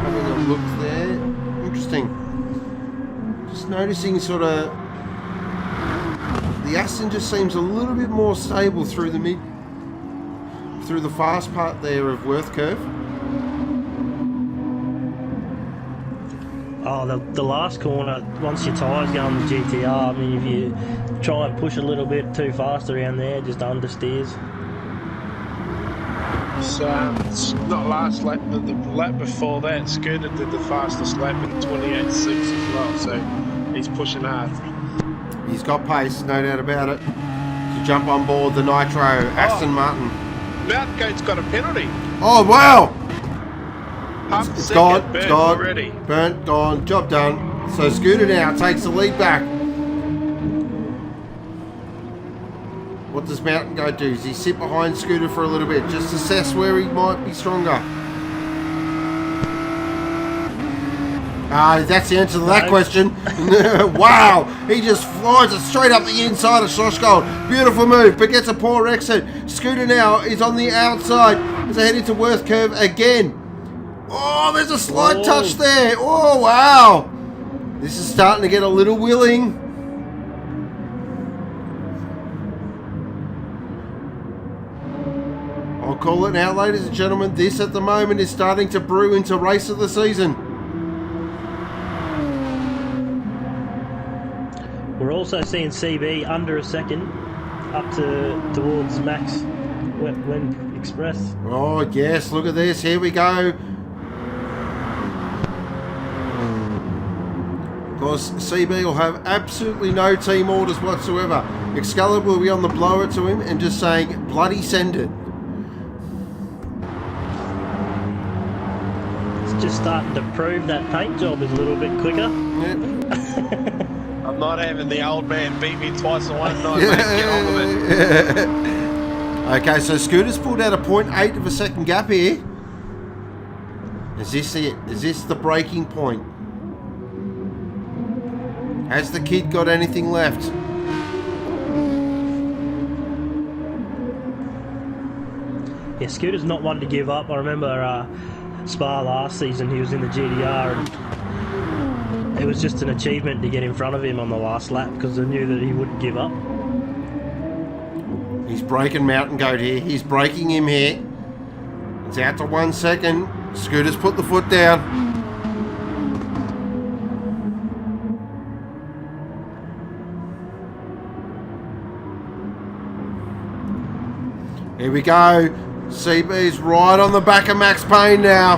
having a look there. Interesting. Just noticing sort of the Aston just seems a little bit more stable through the fast part there of Worth Curve. Oh, the last corner, once your tyres go on the GTR, I mean, if you try and push a little bit too fast around there, it just understeers. So, it's not last lap, but the lap before that, Scooter did the fastest lap in 28.6 as well, so he's pushing hard. He's got pace, no doubt about it. To jump on board the Nitro Aston Martin. Mountain Goat's got a penalty. Oh, wow! It's gone, burnt it's gone, already. burnt, gone, job done. So Scooter now takes the lead back. What does Mountain Goat do? Does he sit behind Scooter for a little bit? Just assess where he might be stronger. That's the answer to that question. Wow, he just flies it straight up the inside of Shoshgold. Beautiful move, but gets a poor exit. Scooter now is on the outside as they head into Worth Curve again. Oh, there's a slight touch there. Oh, wow. This is starting to get a little willing. I'll call it now, ladies and gentlemen. This at the moment is starting to brew into race of the season. We're also seeing CB under a second, up towards Max when Express. Oh, yes, look at this. Here we go. Of course, CB will have absolutely no team orders whatsoever. Excalibur will be on the blower to him and just saying, bloody send it. It's just starting to prove that paint job is a little bit quicker. Yep. I'm not having the old man beat me twice in one night, mate. Get on with it. Okay, so Scooter's pulled out a 0.8 of a second gap here. Is this it? Is this the breaking point? Has the kid got anything left? Yeah, Scooter's not one to give up. I remember Spa last season, he was in the GDR and it was just an achievement to get in front of him on the last lap because I knew that he wouldn't give up. He's breaking Mountain Goat here. He's breaking him here. It's out to 1 second. Scooter's put the foot down. Here we go. CB's right on the back of Max Payne now.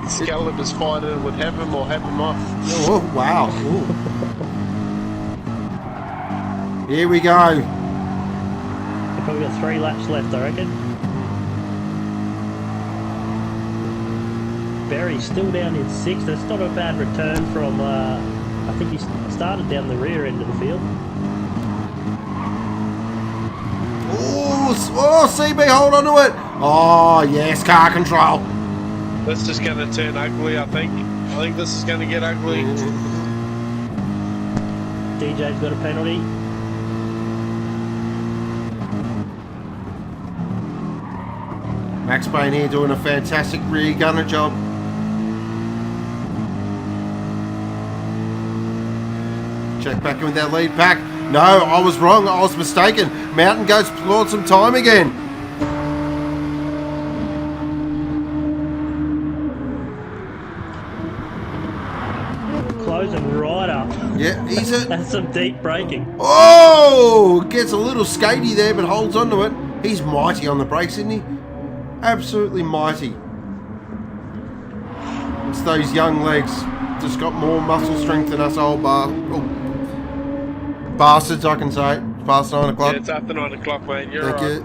Scalaber's fighting would have him or have him off. Oh, wow. Ooh. Here we go. They've probably got 3 laps left, I reckon. Barry's still down in 6th. That's not a bad return from, I think he started down the rear end of the field. Oh, CB, hold on to it. Oh, yes, car control. This is going to turn ugly, I think. I think this is going to get ugly. DJ's got a penalty. Max Payne here doing a fantastic rear gunner job. Check back in with that lead pack. No, I was wrong. I was mistaken. Mountain Goat's clawed some time again. Closing right up. Yeah, he's a... That's some deep braking. Oh! Gets a little skatey there, but holds on to it. He's mighty on the brakes, isn't he? Absolutely mighty. It's those young legs. Just got more muscle strength than us old bastards, I can say. It's past 9 o'clock. Yeah, it's after 9 o'clock, mate. You're Thank right. you.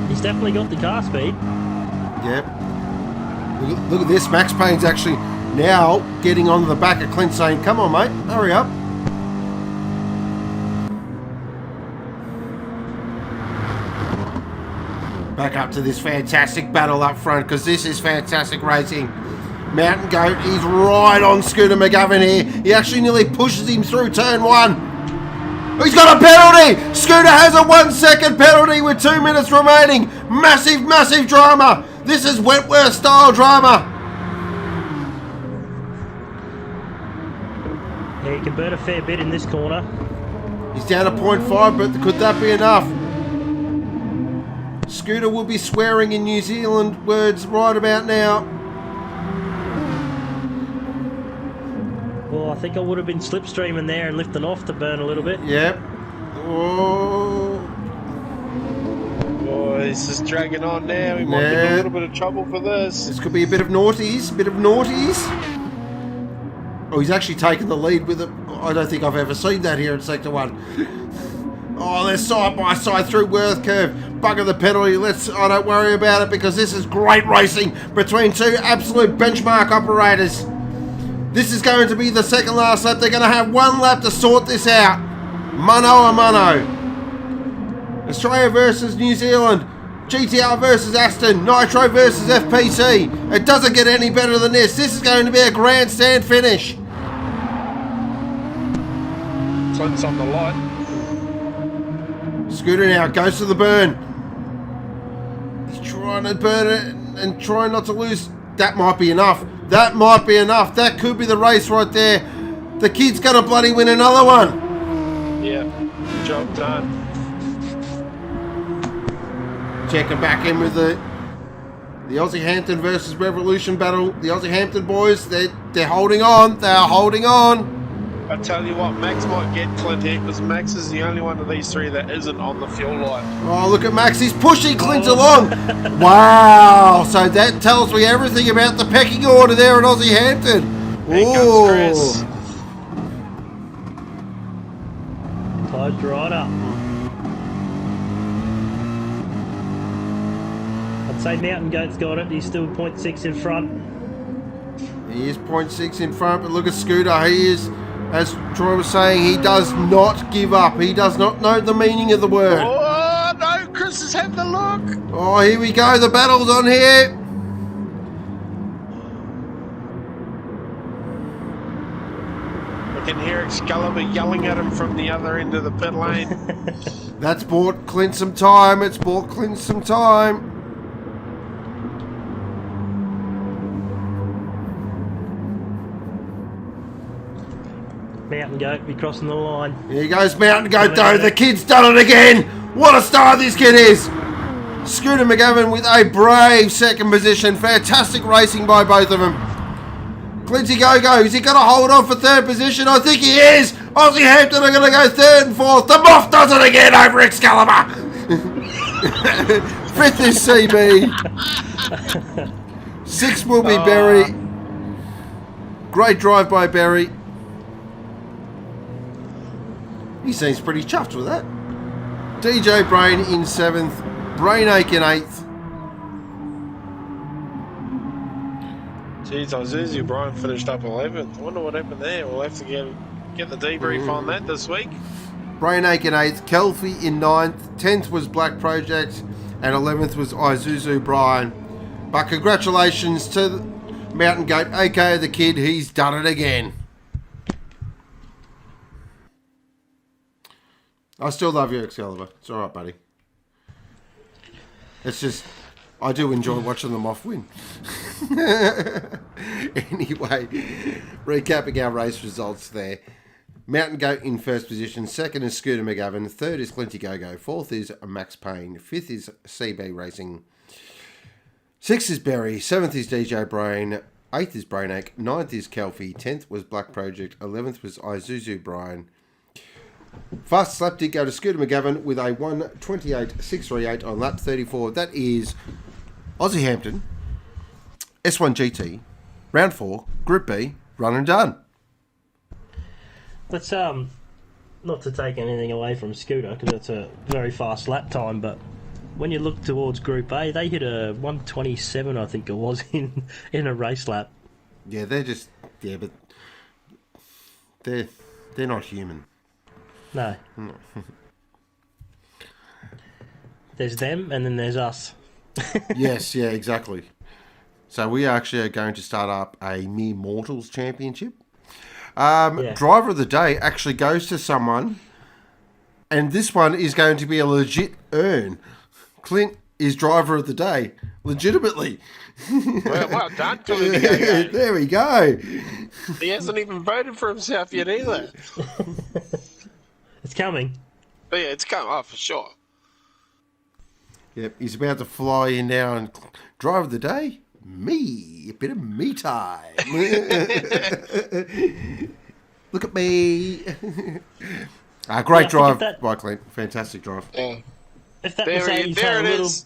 He's definitely got the car speed. Yep. Look at this. Max Payne's actually now getting onto the back of Clint saying, come on, mate, hurry up. Back up to this fantastic battle up front because this is fantastic racing. Mountain Goat, he's right on Scooter McGovern here. He actually nearly pushes him through turn 1. He's got a penalty! Scooter has a 1 second penalty with 2 minutes remaining. Massive, massive drama. This is Wentworth style drama. Yeah, he can burn a fair bit in this corner. He's down to 0.5, but could that be enough? Scooter will be swearing in New Zealand words right about now. Well, I think I would have been slipstreaming there and lifting off to burn a little bit. Yep. Oh. Oh, this is dragging on now. We might get in a little bit of trouble for this. This could be a bit of naughties. Oh, he's actually taken the lead with it. I don't think I've ever seen that here in Sector 1. Oh, they're side by side through Worth Curve. Bugger the penalty. I don't worry about it because this is great racing between 2 absolute benchmark operators. This is going to be the second last lap. They're going to have 1 lap to sort this out. Mano a mano. Australia versus New Zealand. GTR versus Aston. Nitro versus FPC. It doesn't get any better than this. This is going to be a grandstand finish. Clint's on the light. Scooter now goes to the burn. He's trying to burn it and trying not to lose. That might be enough. That might be enough. That could be the race right there. The kid's going to bloody win another one. Yeah, job done. Checking back in with the Aussie Hampton versus Revolution battle. The Aussie Hampton boys, they're holding on. They are holding on. I tell you what, Max might get Clint here because Max is the only one of these 3 that isn't on the fuel line. Oh, look at Max. He's pushing Clint along. Wow. So that tells me everything about the pecking order there at Aussie Hampton. Here comes Chris. Closed right up. Say Mountain Goat's got it. He's still 0.6 in front. He is 0.6 in front, but look at Scooter. He is, as Troy was saying, he does not give up. He does not know the meaning of the word. Oh, no, Chris is having a look. Oh, here we go. The battle's on here. I can hear Excalibur yelling at him from the other end of the pit lane. That's bought Clint some time. It's bought Clint some time. Mountain Goat be crossing the line. Here goes Mountain Goat though. The kid's done it again. What a star this kid is. Scooter McGavin with a brave second position. Fantastic racing by both of them. Clinty Go-Go, is he going to hold on for third position? I think he is. Aussie Hampton are going to go third and fourth. The Moth does it again over Excalibur. Fifth is CB. Sixth will be Berry. Great drive by Berry. He seems pretty chuffed with that. Djbrain in seventh. Brainache in eighth. Jeez, Djbrain finished up 11th. I wonder what happened there. We'll have to get the debrief on that this week. Brainache in 8th, Kelfie in 9th, 10th was Black Project, and 11th was Isuzu Brian. But congratulations to Mountain Goat, aka the kid, he's done it again. I still love you, Excalibur. It's alright, buddy. It's just, I do enjoy watching them off win. Anyway, recapping our race results there. Mountain Goat in first position. Second is Scooter McGavin. Third is Clinty Go-Go. Fourth is Max Payne. Fifth is CB Racing. Sixth is Berry. Seventh is Djbrain. Eighth is Brainache. Ninth is Kelfie. 10th was Black Project. 11th was Isuzu Brian. Fastest lap did go to Scooter McGavin with a 1:28.638 on lap 34. That is Aussie Hampton, S1-GT, round 4, Group B, run and done. Let's not to take anything away from Scooter because it's a very fast lap time, but when you look towards Group A, they hit a 1:27, I think it was, in a race lap. Yeah, they're just but they're not human. No. There's them, and then there's us. Yes, yeah, exactly. So we actually are going to start up a Mere Mortals Championship. Driver of the day actually goes to someone, and this one is going to be a legit earn. Clint is driver of the day, legitimately. Well done, Clint Go-Go. There we go. He hasn't even voted for himself yet either. It's coming. But yeah, it's coming off for sure. Yep, he's about to fly in now and driver of the day. Me, a bit of me time. Look at me. Great drive by Clint. Fantastic drive. Yeah. If that There Mercedes it had a little, is.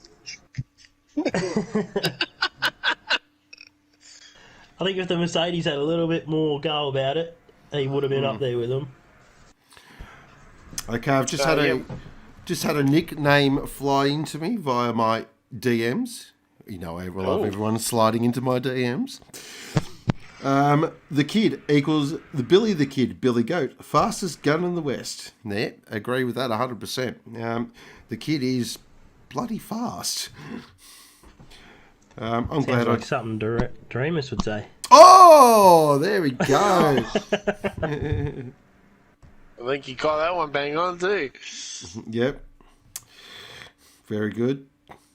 I think if the Mercedes had a little bit more go about it, he would have been up there with them. Okay, I've just had a nickname fly into me via my DMs. You know, I love everyone sliding into my DMs. The Kid equals Billy the Kid, Billy Goat, fastest gun in the West. Yeah, agree with that 100%. The Kid is bloody fast. I'm Sounds glad like something Dreamers would say. Oh, there we go. I think you got that one bang on too. Yep. Very good.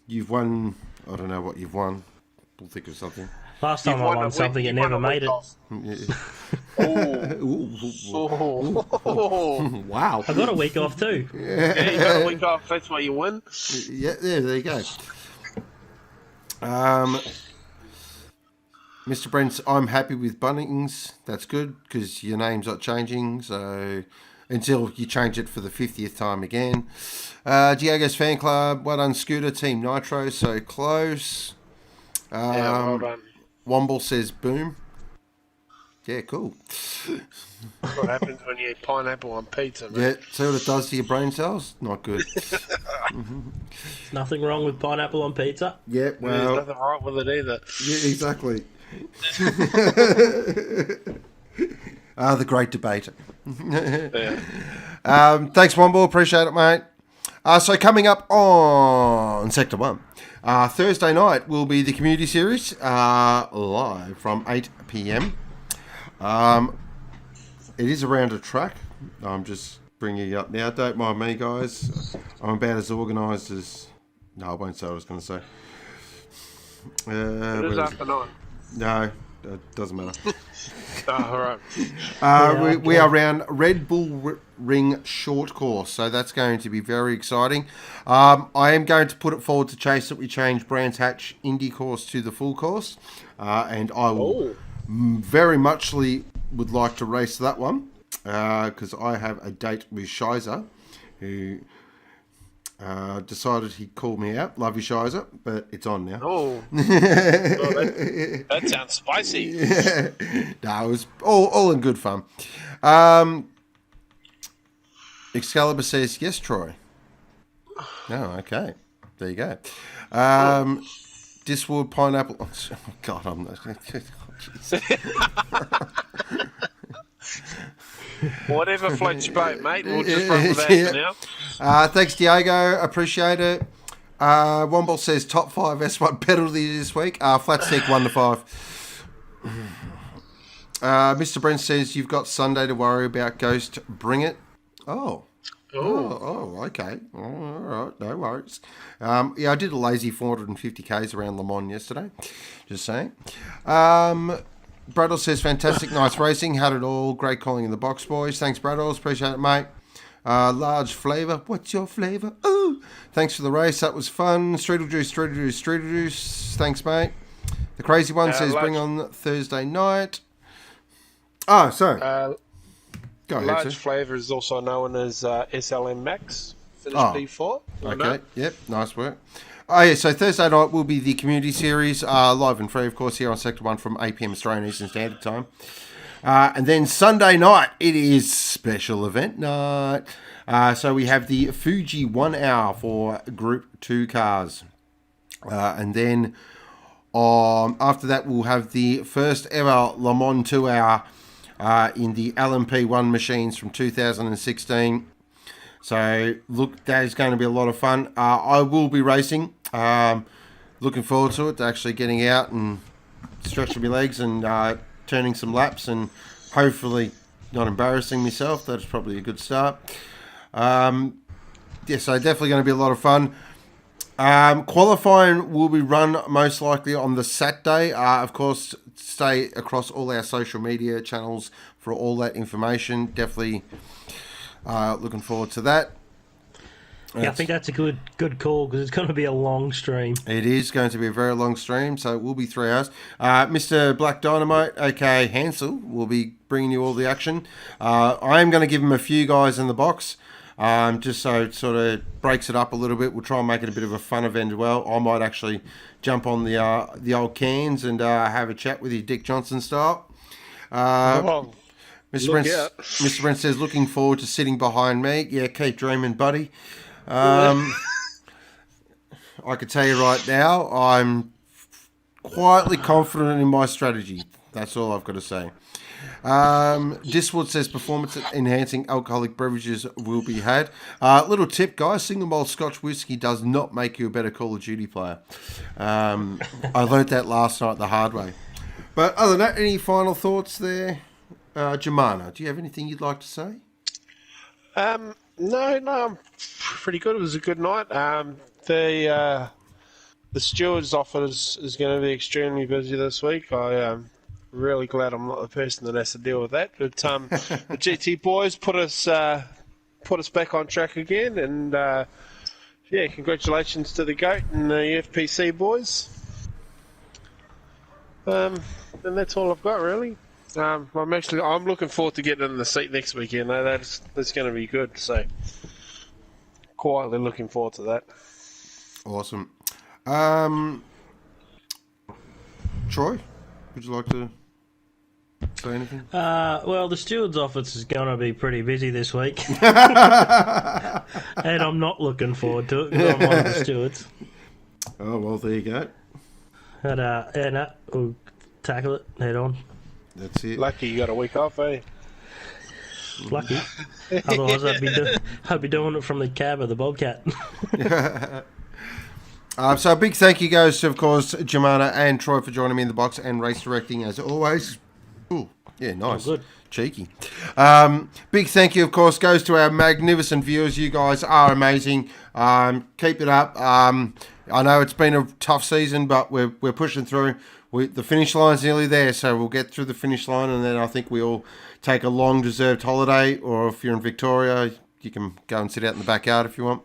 You've won. I don't know what you've won. We'll think of something. Last time I won something, it never made it. Wow. I got a week off too. Yeah, you got a week off. That's why you win. Yeah, there you go. Mr. Brent, I'm happy with Bunnings. That's good because your name's not changing. So until you change it for the 50th time again. Diego's Fan Club, well done, Scooter, Team Nitro, so close. Yeah, well done. Womble says boom. Yeah, cool. What happens when you eat pineapple on pizza, mate? Yeah, see what it does to your brain cells? Not good. There's nothing wrong with pineapple on pizza. Yeah, There's well, nothing wrong with it either. yeah, exactly. The great debate. Yeah. Thanks, Womble. Appreciate it, mate. So coming up on Sector 1, Thursday night will be the community series live from 8 p.m. It is around a track. I'm just bringing it up now. Don't mind me, guys. I'm about as organised as... No, I won't say what I was going to say. It is up and on. No, it doesn't matter. Oh, all right. We are around Red Bull Ring short course, so that's going to be very exciting. I am going to put it forward to Chase that we change Brands Hatch Indy course to the full course, and I will very muchly would like to race that one because I have a date with Shizer, who decided he'd call me out. Love you, Shizer, but it's on now. Oh, that sounds spicy. Yeah. No, it was all in good fun. Excalibur says, yes, Troy. Oh, okay. There you go. Diswood Pineapple. Oh, God, I'm not. Whatever floats your boat, mate. We'll just run with that for now. Thanks, Diego. Appreciate it. Womble says top 5 S1 penalty this week. Flat stick 1 to 5. Mr. Brent says you've got Sunday to worry about. Ghost, bring it. Oh, okay. All right, no worries. Yeah, I did a lazy 450 Ks around Le Mans yesterday. Just saying. Bradle says fantastic, nice racing. Had it all. Great calling in the box, boys. Thanks, Bradle. Appreciate it, mate. Large flavour. What's your flavour? Ooh. Thanks for the race. That was fun. Strudel juice. Thanks, mate. The crazy one says bring on Thursday night. Oh, sorry. Go ahead, Large sir. flavour is also known as SLM Max. Finished P4. Okay. Yep. Nice work. Oh, yeah. So Thursday night will be the community series, live and free, of course, here on Sector 1 from 8 p.m. Australian Eastern Standard Time. And then Sunday night, it is special event night. So we have the Fuji 1 hour for Group 2 cars. And then after that, we'll have the first ever Le Mans 2 hour in the LMP1 machines from 2016. So, look, that is going to be a lot of fun. I will be racing. Looking forward to it, actually getting out and stretching my legs and turning some laps and hopefully not embarrassing myself. That's probably a good start. So definitely going to be a lot of fun. Qualifying will be run most likely on the Saturday. Of course, stay across all our social media channels for all that information. Definitely looking forward to that. Yeah, I think that's a good call because it's going to be a long stream. It is going to be a very long stream, so it will be 3 hours. Mr. Black Dynamite, aka Hansel, will be bringing you all the action. I am going to give him a few guys in the box, just so it sort of breaks it up a little bit. We'll try and make it a bit of a fun event as well. I might actually jump on the old cans and have a chat with you, Dick Johnson style. Mr. Brent says, looking forward to sitting behind me. Yeah, keep dreaming, buddy. I can tell you right now, I'm quietly confident in my strategy. That's all I've got to say. Diswood says performance-enhancing alcoholic beverages will be had. Little tip, guys, single malt Scotch whiskey does not make you a better Call of Duty player. I learnt that last night the hard way. But other than that, any final thoughts there? Jemana, do you have anything you'd like to say? No, I'm pretty good. It was a good night. The stewards office is going to be extremely busy this week. I'm really glad I'm not the person that has to deal with that. But the GT boys put us back on track again, and congratulations to the GOAT and the FPC boys. And that's all I've got really. I'm looking forward to getting in the seat next weekend. That's going to be good. So, quietly looking forward to that. Awesome. Troy, would you like to Say anything? Well, the steward's office is going to be pretty busy this week. And I'm not looking forward to it because I'm one of the stewards. Oh, well, there you go. And we'll tackle it head on. That's it. Lucky you got a week off, eh? Lucky. Otherwise, I'd be doing it from the cab of the Bobcat. So a big thank you goes to, of course, Jemana and Troy for joining me in the box and race directing as always. Ooh, yeah, nice. Oh, good. Cheeky. Big thank you, of course, goes to our magnificent viewers. You guys are amazing. Keep it up. I know it's been a tough season, but we're pushing through. The finish line's nearly there, so we'll get through the finish line, and then I think we all take a long-deserved holiday, or if you're in Victoria, you can go and sit out in the backyard if you want.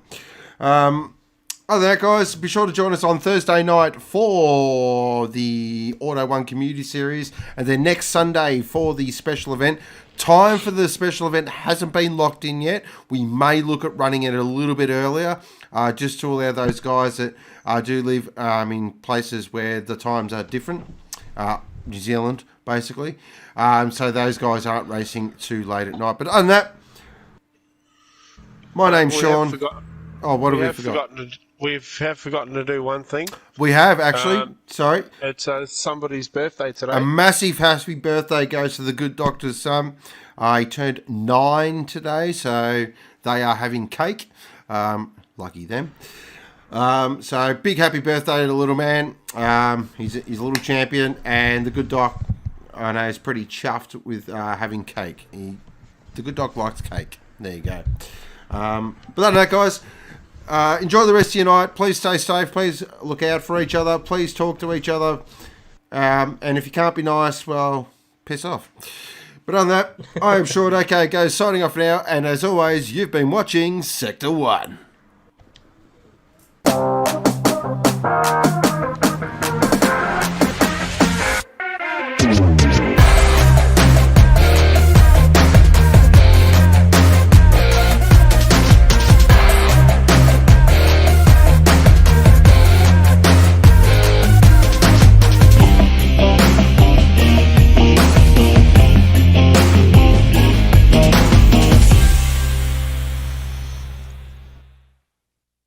Other than that, guys, be sure to join us on Thursday night for the Auto 1 Community Series, and then next Sunday for the special event. Time for the special event hasn't been locked in yet. We may look at running it a little bit earlier, just to allow those guys that do live in places where the times are different. New Zealand, basically. So those guys aren't racing too late at night. But other than that, my name's Sean. What have we forgotten? We have forgotten to do one thing. We have, actually. Sorry. It's somebody's birthday today. A massive happy birthday goes to the good doctor's son. He turned 9 today, so they are having cake. Lucky them. So big happy birthday to the little man. He's a little champion, and the good doc, I know, is pretty chuffed with having cake. The good doc likes cake. There you go. But other than that, guys, enjoy the rest of your night. Please stay safe. Please look out for each other. Please talk to each other. And if you can't be nice, well, piss off. But other than that, I am Short. Okay, guys, signing off now. And as always, you've been watching Sector 1.